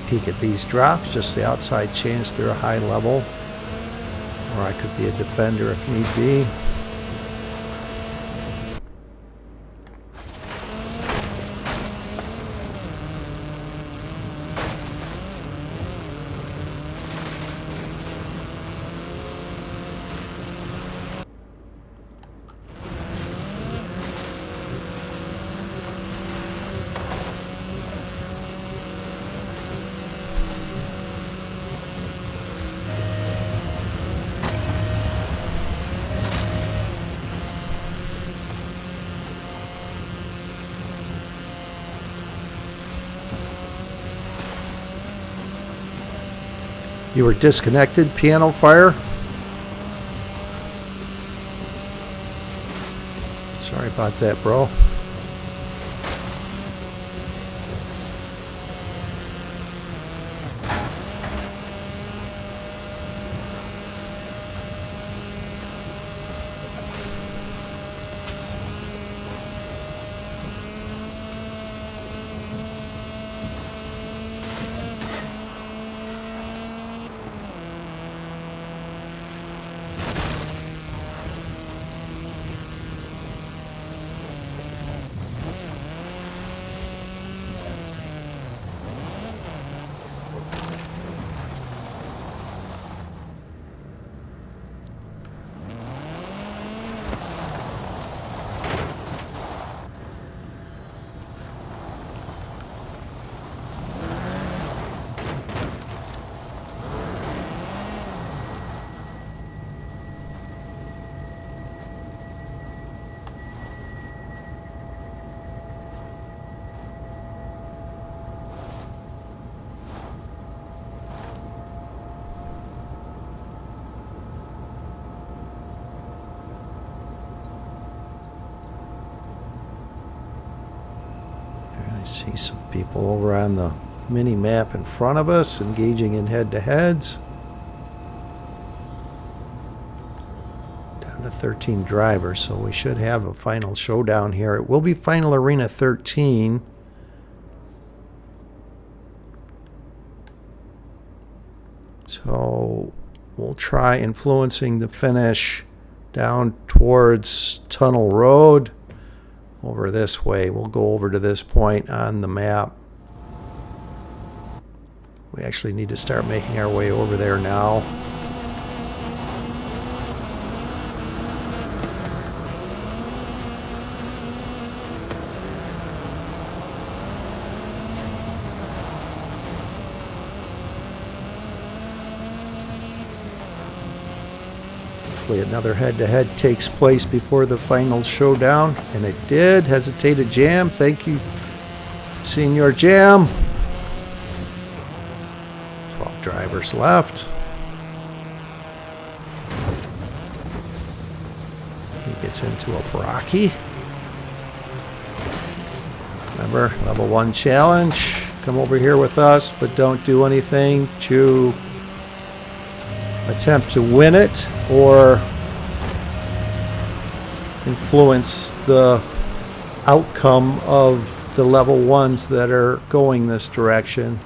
[SPEAKER 1] Peek at these drops, just the outside chains through a high level. Or I could be a defender if need be. You were disconnected, Piano Fire. Sorry about that, bro. I see some people over on the mini map in front of us engaging in head-to-heads. Down to 13 drivers, so we should have a final showdown here. It will be final arena 13. So we'll try influencing the finish down towards Tunnel Road. Over this way. We'll go over to this point on the map. We actually need to start making our way over there now. Hopefully another head-to-head takes place before the final showdown, and it did. Hesitated Jam, thank you, Senior Jam. 12 drivers left. He gets into a Baraki. Remember, level 1 challenge. Come over here with us, but don't do anything to attempt to win it or influence the outcome of the level ones that are going this direction.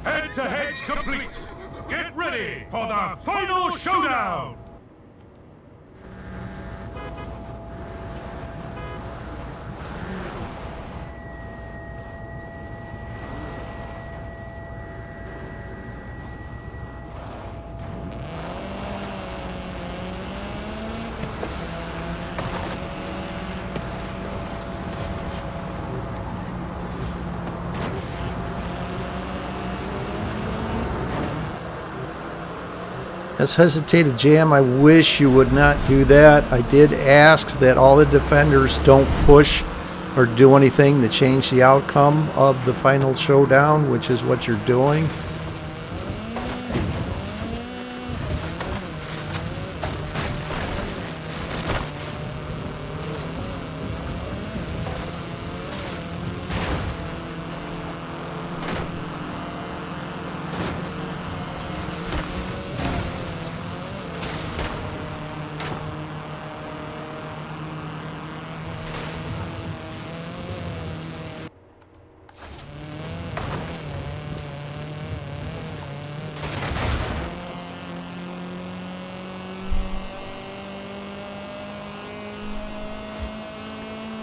[SPEAKER 2] Head-to-heads complete. Get ready for the final showdown!
[SPEAKER 1] As hesitated jam, I wish you would not do that. I did ask that all the defenders don't push or do anything to change the outcome of the final showdown, which is what you're doing.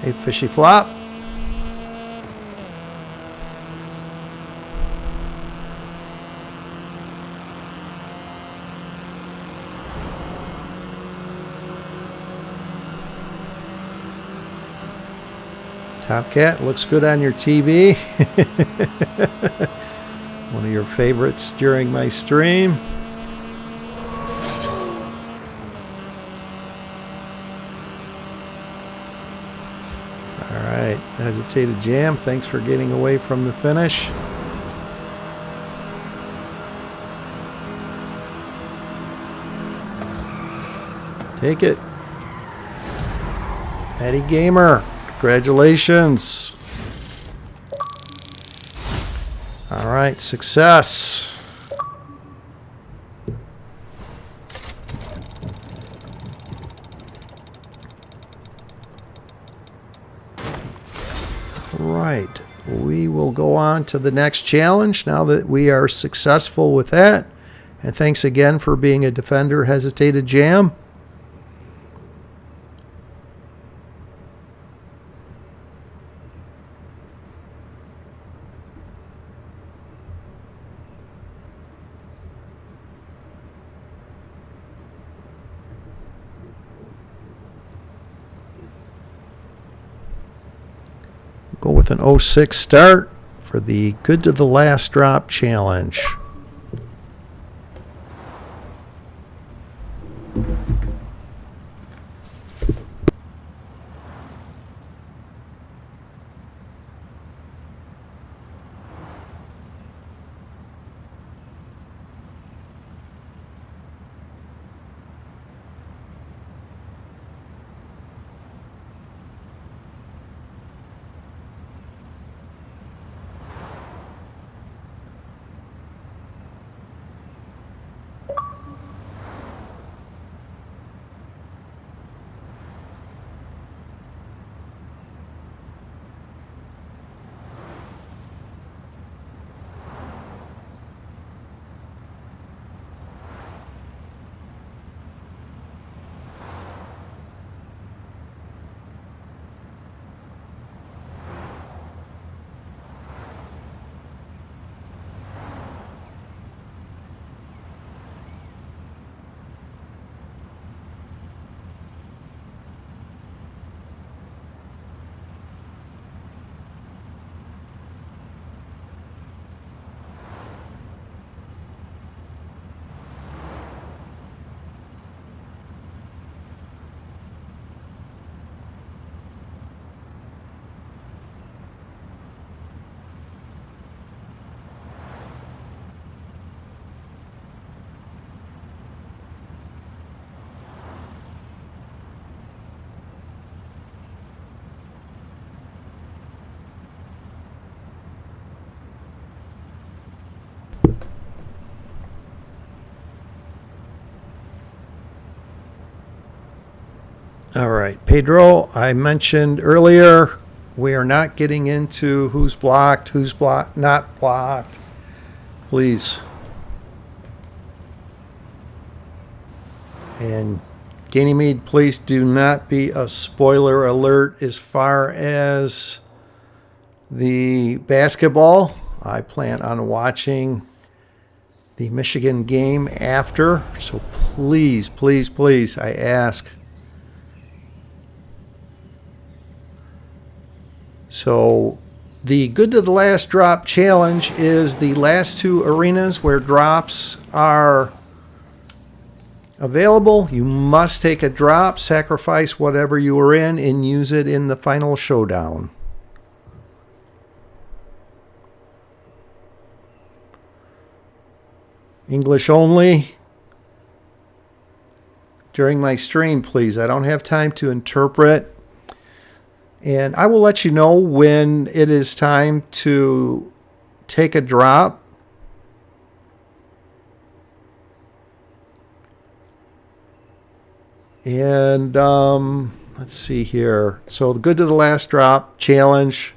[SPEAKER 1] Hey, fishy flop. Top Cat looks good on your TV. One of your favorites during my stream. Alright, hesitated jam, thanks for getting away from the finish. Take it. Eddie Gamer, congratulations. Alright, success. Right, we will go on to the next challenge now that we are successful with that. And thanks again for being a defender, hesitated jam. Go with an 06 start for the good to the last drop challenge. All right, Pedro, I mentioned earlier we are not getting into who's blocked, not blocked. Please. And Ganymede, please do not be a spoiler alert as far as the basketball. I plan on watching the Michigan game after, so please, please, please, I ask. So the good to the last drop challenge is the last two arenas where drops are available. You must take a drop, sacrifice whatever you are in, and use it in the final showdown. English only during my stream, please. I don't have time to interpret. And I will let you know when it is time to take a drop. And let's see here. So the good to the last drop challenge.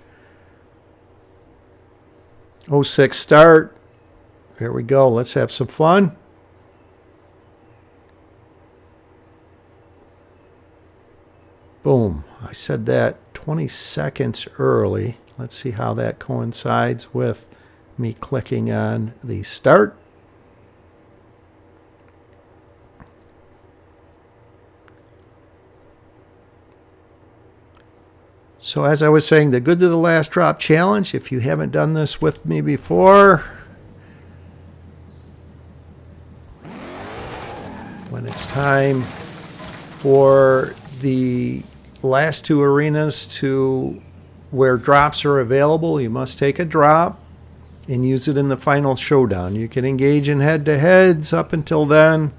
[SPEAKER 1] 06 start. There we go. Let's have some fun. Boom. I said that 20 seconds early. Let's see how that coincides with me clicking on the start. So as I was saying, the good to the last drop challenge, if you haven't done this with me before, when it's time for the last two arenas to where drops are available, you must take a drop and use it in the final showdown. You can engage in head-to-heads up until then,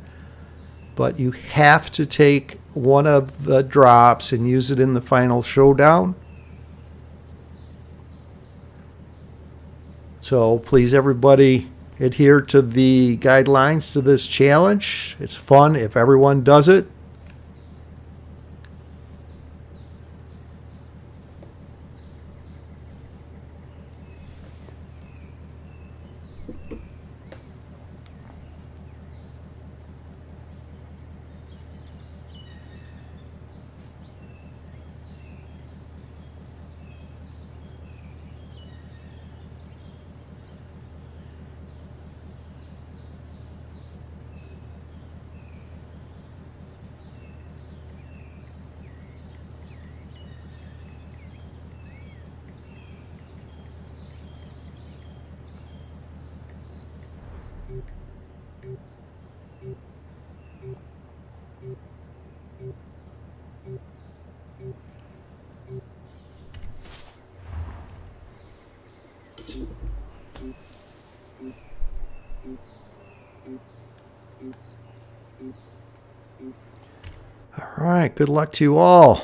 [SPEAKER 1] but you have to take one of the drops and use it in the final showdown. So please, everybody, adhere to the guidelines to this challenge. It's fun if everyone does it. All right, good luck to you all.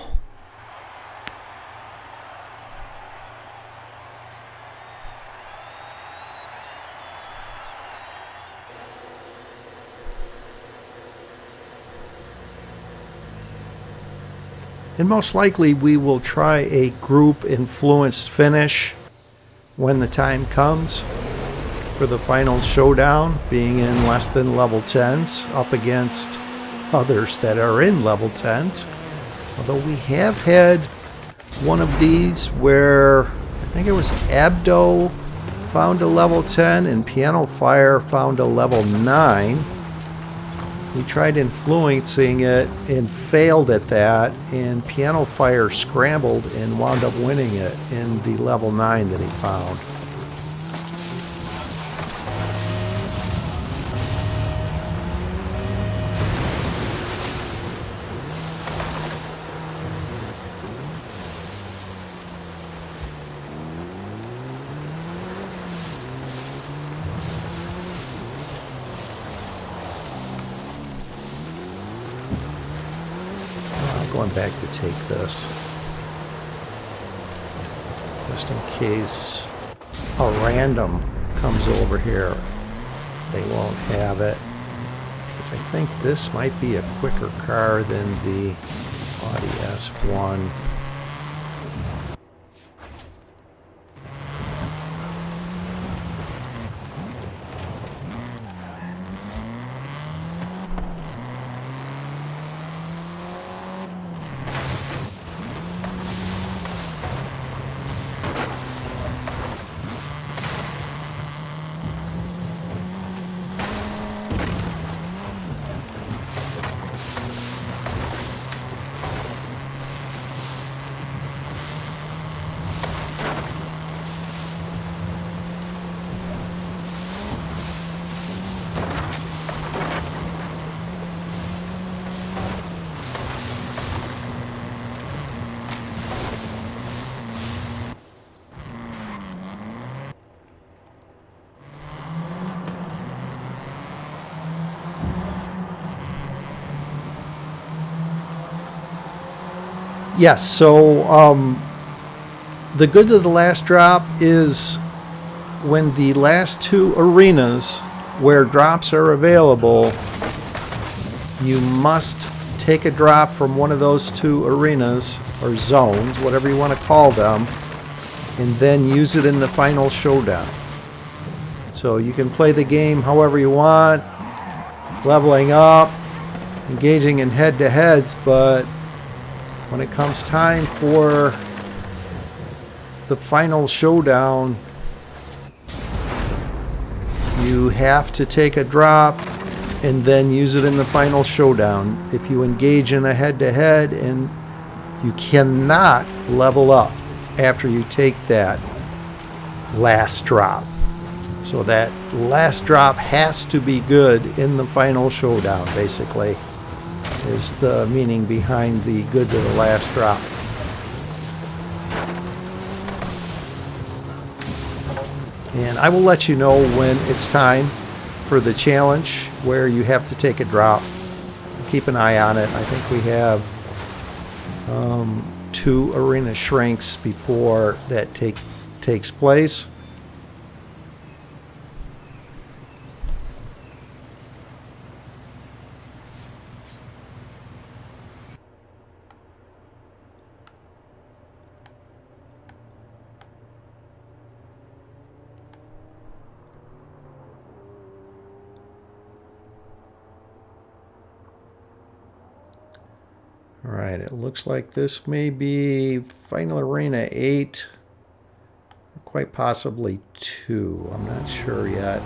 [SPEAKER 1] And most likely we will try a group influenced finish when the time comes for the final showdown, being in less than level 10s up against others that are in level 10s. Although we have had one of these where I think it was Abdo found a level 10 and Piano Fire found a level 9. We tried influencing it and failed at that, and Piano Fire scrambled and wound up winning it in the level 9 that he found. Going back to take this just in case a random comes over here. They won't have it because I think this might be a quicker car than the Audi S1. Yes, so the good of the last drop is when the last two arenas where drops are available, you must take a drop from one of those two arenas or zones, whatever you want to call them, and then use it in the final showdown. So you can play the game however you want, leveling up, engaging in head-to-heads, but when it comes time for the final showdown, you have to take a drop and then use it in the final showdown. If you engage in a head-to-head, and you cannot level up after you take that last drop. So that last drop has to be good in the final showdown, basically, is the meaning behind the good to the last drop. And I will let you know when it's time for the challenge where you have to take a drop. Keep an eye on it. I think we have 2 arena shrinks before that takes place. All right, it looks like this may be Final Arena 8, or quite possibly 2. I'm not sure yet.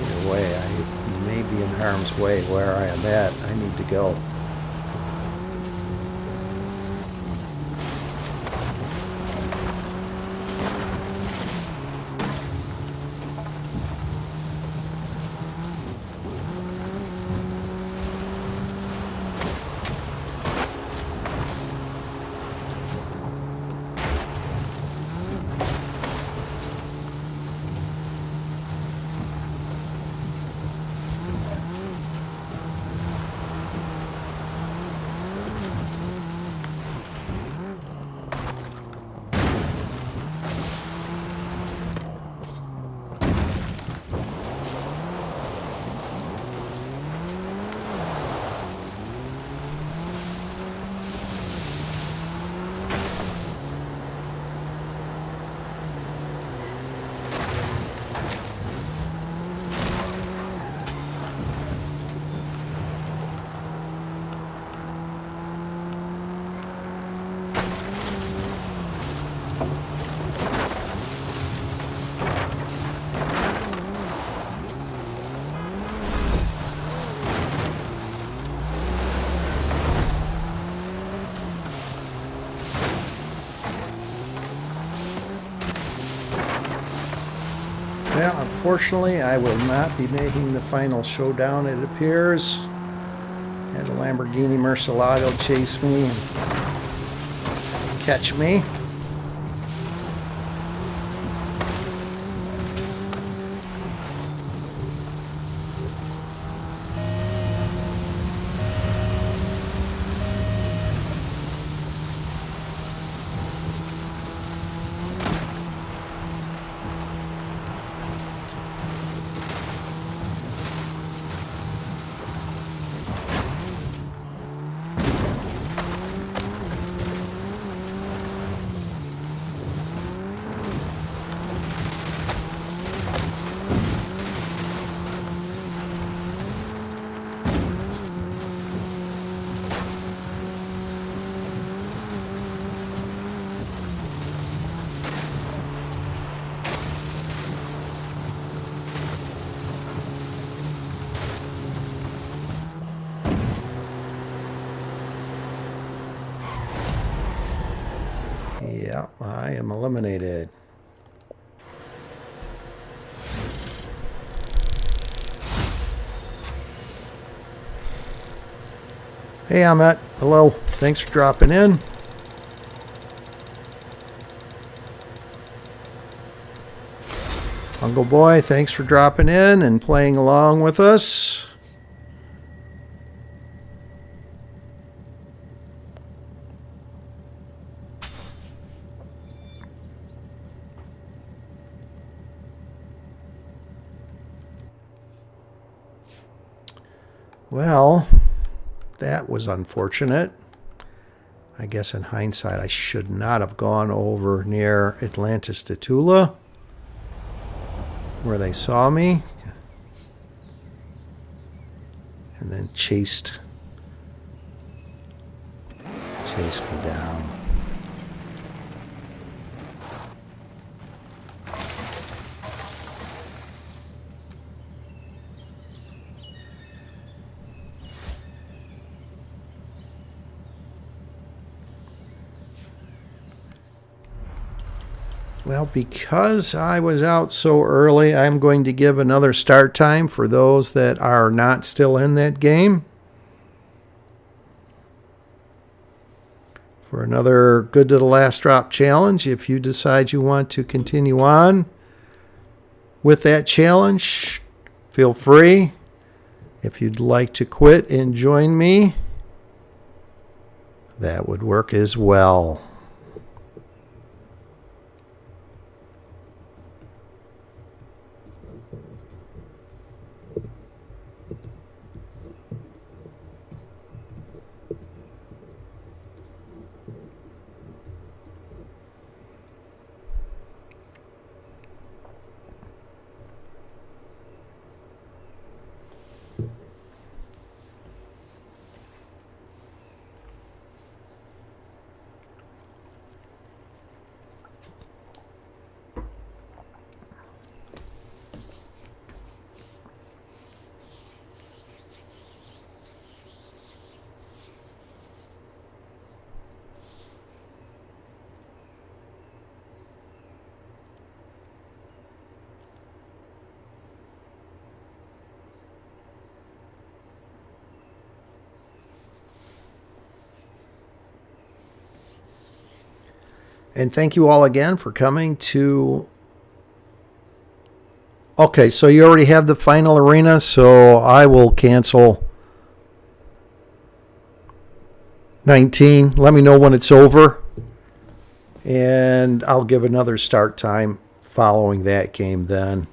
[SPEAKER 1] Either way, I may be in harm's way where I am at. I need to go. Well, unfortunately, I will not be making the final showdown, it appears. Had a Lamborghini Murcielago chase me and catch me. Yeah, I am eliminated. Hey, Ahmet. Hello. Thanks for dropping in. Uncle Boy, thanks for dropping in and playing along with us. Well, that was unfortunate. I guess in hindsight, I should not have gone over near Atlantis to Tula, where they saw me, and then chased me down. Well, because I was out so early, I'm going to give another start time for those that are not still in that game. For another good to the last drop challenge. If you decide you want to continue on with that challenge, feel free. If you'd like to quit and join me, that would work as well. And thank you all again for coming to... Okay, so you already have the final arena, so I will cancel 19. Let me know when it's over, and I'll give another start time following that game then.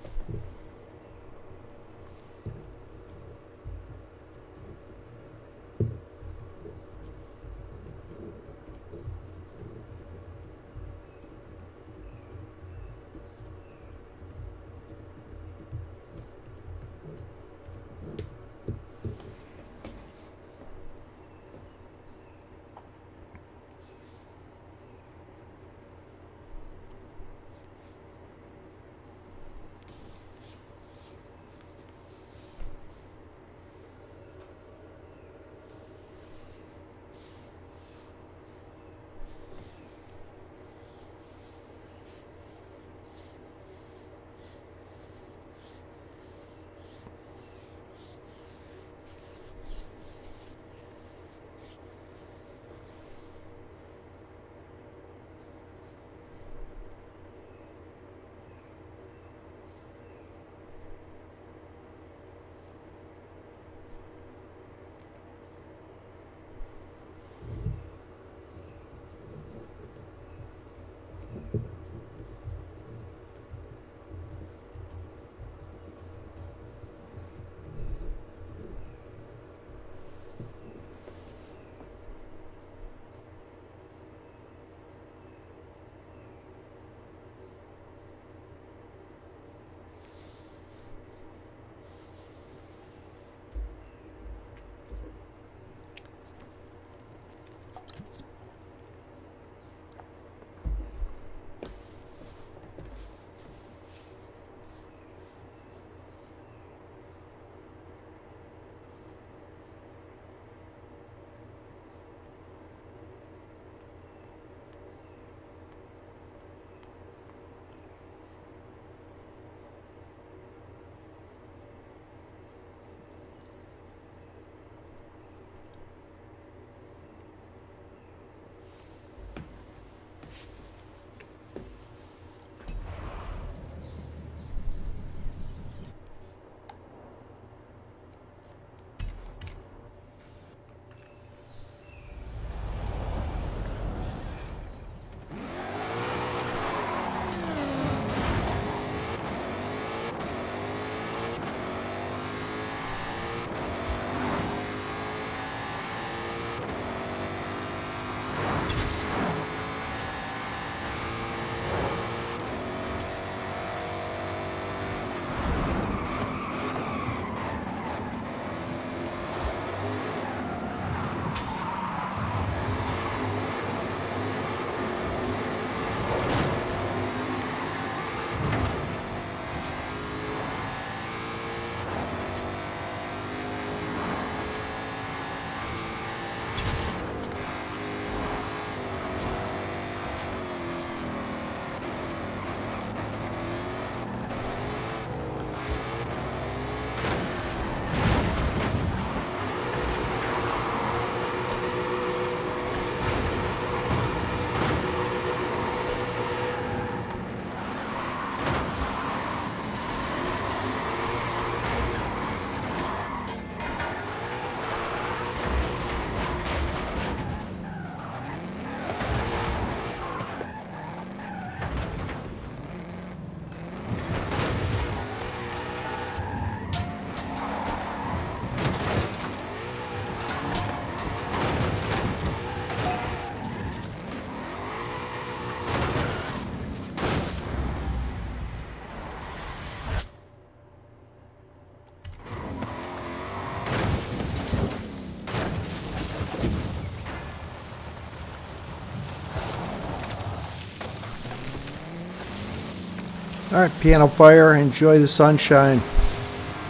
[SPEAKER 1] All right, Piano Fire, enjoy the sunshine.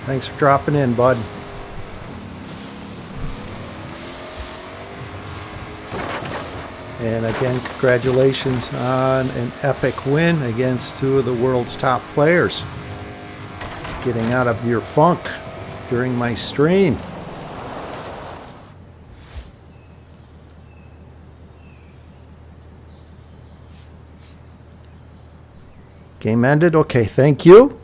[SPEAKER 1] Thanks for dropping in, bud. And again, congratulations on an epic win against two of the world's top players. Getting out of your funk during my stream. Game ended. Okay, thank you.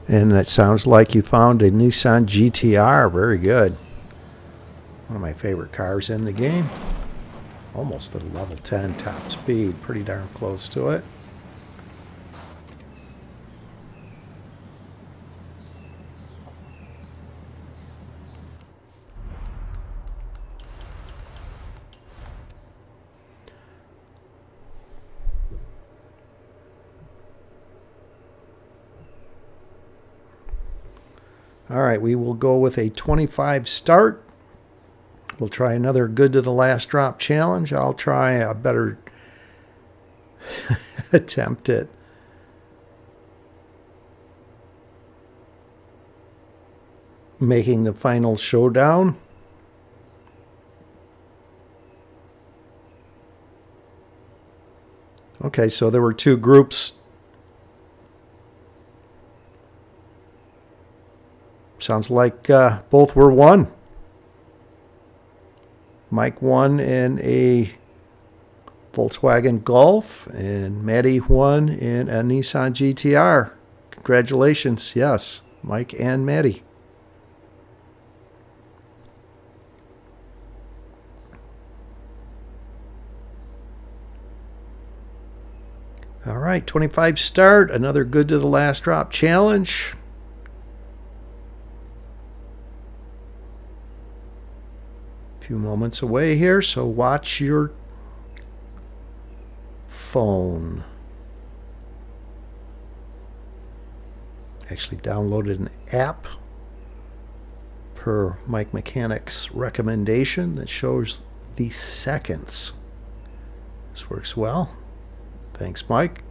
[SPEAKER 1] And it sounds like you found a Nissan GTR. Very good. One of my favorite cars in the game. Almost at a level 10 top speed. Pretty darn close to it. All right, we will go with a 25 start. We'll try another good to the last drop challenge. I'll try a better attempt at making the final showdown. Okay, so there were two groups. Sounds like both were won. Mike won in a Volkswagen Golf, and Maddie won in a Nissan GTR. Congratulations, yes, Mike and Maddie. All right, 25 start, another good to the last drop challenge. Few moments away here, so watch your phone. Actually downloaded an app per Mike Mechanic's recommendation that shows the seconds. This works well. Thanks, Mike.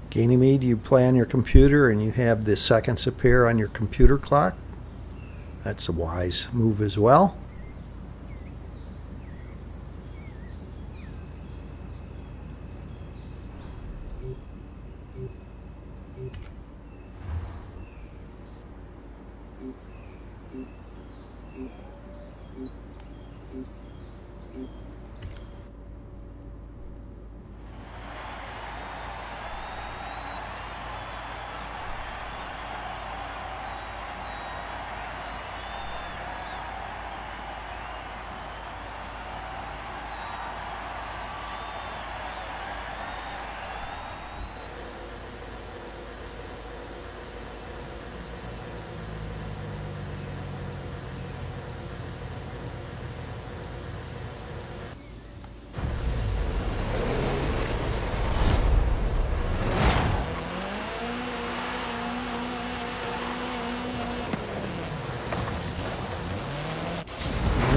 [SPEAKER 1] Ganymede, you play on your computer and you have the seconds appear on your computer clock. That's a wise move as well.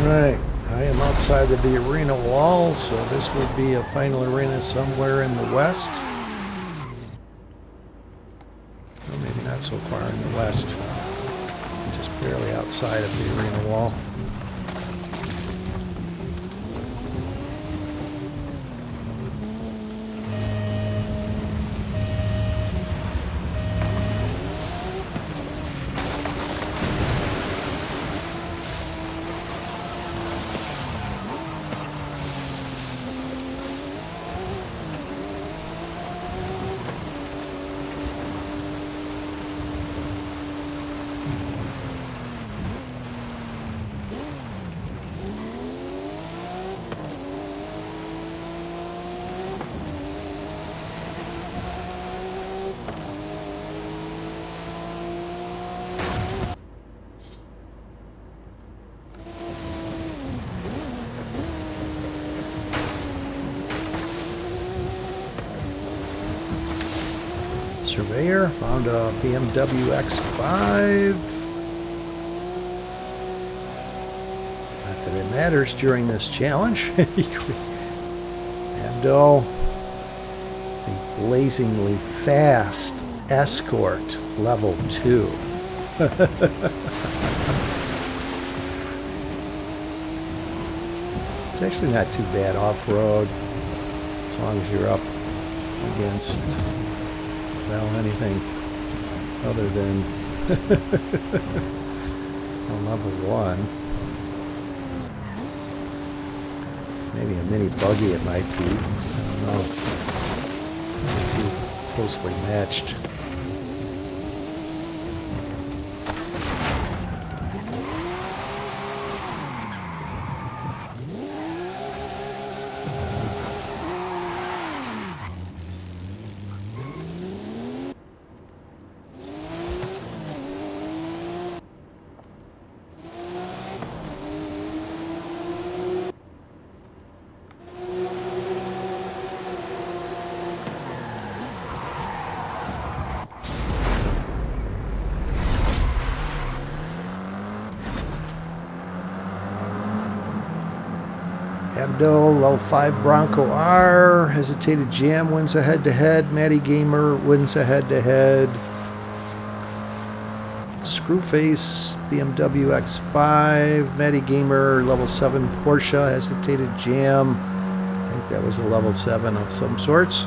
[SPEAKER 1] Alright, I am outside of the arena wall, so this would be a final arena somewhere in the west. Or maybe not so far in the west. Just barely outside of the arena wall. Surveyor found a BMW X5. Not that it matters during this challenge. Abdo, the blazingly fast Escort level 2. It's actually not too bad off-road, as long as you're up against, well, anything other than well, level 1. Maybe a mini buggy it might be. I don't know. Not too closely matched. Abdo, level 5 Bronco R, Hesitated Jam wins a head-to-head, Matty Gamer wins a head-to-head, Screwface BMW X5, Matty Gamer level 7 Porsche, Hesitated Jam, I think that was a level 7 of some sorts.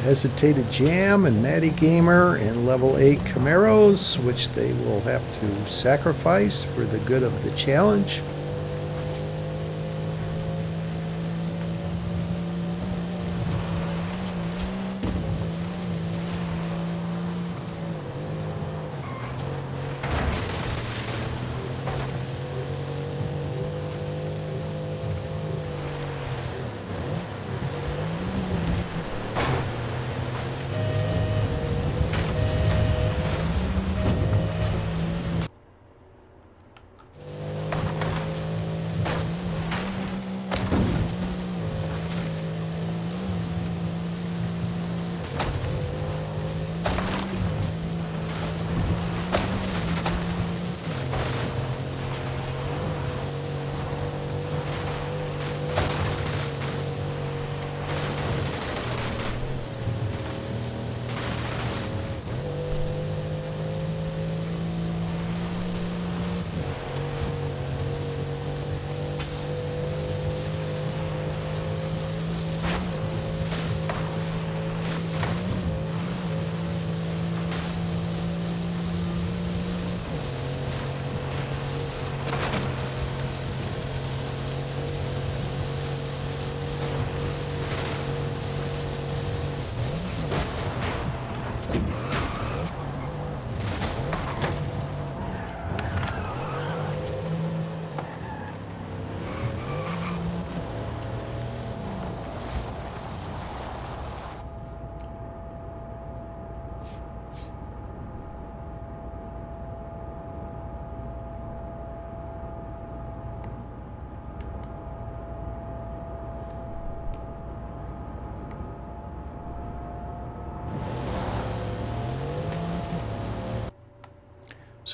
[SPEAKER 1] Hesitated Jam and Matty Gamer in level 8 Camaros, which they will have to sacrifice for the good of the challenge.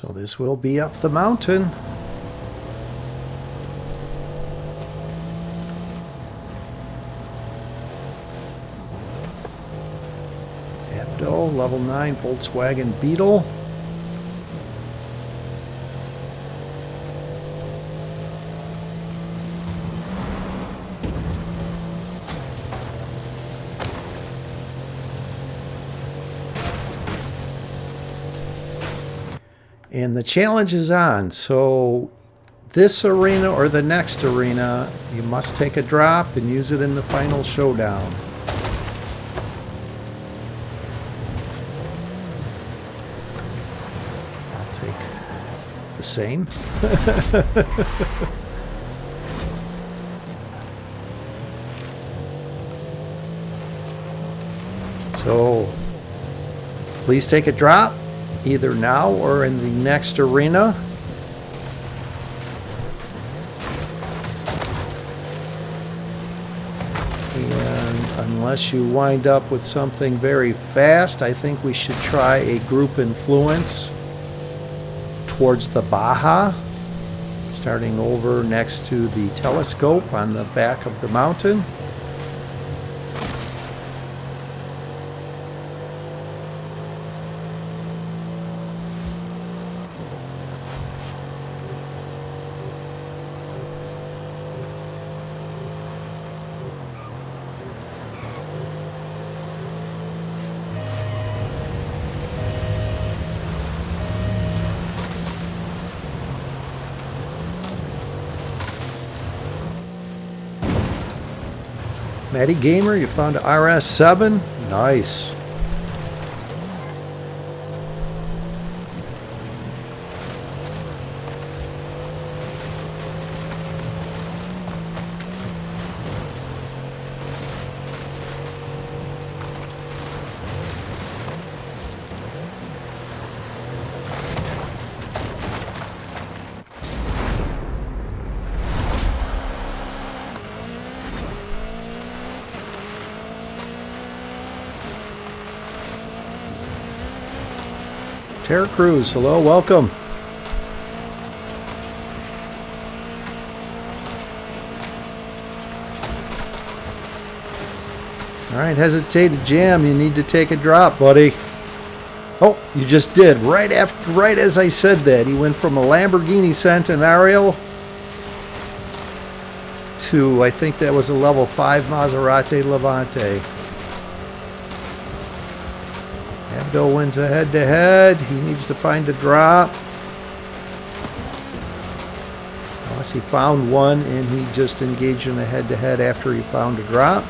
[SPEAKER 1] So this will be up the mountain. Abdo, level 9 Volkswagen Beetle. And the challenge is on, so this arena or the next arena, you must take a drop and use it in the final showdown. I'll take the same. So, please take a drop, either now or in the next arena. And unless you wind up with something very fast, I think we should try a group influence towards the Baja, starting over next to the telescope on the back of the mountain. Matty Gamer, you found an RS7? Nice. Terra Cruz, hello, welcome. All right, hesitate to jam. You need to take a drop, buddy. Oh, you just did. Right as I said that, he went from a Lamborghini Centenario to, I think that was a level 5 Maserati Levante. Abdo wins a head-to-head. He needs to find a drop. Unless he found one and he just engaged in a head-to-head after he found a drop.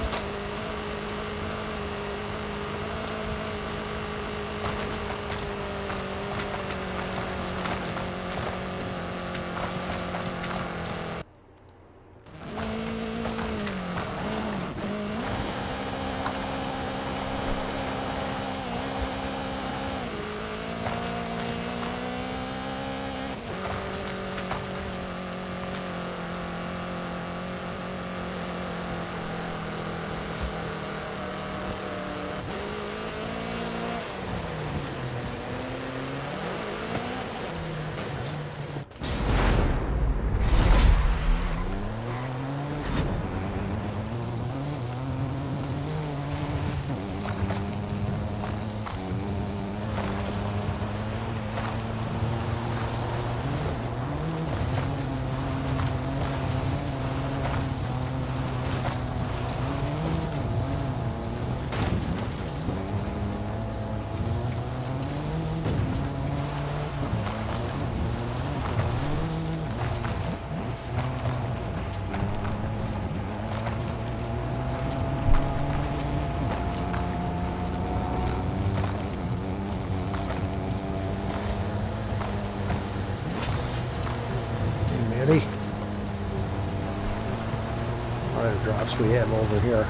[SPEAKER 1] What other drops we have over here?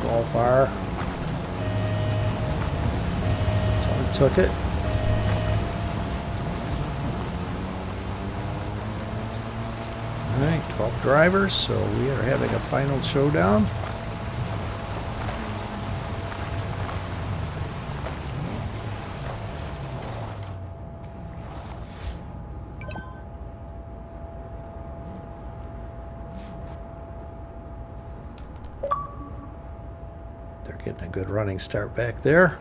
[SPEAKER 1] Golf R. Someone took it. Alright, 12 drivers, so we are having a final showdown. getting a good running start back there.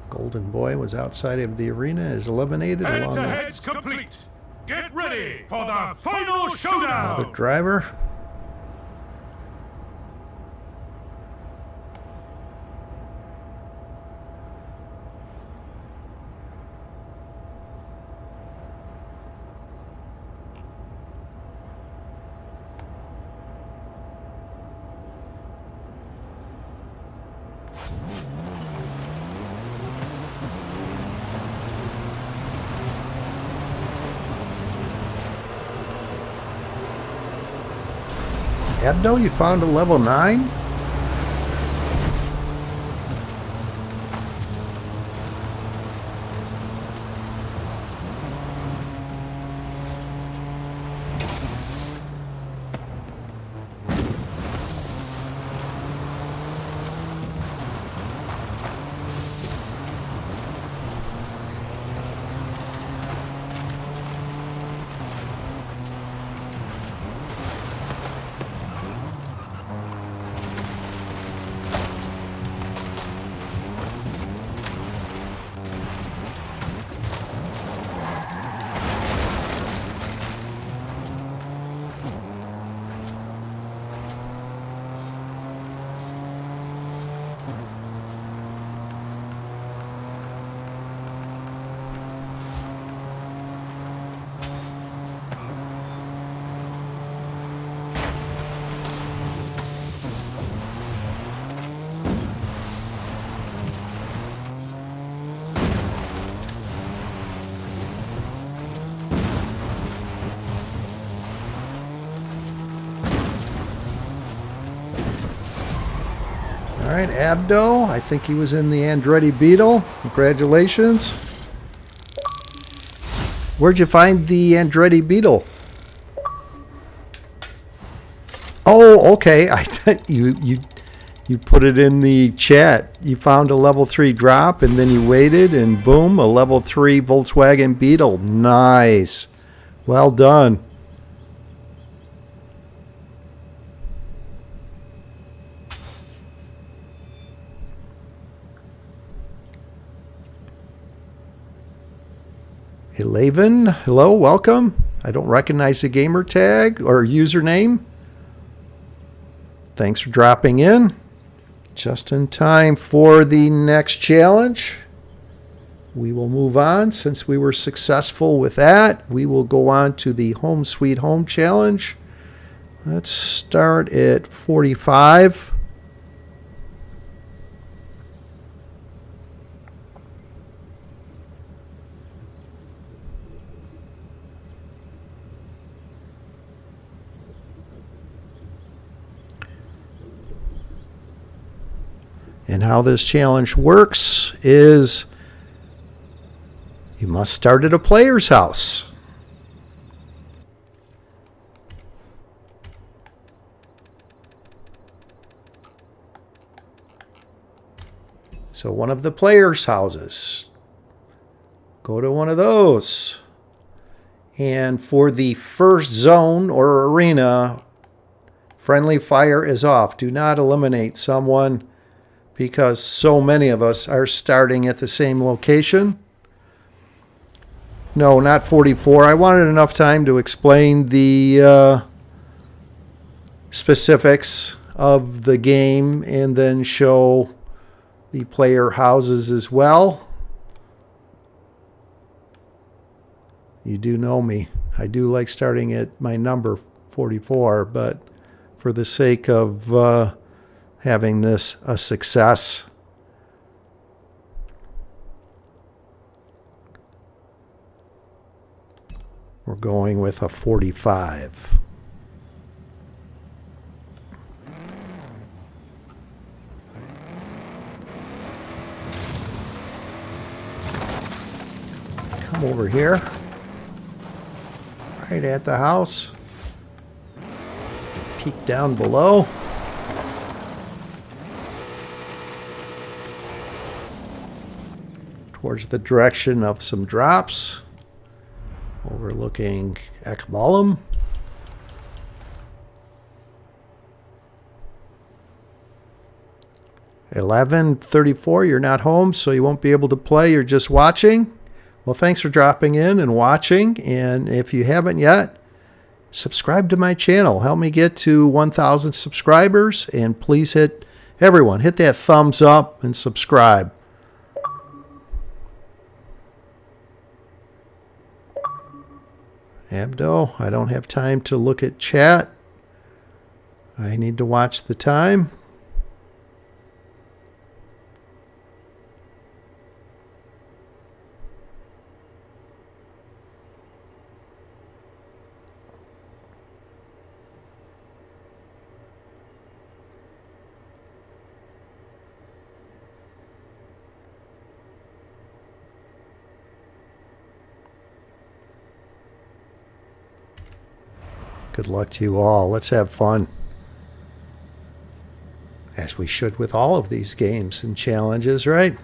[SPEAKER 1] Golden Boy was outside of the arena, is eliminated along with
[SPEAKER 2] Head-to-head's complete. Get ready for the final showdown.
[SPEAKER 1] another driver. Abdo, you found a level 9? All right, Abdo, I think he was in the Andretti Beetle. Congratulations. Where'd you find the Andretti Beetle? Oh, okay. I you put it in the chat. You found a level 3 drop and then you waited and boom, a level 3 Volkswagen Beetle. Nice. Well done. Eleven, hello, welcome. I don't recognize the gamer tag or username. Thanks for dropping in. Just in time for the next challenge. We will move on. Since we were successful with that, we will go on to the Home Sweet Home Challenge. Let's start at 45. And how this challenge works is you must start at a player's house. So one of the players' houses. Go to one of those. And for the first zone or arena, friendly fire is off. Do not eliminate someone, because so many of us are starting at the same location. No, not 44. I wanted enough time to explain the specifics of the game and then show the player houses as well. You do know me. I do like starting at my number 44, but for the sake of having this a success, we're going with a 45. Come over here, right at the house, peek down below. Towards the direction of some drops, overlooking Ekbalum. 11:34, you're not home, so you won't be able to play. You're just watching. Well, thanks for dropping in and watching. And if you haven't yet, subscribe to my channel. Help me get to 1,000 subscribers. And please hit that thumbs up and subscribe. Abdo, I don't have time to look at chat. I need to watch the time. Good luck to you all. Let's have fun. As we should with all of these games and challenges, right?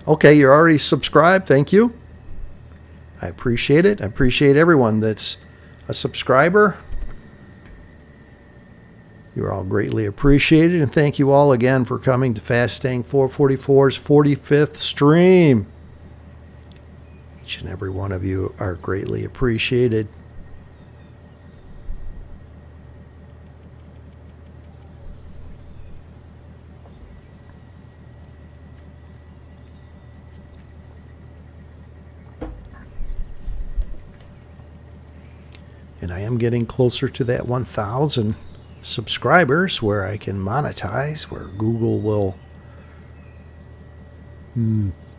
[SPEAKER 1] Okay, you're already subscribed. Thank you. I appreciate it. I appreciate everyone that's a subscriber. You're all greatly appreciated. And thank you all again for coming to Fastang444's 45th stream. Each and every one of you are greatly appreciated. And I am getting closer to that 1,000 subscribers where I can monetize, where Google will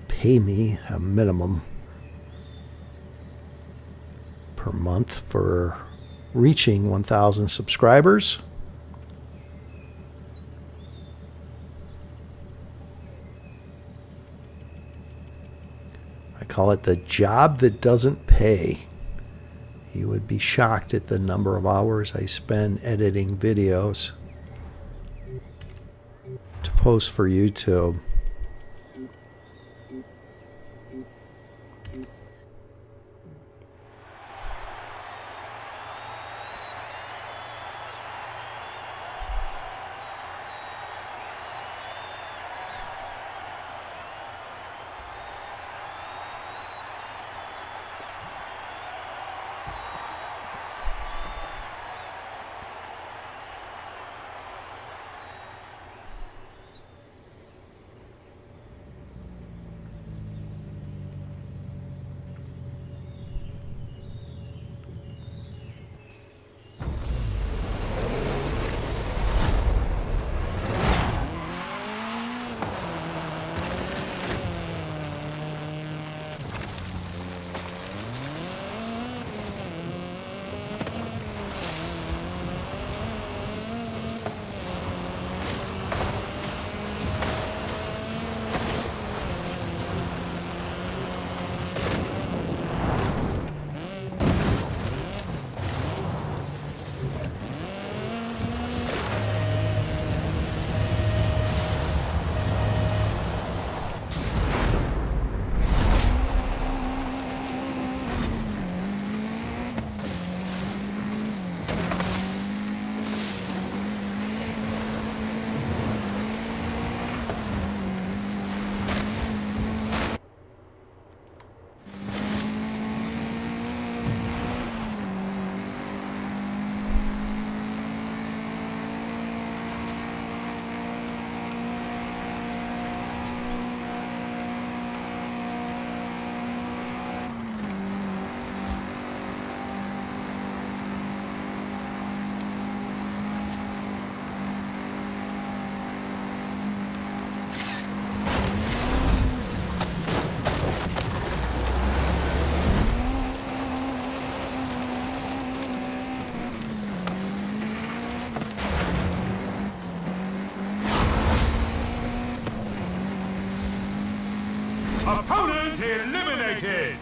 [SPEAKER 1] pay me a minimum per month for reaching 1,000 subscribers. I call it the job that doesn't pay. You would be shocked at the number of hours I spend editing videos to post for YouTube.
[SPEAKER 2] Opponent eliminated!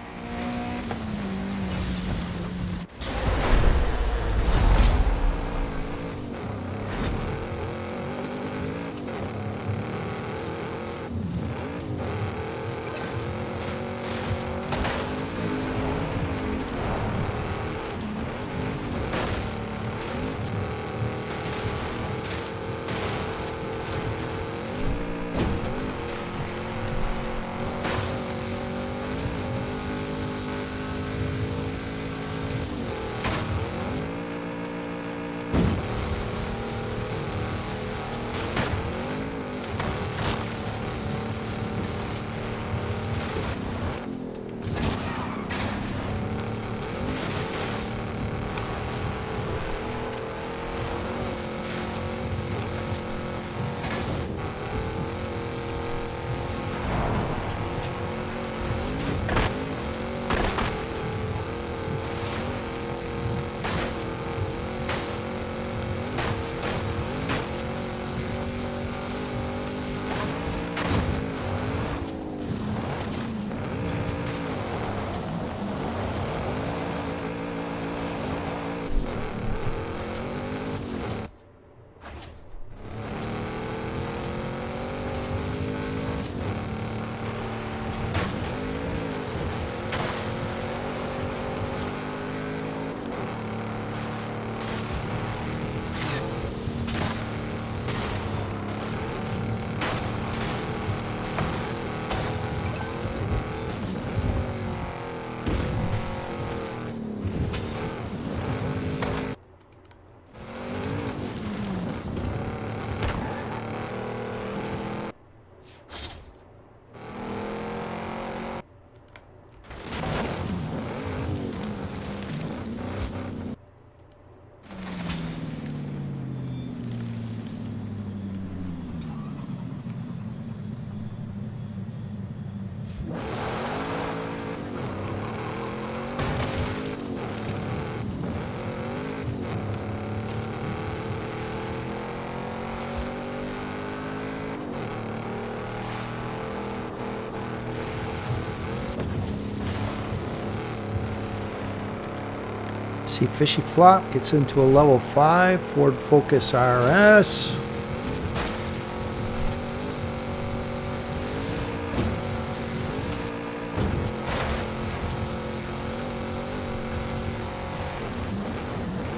[SPEAKER 1] See, Fishy Flop gets into a level 5 Ford Focus RS.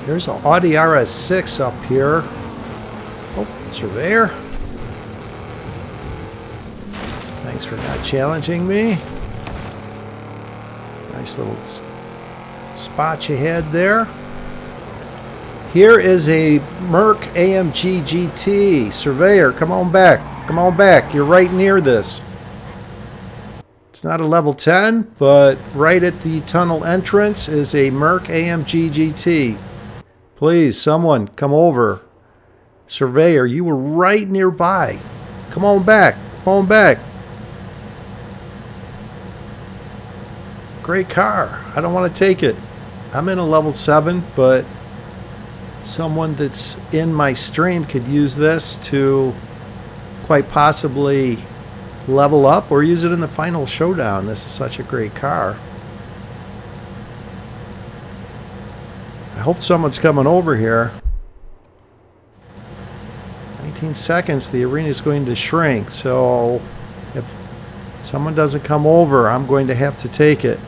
[SPEAKER 1] There's an Audi RS6 up here. Oh, Surveyor. Thanks for not challenging me. Nice little spot you had there. Here is a Merc AMG GT. Surveyor, come on back. Come on back. You're right near this. It's not a level 10, but right at the tunnel entrance is a Merc AMG GT. Please, someone, come over. Surveyor, you were right nearby. Come on back. Come on back. Great car. I don't want to take it. I'm in a level 7, but someone that's in my stream could use this to quite possibly level up or use it in the final showdown. This is such a great car. I hope someone's coming over here. 19 seconds, the arena is going to shrink, so if someone doesn't come over, I'm going to have to take it.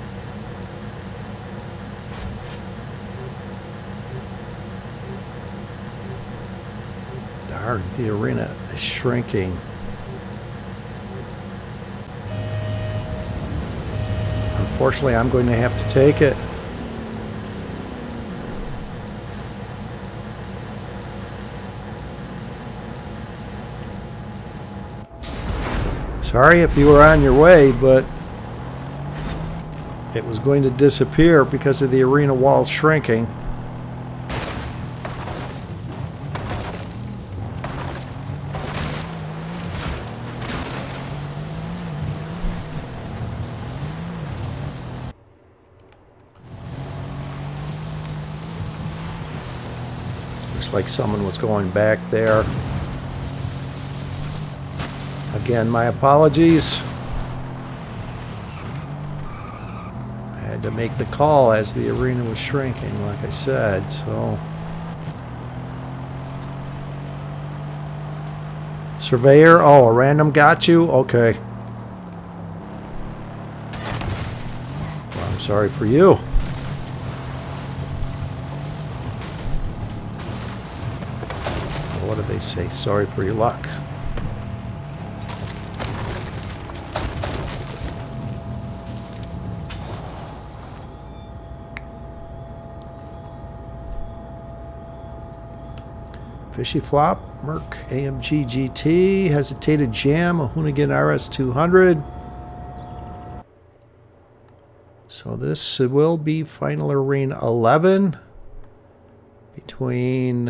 [SPEAKER 1] Darn, the arena is shrinking. Unfortunately, I'm going to have to take it. Sorry if you were on your way, but it was going to disappear because of the arena walls shrinking. Looks like someone was going back there. Again, my apologies. I had to make the call as the arena was shrinking, like I said, so. Surveyor, oh, a random got you? Okay. Well, I'm sorry for you. What do they say? Sorry for your luck. Fishy Flop, Merc AMG GT, Hesitated Jam, a Hoonigan RS200. So this will be Final Arena 11 between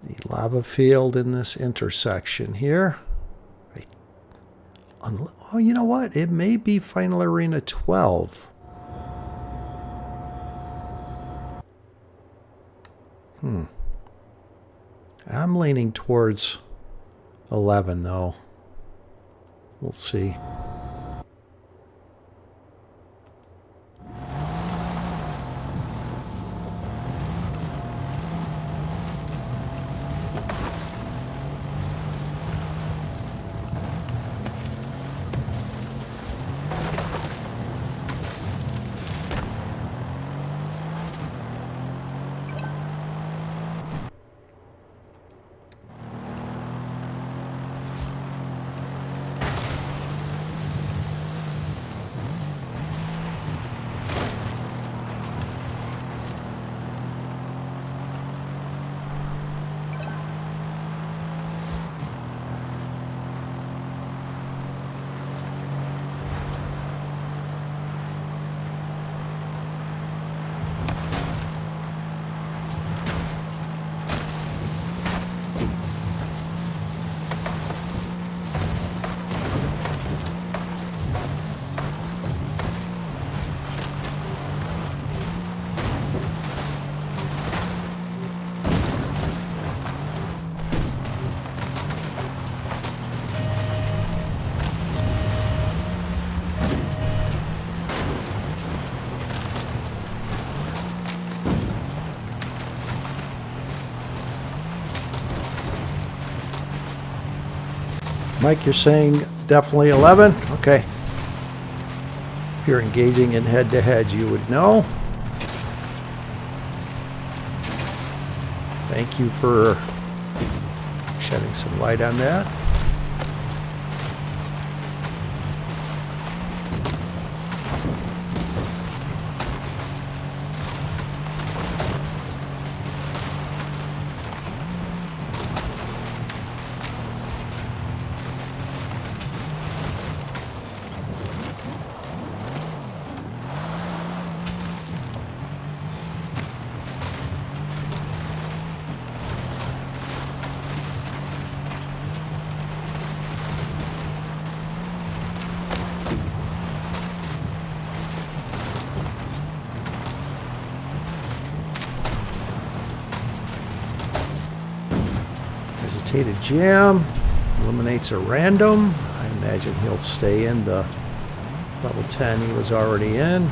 [SPEAKER 1] the lava field in this intersection here. Oh, you know what? It may be Final Arena 12. I'm leaning towards 11, though. We'll see. Mike, you're saying definitely 11? Okay. If you're engaging in head-to-head, you would know. Thank you for shedding some light on that. Hesitated jam, eliminates a random. I imagine he'll stay in the level 10 he was already in.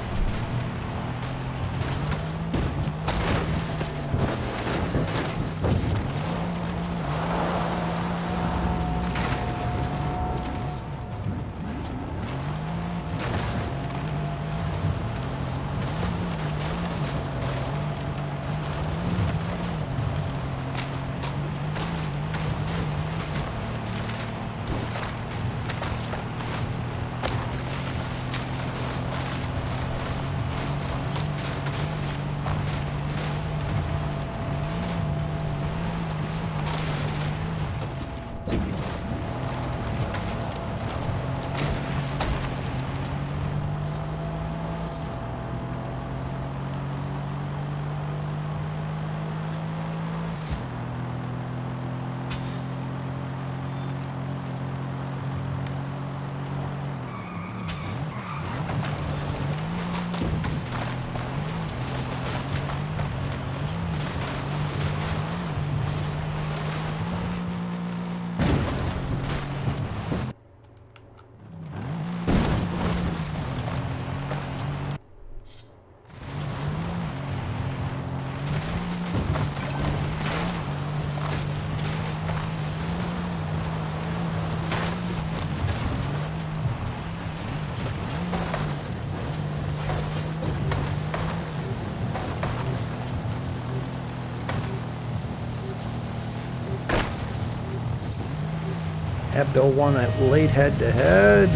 [SPEAKER 1] Abdo won a late head-to-head.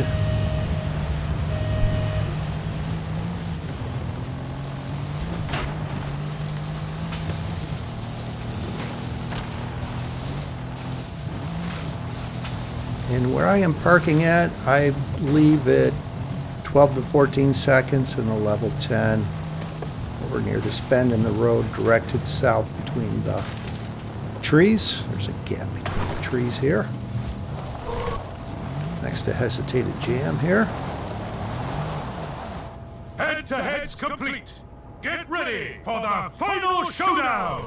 [SPEAKER 1] And where I am parking at, I leave it 12 to 14 seconds in the level 10. Over near this bend in the road, directed south between the trees. There's a gap between the trees here. Next to hesitated jam here.
[SPEAKER 2] Head-to-head's complete. Get ready for the final showdown.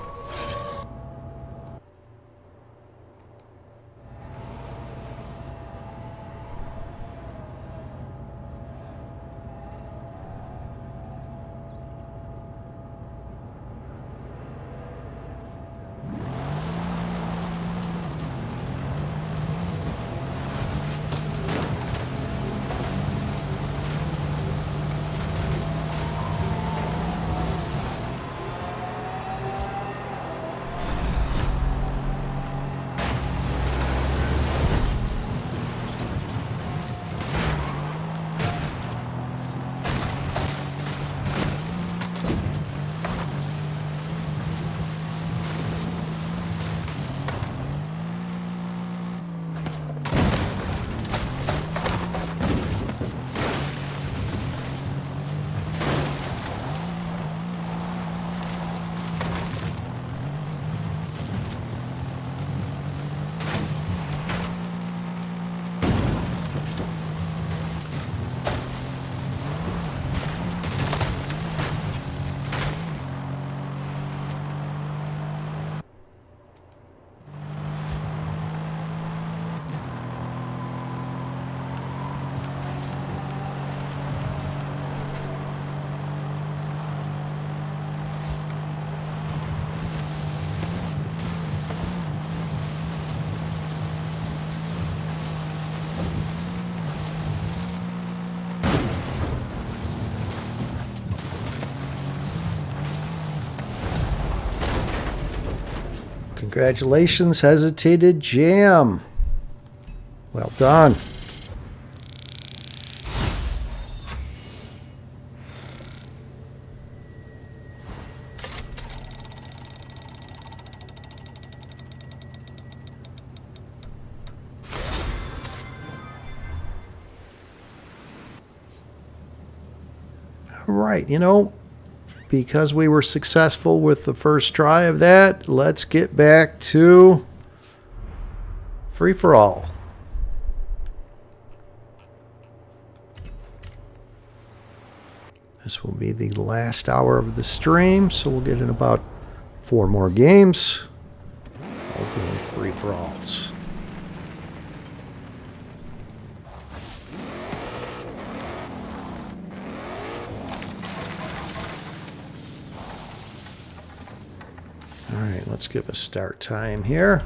[SPEAKER 1] Congratulations, Hesitated Jam. Well done. All right, you know, because we were successful with the first try of that, let's get back to free-for-all. This will be the last hour of the stream, so we'll get in about 4 more games. All being free-for-alls. All right, let's give a start time here.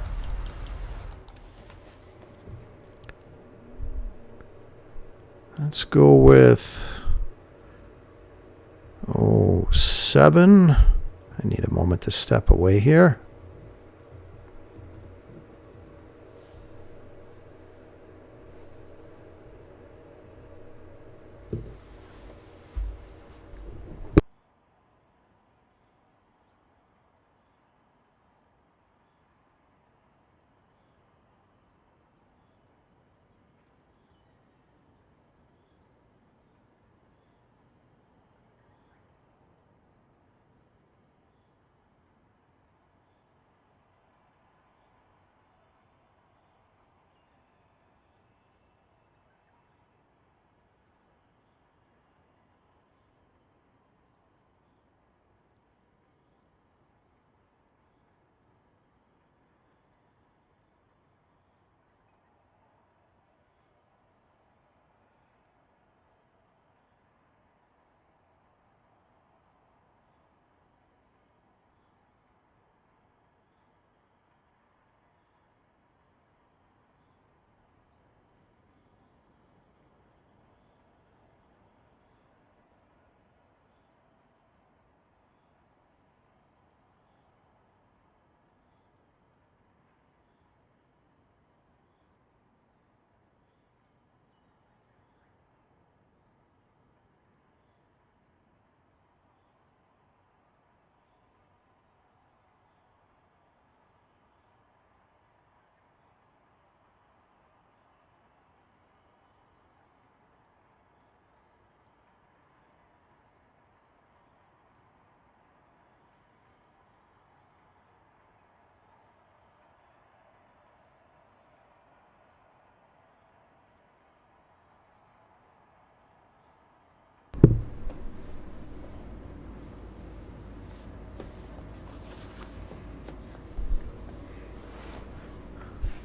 [SPEAKER 1] Let's go with 07. I need a moment to step away here.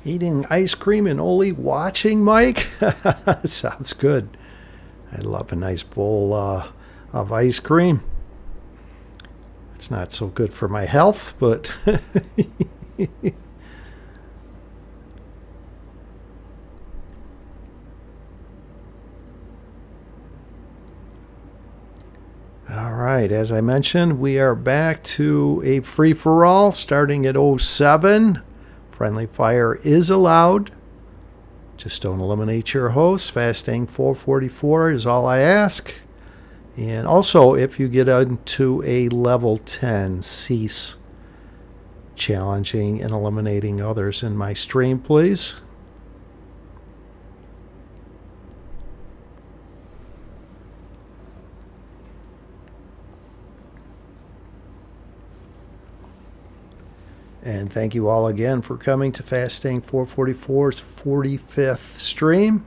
[SPEAKER 1] Eating ice cream and only watching, Mike? Sounds good. I love a nice bowl of ice cream. It's not so good for my health, but all right, as I mentioned, we are back to a free-for-all starting at 07. Friendly fire is allowed. Just don't eliminate your host. Fastang444 is all I ask. And also, if you get into a level 10, cease challenging and eliminating others in my stream, please. And thank you all again for coming to Fastang444's 45th stream.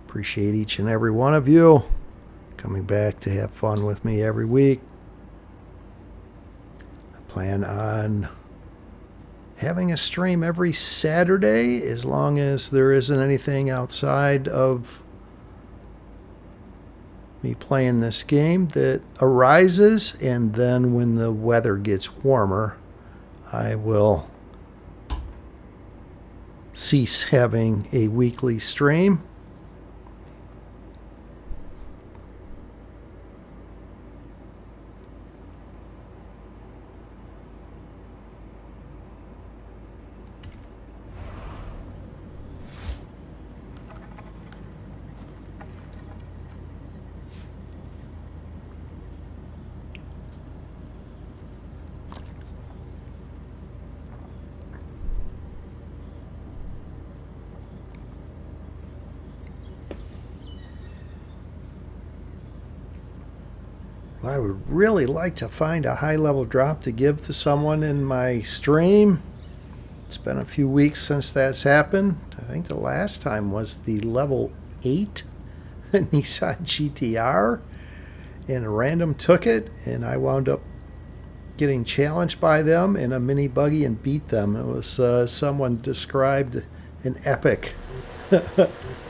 [SPEAKER 1] Appreciate each and every one of you coming back to have fun with me every week. I plan on having a stream every Saturday as long as there isn't anything outside of me playing this game that arises. And then when the weather gets warmer, I will cease having a weekly stream. Well, I would really like to find a high-level drop to give to someone in my stream. It's been a few weeks since that's happened. I think the last time was the level 8 Nissan GTR, and a random took it, and I wound up getting challenged by them in a mini buggy and beat them. It was someone described an epic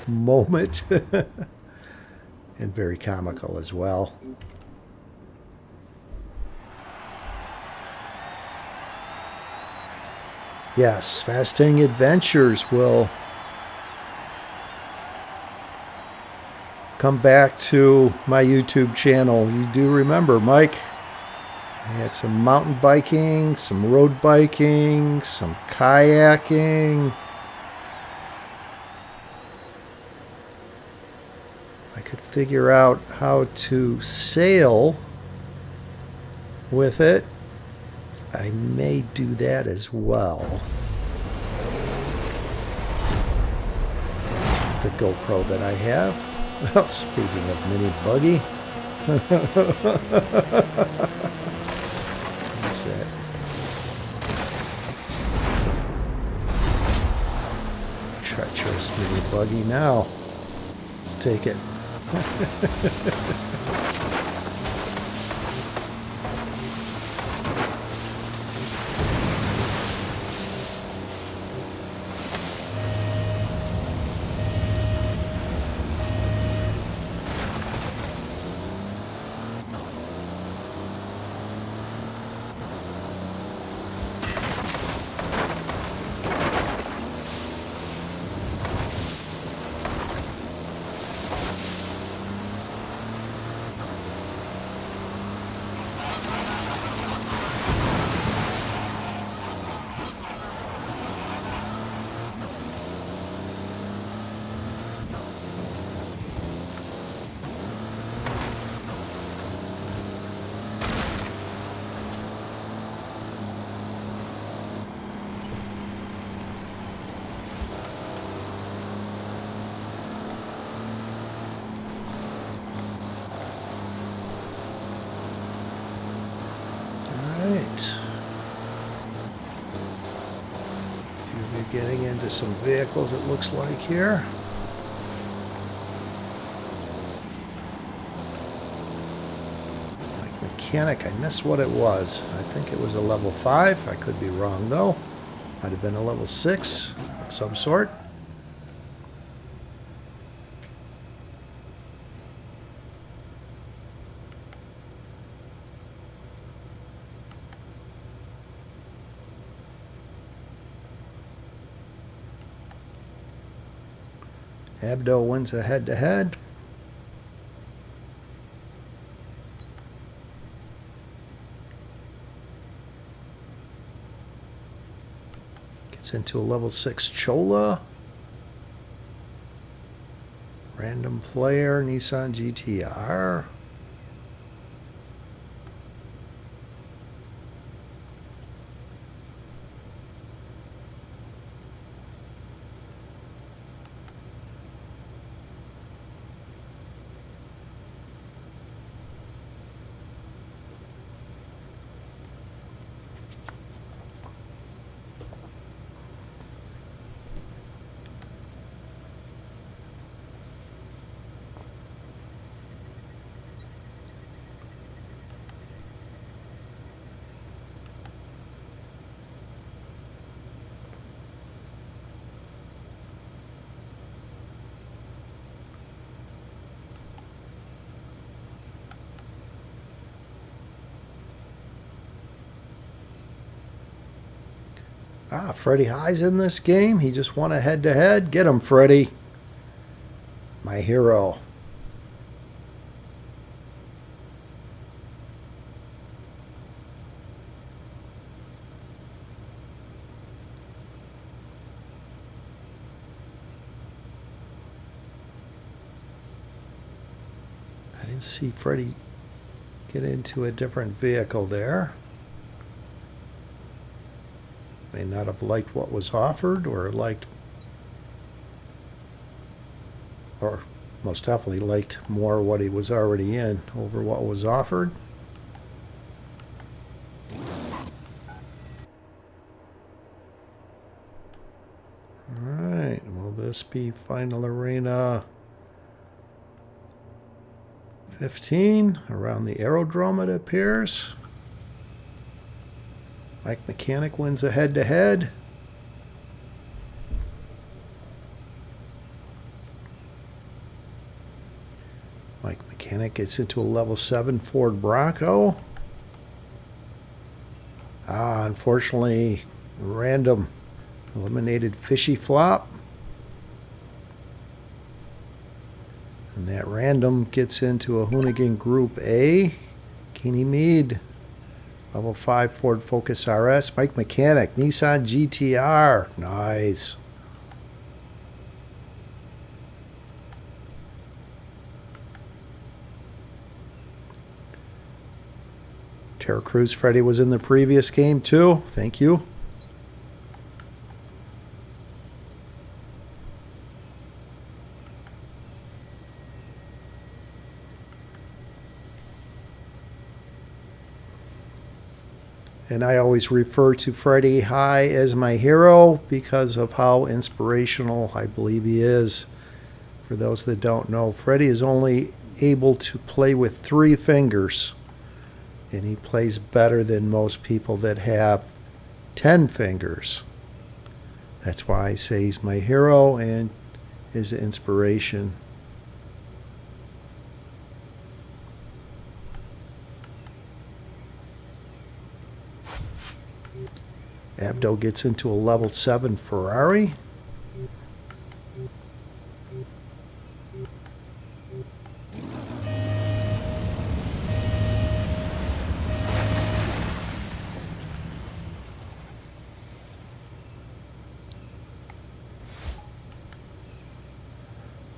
[SPEAKER 1] moment and very comical as well. Yes, Fastang Adventures will come back to my YouTube channel. You do remember, Mike? I had some mountain biking, some road biking, some kayaking. I could figure out how to sail with it. I may do that as well. The GoPro that I have. Well, speaking of mini buggy. Where's that? Treacherous mini buggy now. Let's take it. Getting into some vehicles, it looks like here. Like mechanic, I missed what it was. I think it was a level 5. I could be wrong though. Might have been a level 6 of some sort. Abdo wins a head-to-head. Gets into a level 6 Chola. Random player, Nissan GTR. Ah, Freddie High's in this game. He just won a head-to-head. Get him, Freddie. My hero. I didn't see Freddie get into a different vehicle there. May not have liked what was offered, or Most definitely liked more what he was already in over what was offered. Alright, will this be Final Arena 15? Around the aerodrome, it appears. Mike Mechanic wins a head-to-head. Mike Mechanic gets into a level 7 Ford Bronco. Unfortunately, random eliminated fishy flop. And that random gets into a Hoonigan Group A. Keeney Mead, level 5 Ford Focus RS. Mike Mechanic, Nissan GTR. Nice. Terra Cruz Freddy was in the previous game too. Thank you. And I always refer to Freddie High as my hero because of how inspirational I believe he is. For those that don't know, Freddie is only able to play with 3 fingers. And he plays better than most people that have 10 fingers. That's why I say he's my hero and his inspiration. Abdo gets into a level 7 Ferrari.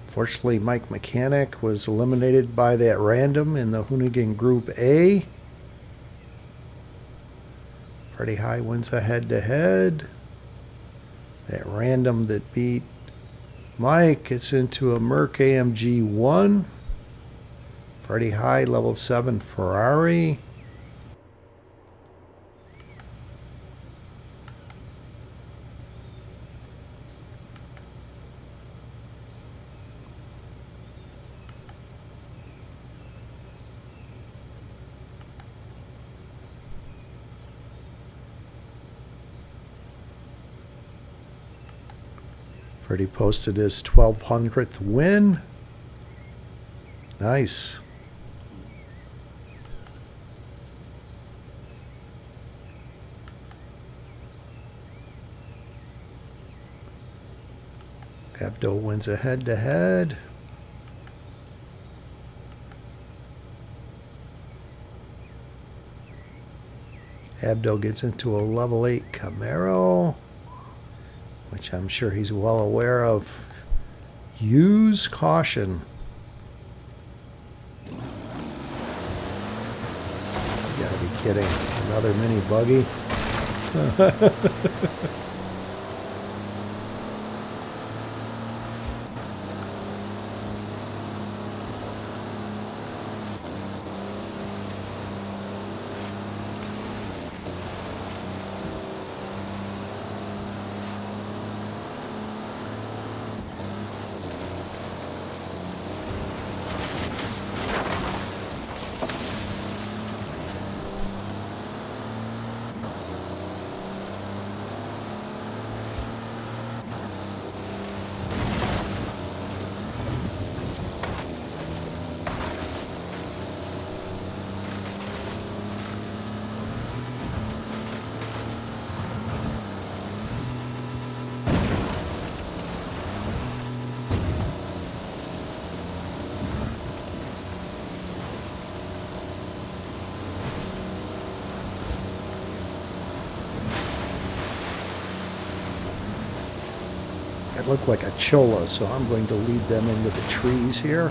[SPEAKER 1] Unfortunately, Mike Mechanic was eliminated by that random in the Hoonigan Group A. Freddie High wins a head-to-head. That random that beat Mike gets into a Merc AMG 1. Freddie High, level 7 Ferrari. Freddie posted his 1200th win. Nice. Abdo wins a head-to-head. Abdo gets into a level 8 Camaro, which I'm sure he's well aware of. Use caution. You gotta be kidding. Another mini buggy. It looked like a chola, so I'm going to lead them into the trees here.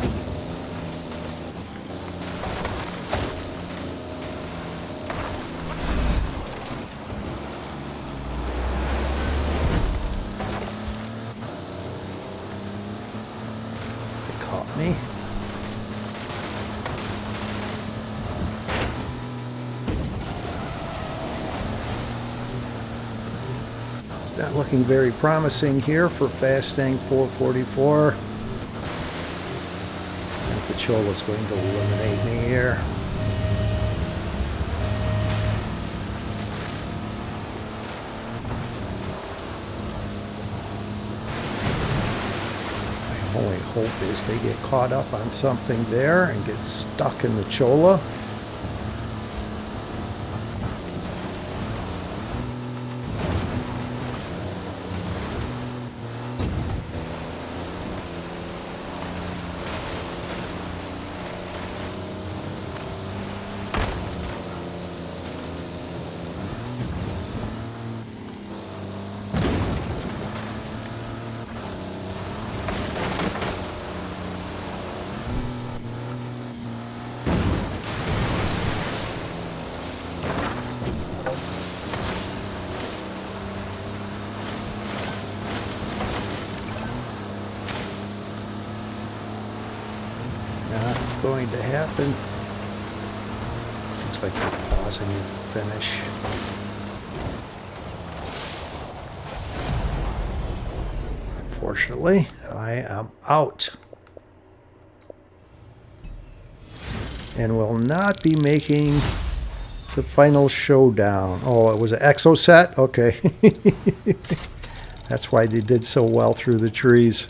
[SPEAKER 1] They caught me. It's not looking very promising here for Fastang444. I think the Chola's going to eliminate me here. My only hope is they get caught up on something there and get stuck in the Chola. Not going to happen. Looks like they're pausing the finish. Unfortunately, I am out. And will not be making the final showdown. Oh, it was an exo set? Okay. That's why they did so well through the trees.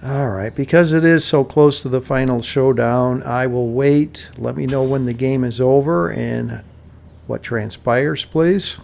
[SPEAKER 1] Alright, because it is so close to the final showdown, I will wait. Let me know when the game is over and what transpires, please.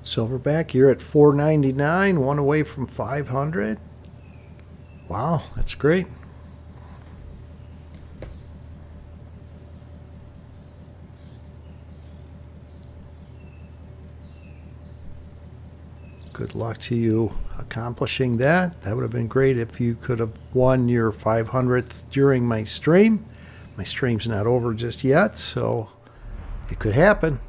[SPEAKER 1] Silverback, you're at 499, one away from 500. Wow, that's great. Good luck to you accomplishing that. That would have been great if you could have won your 500th during my stream. My stream's not over just yet, so it could happen.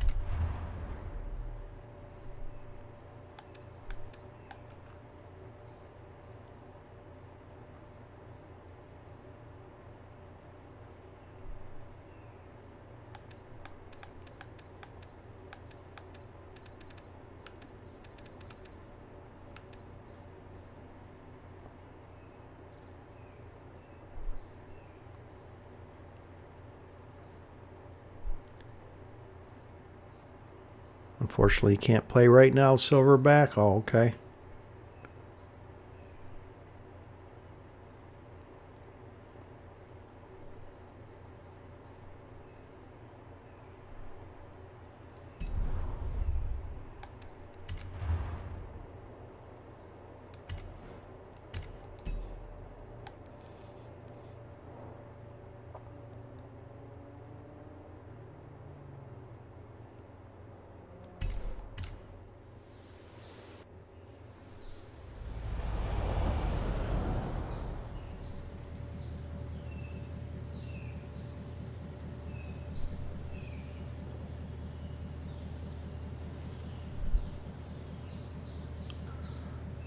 [SPEAKER 1] Unfortunately, you can't play right now, Silverback. Oh, okay.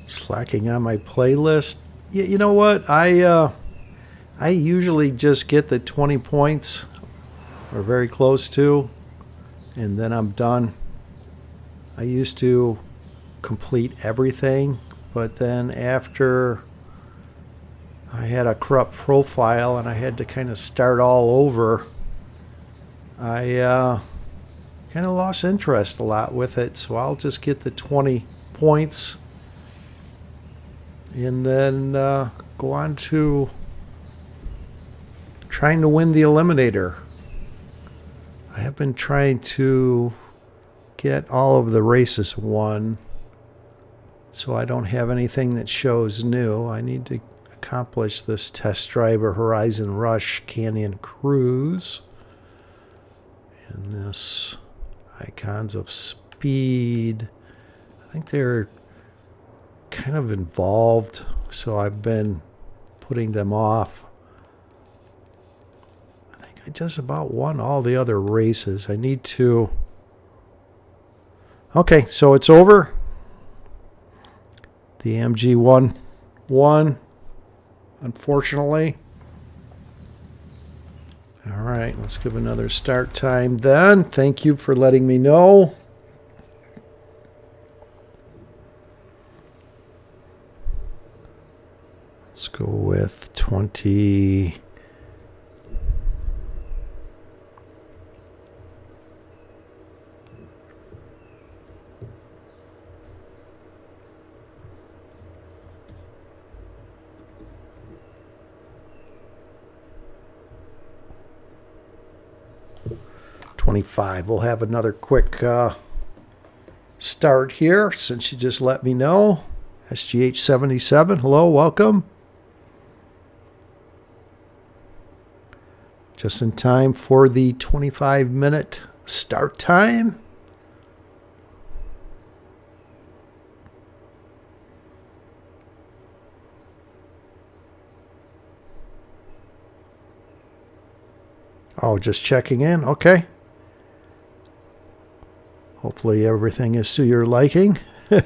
[SPEAKER 1] Slacking on my playlist. You know what? I usually just get the 20 points or very close to, and then I'm done. I used to complete everything, but then after I had a corrupt profile and I had to kind of start all over, I kind of lost interest a lot with it, so I'll just get the 20 points and then go on to trying to win the Eliminator. I have been trying to get all of the races won, so I don't have anything that shows new. I need to accomplish this test drive or Horizon Rush Canyon Cruise. And this Icons of Speed, I think they're kind of involved, so I've been putting them off. I think I just about won all the other races. I need to... Okay, so it's over. The AMG won, unfortunately. All right, let's give another start time then. Thank you for letting me know. Let's go with 20. We'll have another quick start here since you just let me know. SGH77, hello, welcome. Just in time for the 25-minute start time. Oh, just checking in. Okay. Hopefully everything is to your liking. All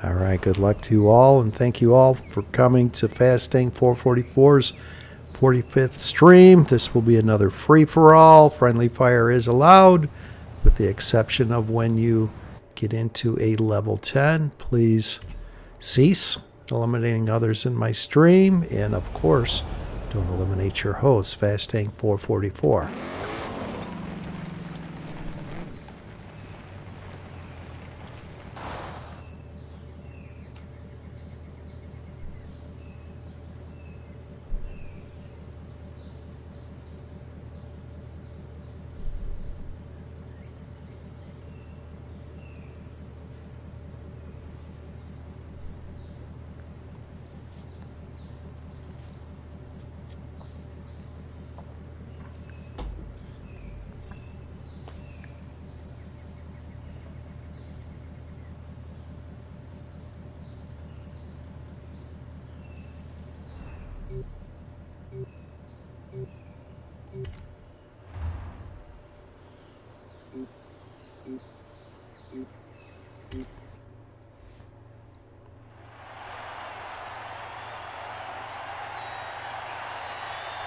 [SPEAKER 1] right, good luck to you all, and thank you all for coming to Fastang444's 45th stream. This will be another free-for-all. Friendly fire is allowed, with the exception of when you get into a level 10. Please cease eliminating others in my stream, and of course, don't eliminate your host, Fastang444.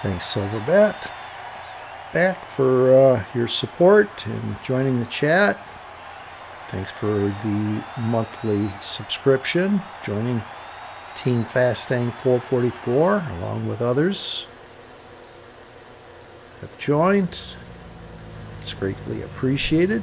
[SPEAKER 1] Thanks, Silverbat, back for your support and joining the chat. Thanks for the monthly subscription, joining Team Fastang444 along with others have joined. It's greatly appreciated.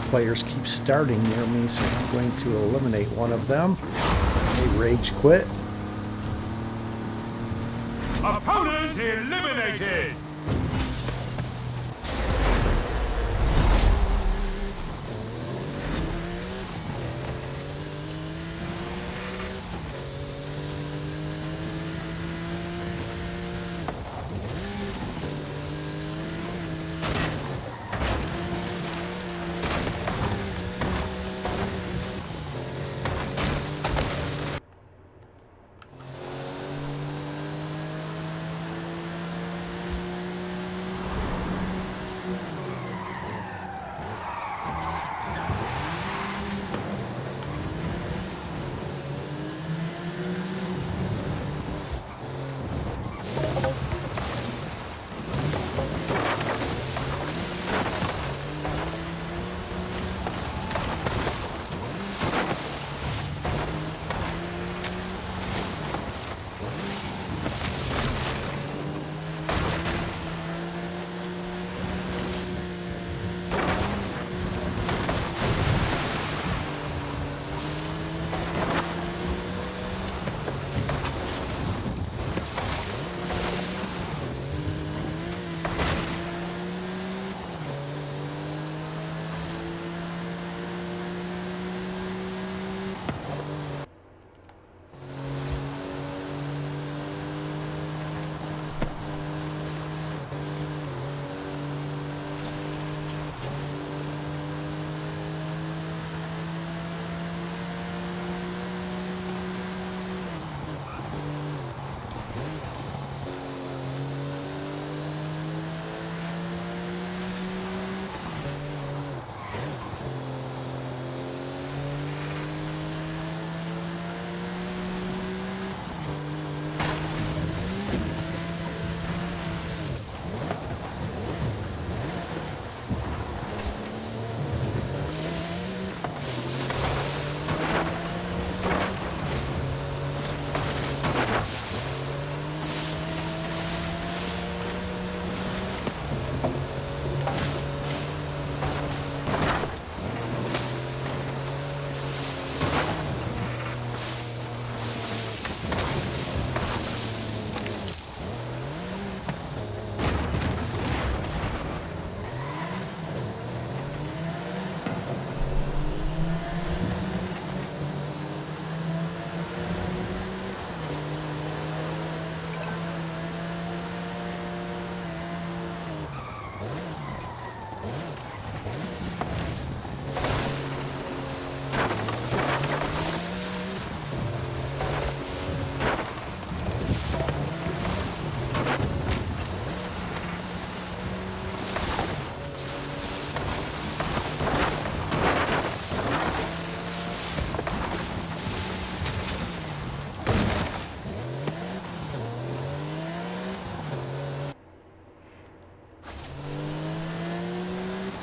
[SPEAKER 1] players keep starting near me, so I'm going to eliminate one of them. They rage quit.
[SPEAKER 2] Opponent eliminated!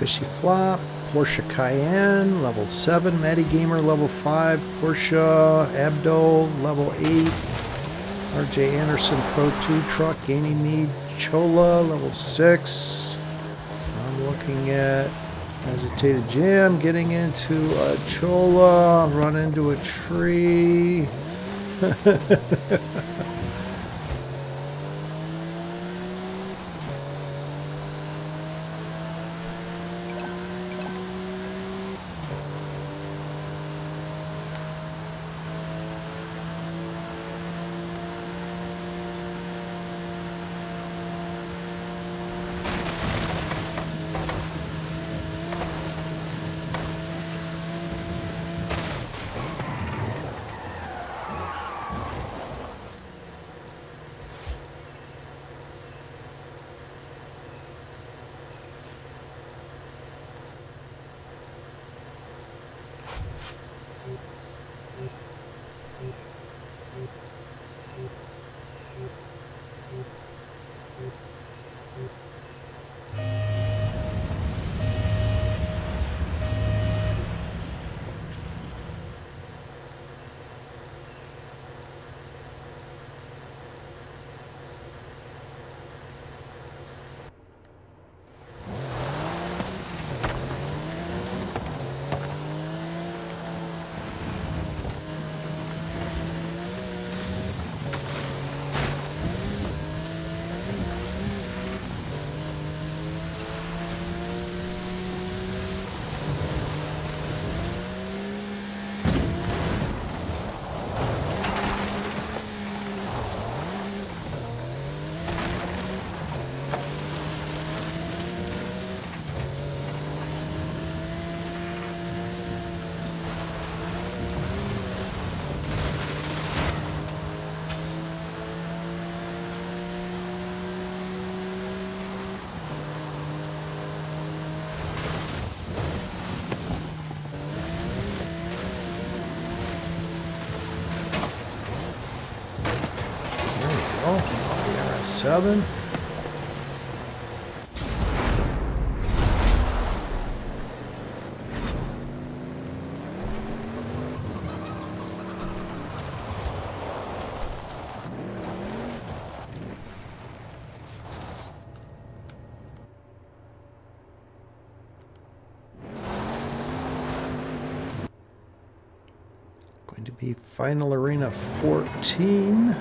[SPEAKER 1] Fishy Flop, Porsche Cayenne, level 7, Matty Gamer, level 5, Porsche Abdo, level 8, RJ Anderson Pro 2 truck, gaining me, Chola, level 6. I'm looking at Agitated Jam, getting into a Chola, run into a tree. Oh, RS7. Going to be Final Arena 14.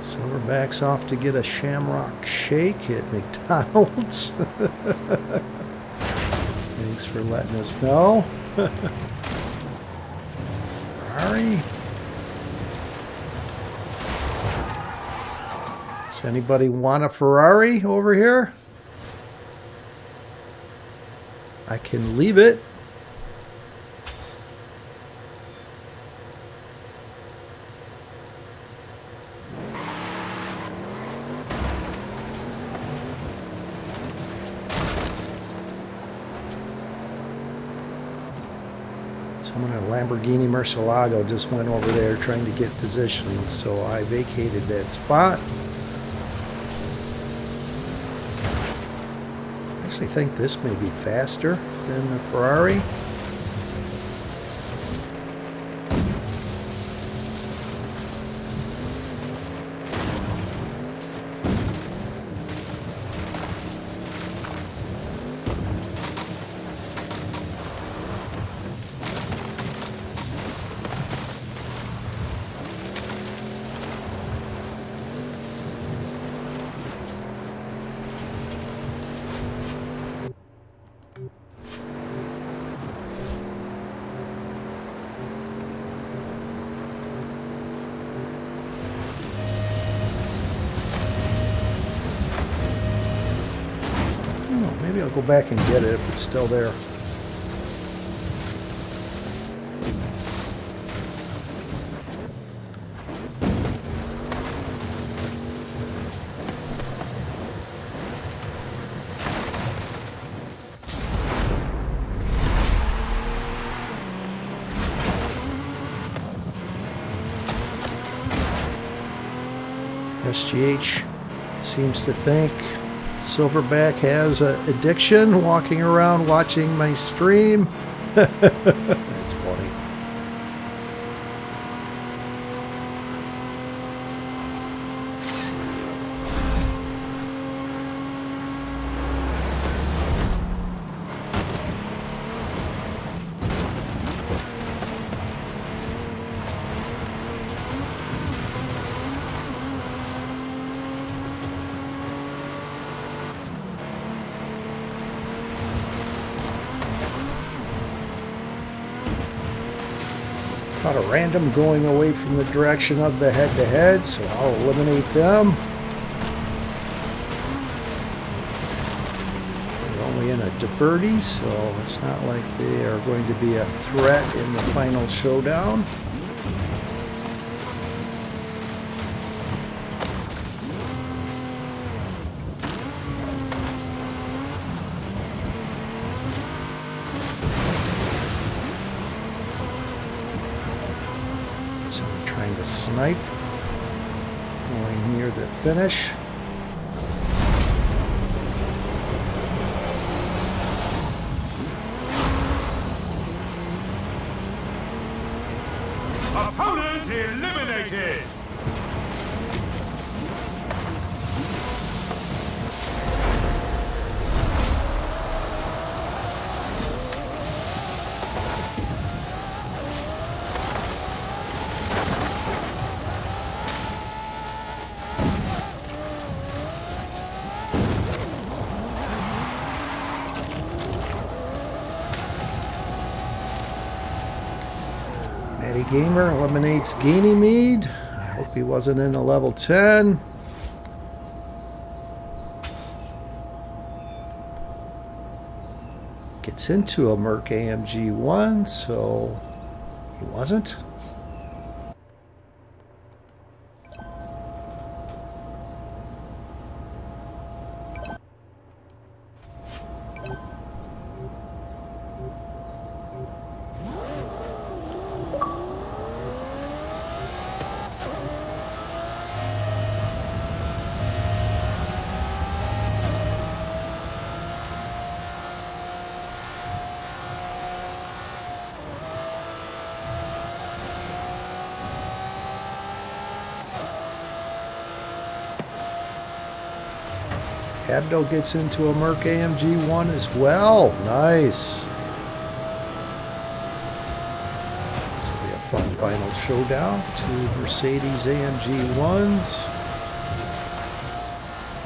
[SPEAKER 1] Silverback's off to get a Shamrock Shake at McDonald's. Thanks for letting us know. Ferrari. Does anybody want a Ferrari over here? I can leave it. Someone in a Lamborghini Murcielago just went over there trying to get positioning, so I vacated that spot. I actually think this may be faster than the Ferrari. Maybe I'll go back and get it if it's still there. SGH seems to think Silverback has an addiction, walking around watching my stream. That's funny. Caught a random going away from the direction of the head-to-head, so I'll eliminate them. They're only in a Deberti, so it's not like they are going to be a threat in the final showdown. So I'm trying to snipe, going near the finish.
[SPEAKER 2] Opponent eliminated!
[SPEAKER 1] Matty Gamer eliminates Ganymede. I hope he wasn't in a level 10. Gets into a Merc AMG 1, so he wasn't. Abdo gets into a Merc AMG 1 as well. Nice. So we have fun final showdown. 2 Mercedes AMG 1s.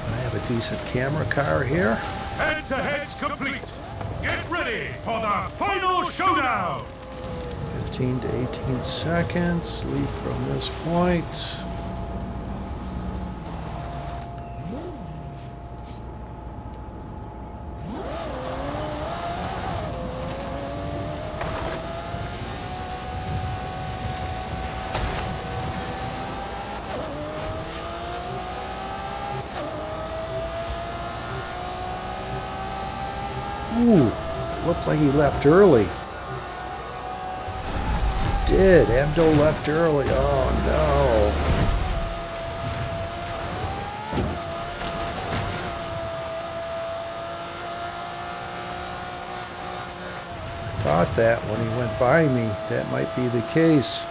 [SPEAKER 1] I have a decent camera car here.
[SPEAKER 2] Head-to-head's complete. Get ready for the final showdown.
[SPEAKER 1] 15 to 18 seconds. Lead from this point. Ooh, looked like he left early. He did. Abdo left early. Oh no. I thought that when he went by me, that might be the case.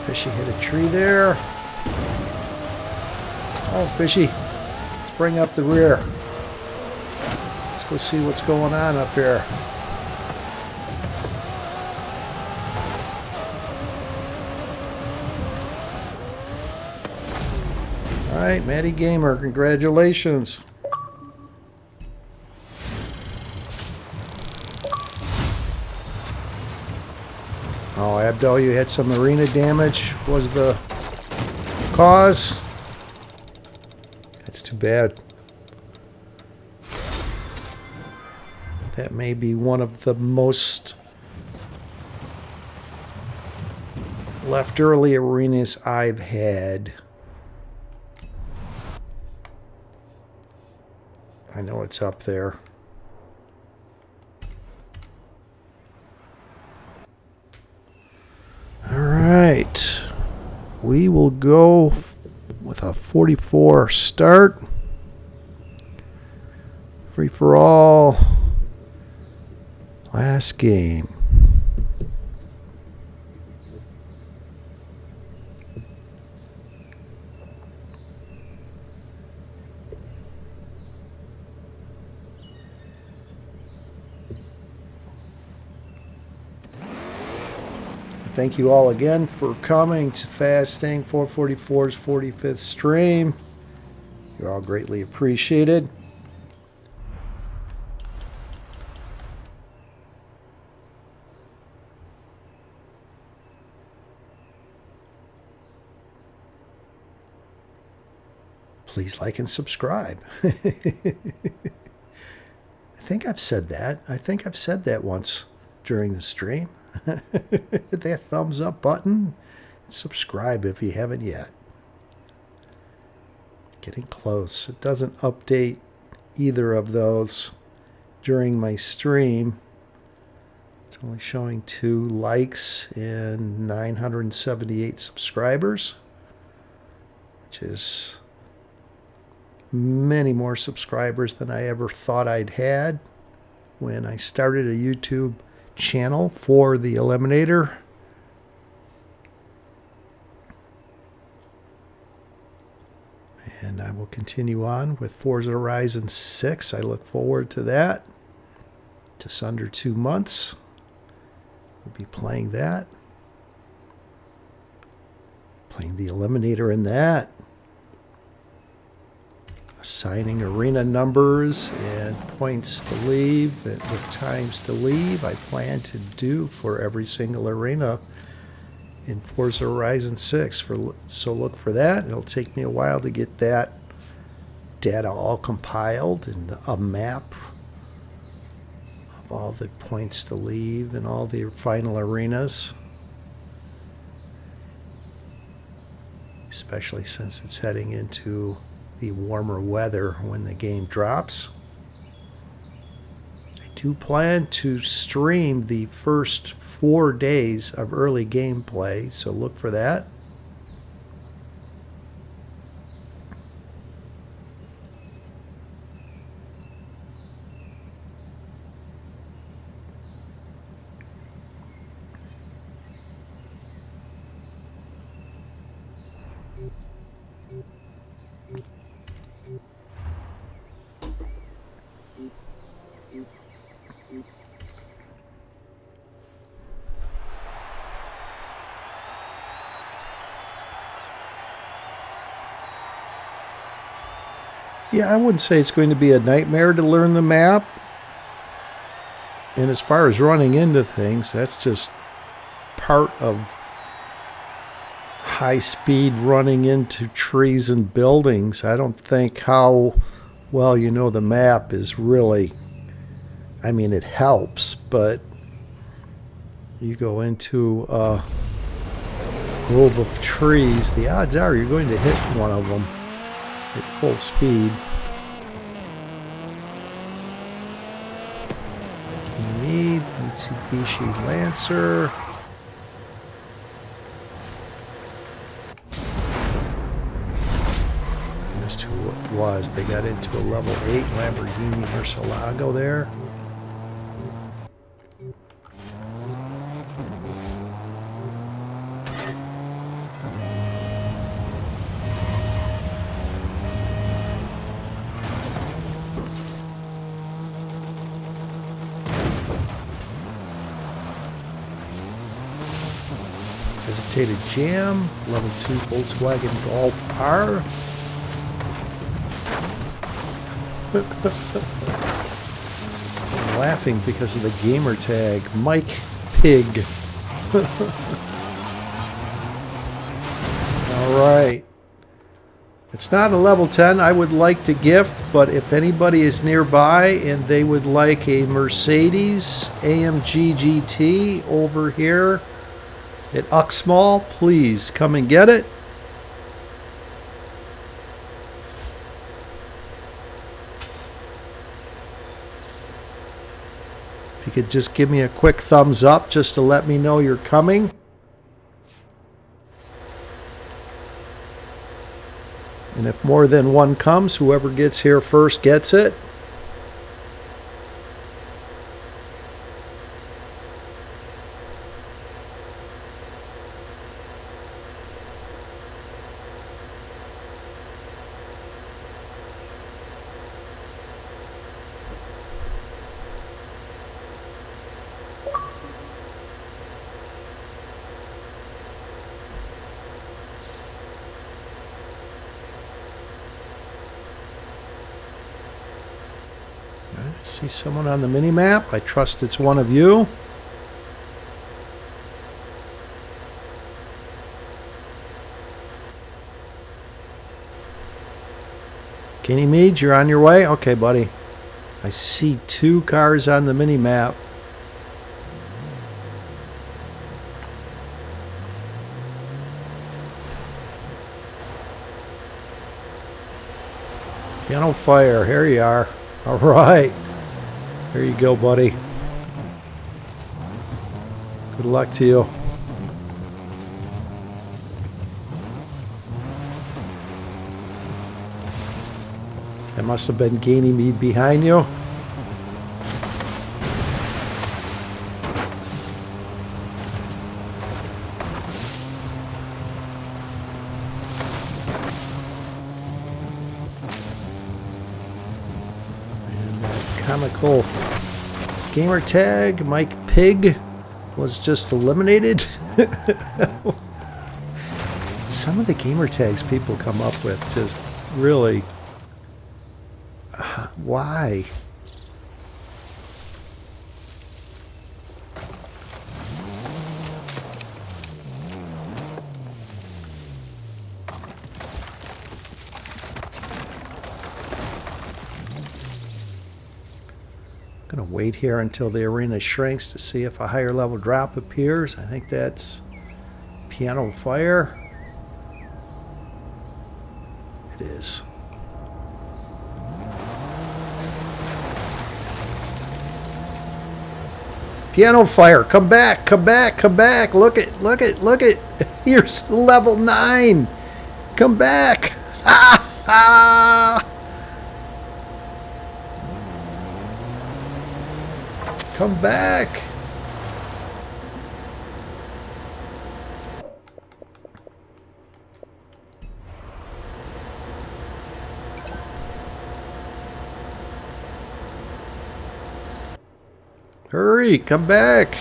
[SPEAKER 1] Fishy hit a tree there. Oh, Fishy. Let's bring up the rear. Let's go see what's going on up here. All right, Matty Gamer, congratulations. Oh, Abdo, you had some arena damage was the cause. That's too bad. That may be one of the most left early arenas I've had. I know it's up there. Alright, we will go with a 44 start. Free for all. Last game. Thank you all again for coming to Fastang444's 45th stream. You're all greatly appreciated. Please like and subscribe. I think I've said that. I think I've said that once during the stream. Hit that thumbs up button and subscribe if you haven't yet. Getting close. It doesn't update either of those during my stream. It's only showing 2 likes and 978 subscribers, which is many more subscribers than I ever thought I'd had when I started a YouTube channel for the Eliminator. And I will continue on with Forza Horizon 6. I look forward to that. Just under 2 months. We'll be playing that. Playing the Eliminator in that. Assigning arena numbers and points to leave and with times to leave. I plan to do for every single arena in Forza Horizon 6. So look for that. It'll take me a while to get that data all compiled and a map of all the points to leave and all the final arenas. Especially since it's heading into the warmer weather when the game drops. I do plan to stream the first 4 days of early gameplay, so look for that. Yeah, I wouldn't say it's going to be a nightmare to learn the map. And as far as running into things, that's just part of high speed running into trees and buildings. I don't think how well you know the map is really, I mean, it helps, but you go into a grove of trees, the odds are you're going to hit one of them at full speed. You need Mitsubishi Lancer. Missed who it was. They got into a level 8 Lamborghini Murcielago there. Hesitated Jam, level 2 Volkswagen Golf R. I'm laughing because of the gamer tag, Mike Pig. Alright. It's not a level 10 I would like to gift, but if anybody is nearby and they would like a Mercedes AMG GT over here at Uxmal, please come and get it. If you could just give me a quick thumbs up just to let me know you're coming. And if more than one comes, whoever gets here first gets it. I see someone on the mini-map. I trust it's one of you. Kenny Mead, you're on your way? Okay, buddy. I see 2 cars on the mini-map. Piano Fire, here you are. All right. There you go, buddy. Good luck to you. That must have been Ganymede behind you. Comical gamer tag Mike Pig was just eliminated. Some of the gamer tags people come up with just really why? Going to wait here until the arena shrinks to see if a higher level drop appears. I think that's Piano Fire. It is. Piano Fire, come back, come back, come back. Look it, look it, look it. Here's level 9. Come back. Ha ha. Come back. Hurry, come back.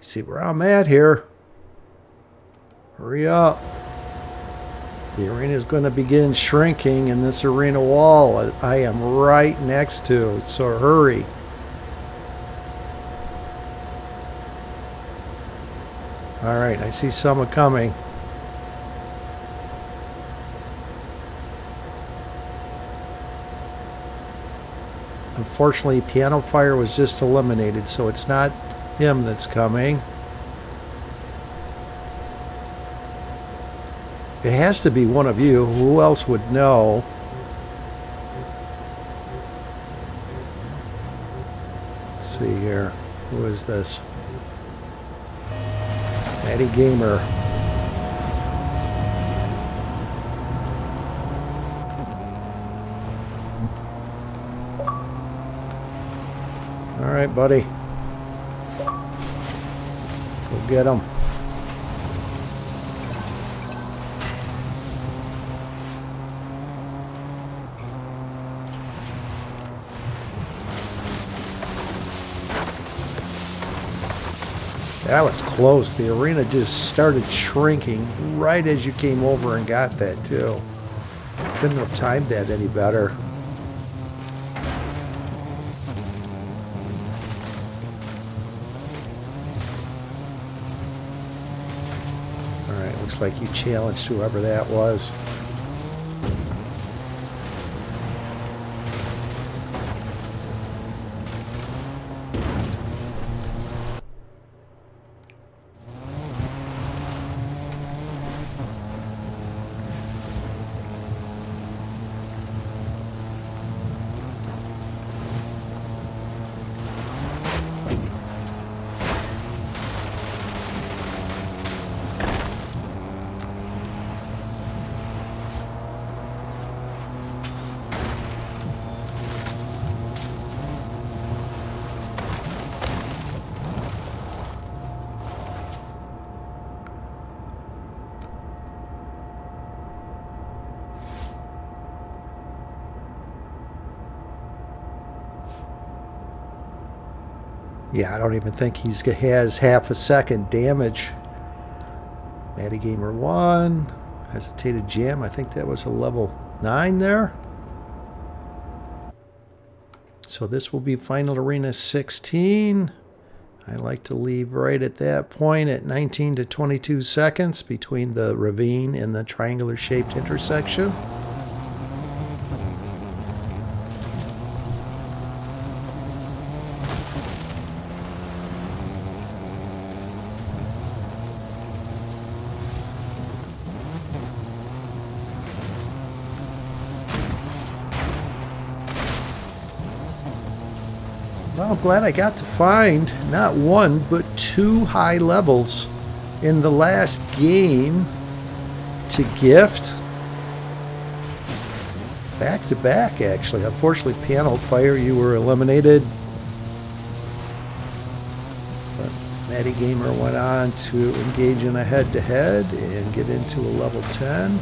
[SPEAKER 1] See where I'm at here. Hurry up. The arena is going to begin shrinking in this arena wall I am right next to, so hurry. All right, I see someone coming. Unfortunately, Piano Fire was just eliminated, so it's not him that's coming. It has to be one of you. Who else would know? Let's see here. Who is this? Matty Gamer. All right, buddy. Go get him. That was close. The arena just started shrinking right as you came over and got that too. Couldn't have timed that any better. Alright, looks like you challenged whoever that was. Yeah, I don't even think he has half a second damage. Matty Gamer 1. Hesitated Jam. I think that was a level 9 there. So this will be Final Arena 16. I like to leave right at that point at 19 to 22 seconds between the ravine and the triangular shaped intersection. Well, I'm glad I got to find not one, but 2 high levels in the last game to gift. Back to back, actually. Unfortunately, Piano Fire, you were eliminated. But Matty Gamer went on to engage in a head-to-head and get into a level 10.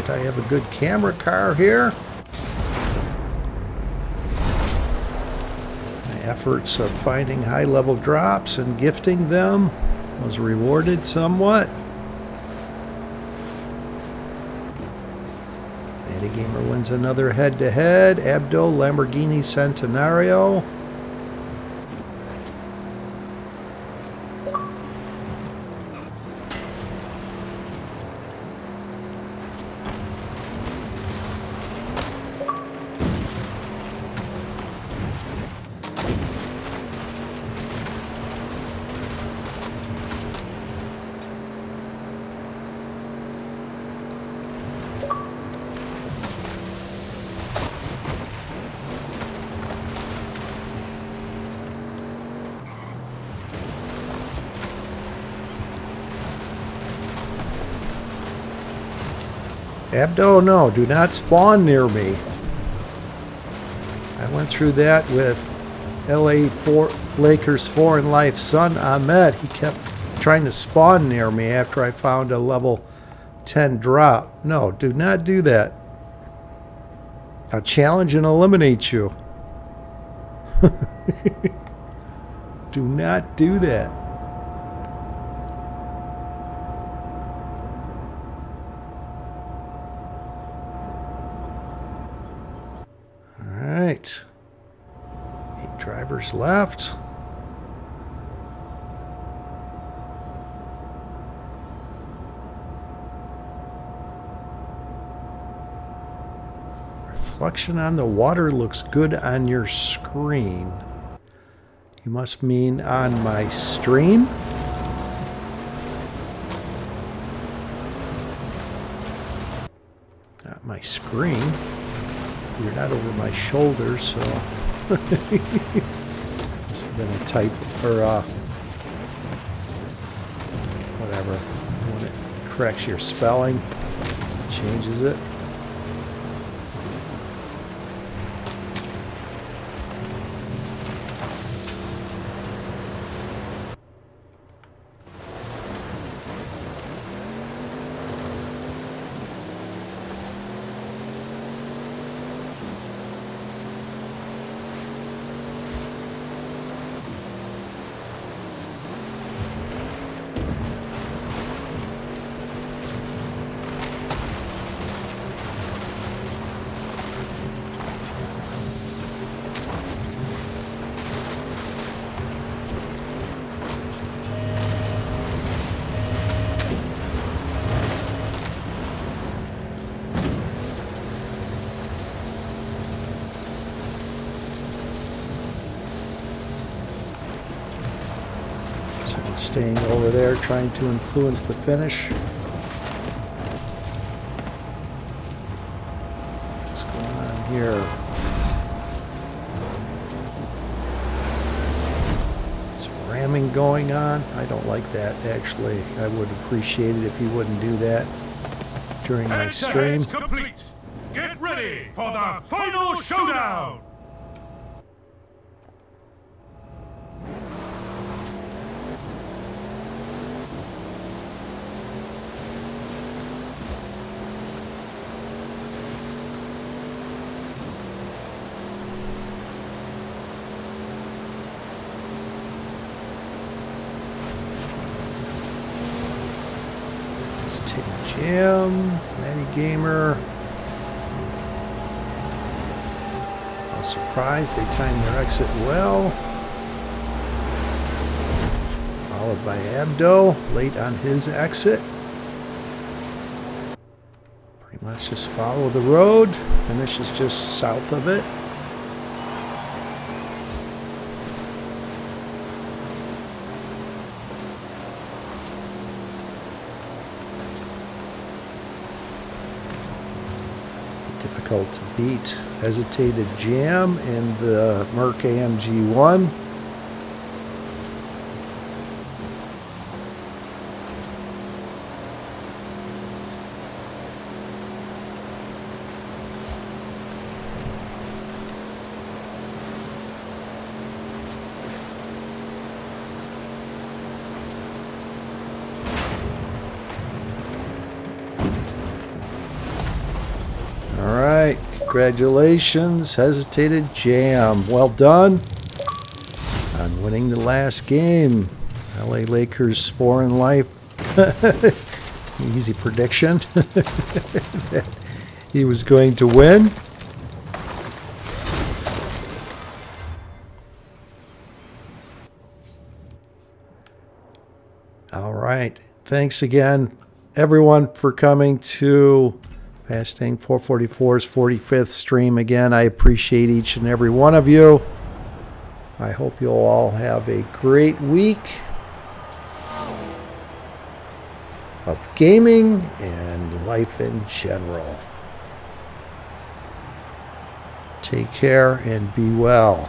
[SPEAKER 1] I have a good camera car here. My efforts of finding high-level drops and gifting them was rewarded somewhat. Matty Gamer wins another head-to-head. Abdo Lamborghini Centenario. Abdo, no, do not spawn near me. I went through that with Lakers 4 in life son Ahmed. He kept trying to spawn near me after I found a level 10 drop. No, do not do that. I'll challenge and eliminate you. Do not do that. Alright. 8 drivers left. Reflection on the water looks good on your screen. You must mean on my stream? Not my screen. You're not over my shoulder, so must have been a type or whatever. When it corrects your spelling, changes it. Staying over there, trying to influence the finish. What's going on here? Is ramming going on? I don't like that, actually. I would appreciate it if you wouldn't do that during my stream.
[SPEAKER 2] Complete. Get ready for the final showdown!
[SPEAKER 1] Jim, Matty Gamer. No surprise, they timed their exit well. Followed by Abdo, late on his exit. Pretty much just follow the road. Finish is just south of it. difficult to beat. Hesitated Jam in the Merc AMG 1. All right, congratulations, Hesitated Jam. Well done on winning the last game. LA Lakers 4 in life. Easy prediction that he was going to win. All right, thanks again, everyone, for coming to Fastang444's 45th stream. Again, I appreciate each and every one of you. I hope you'll all have a great week of gaming and life in general. Take care and be well.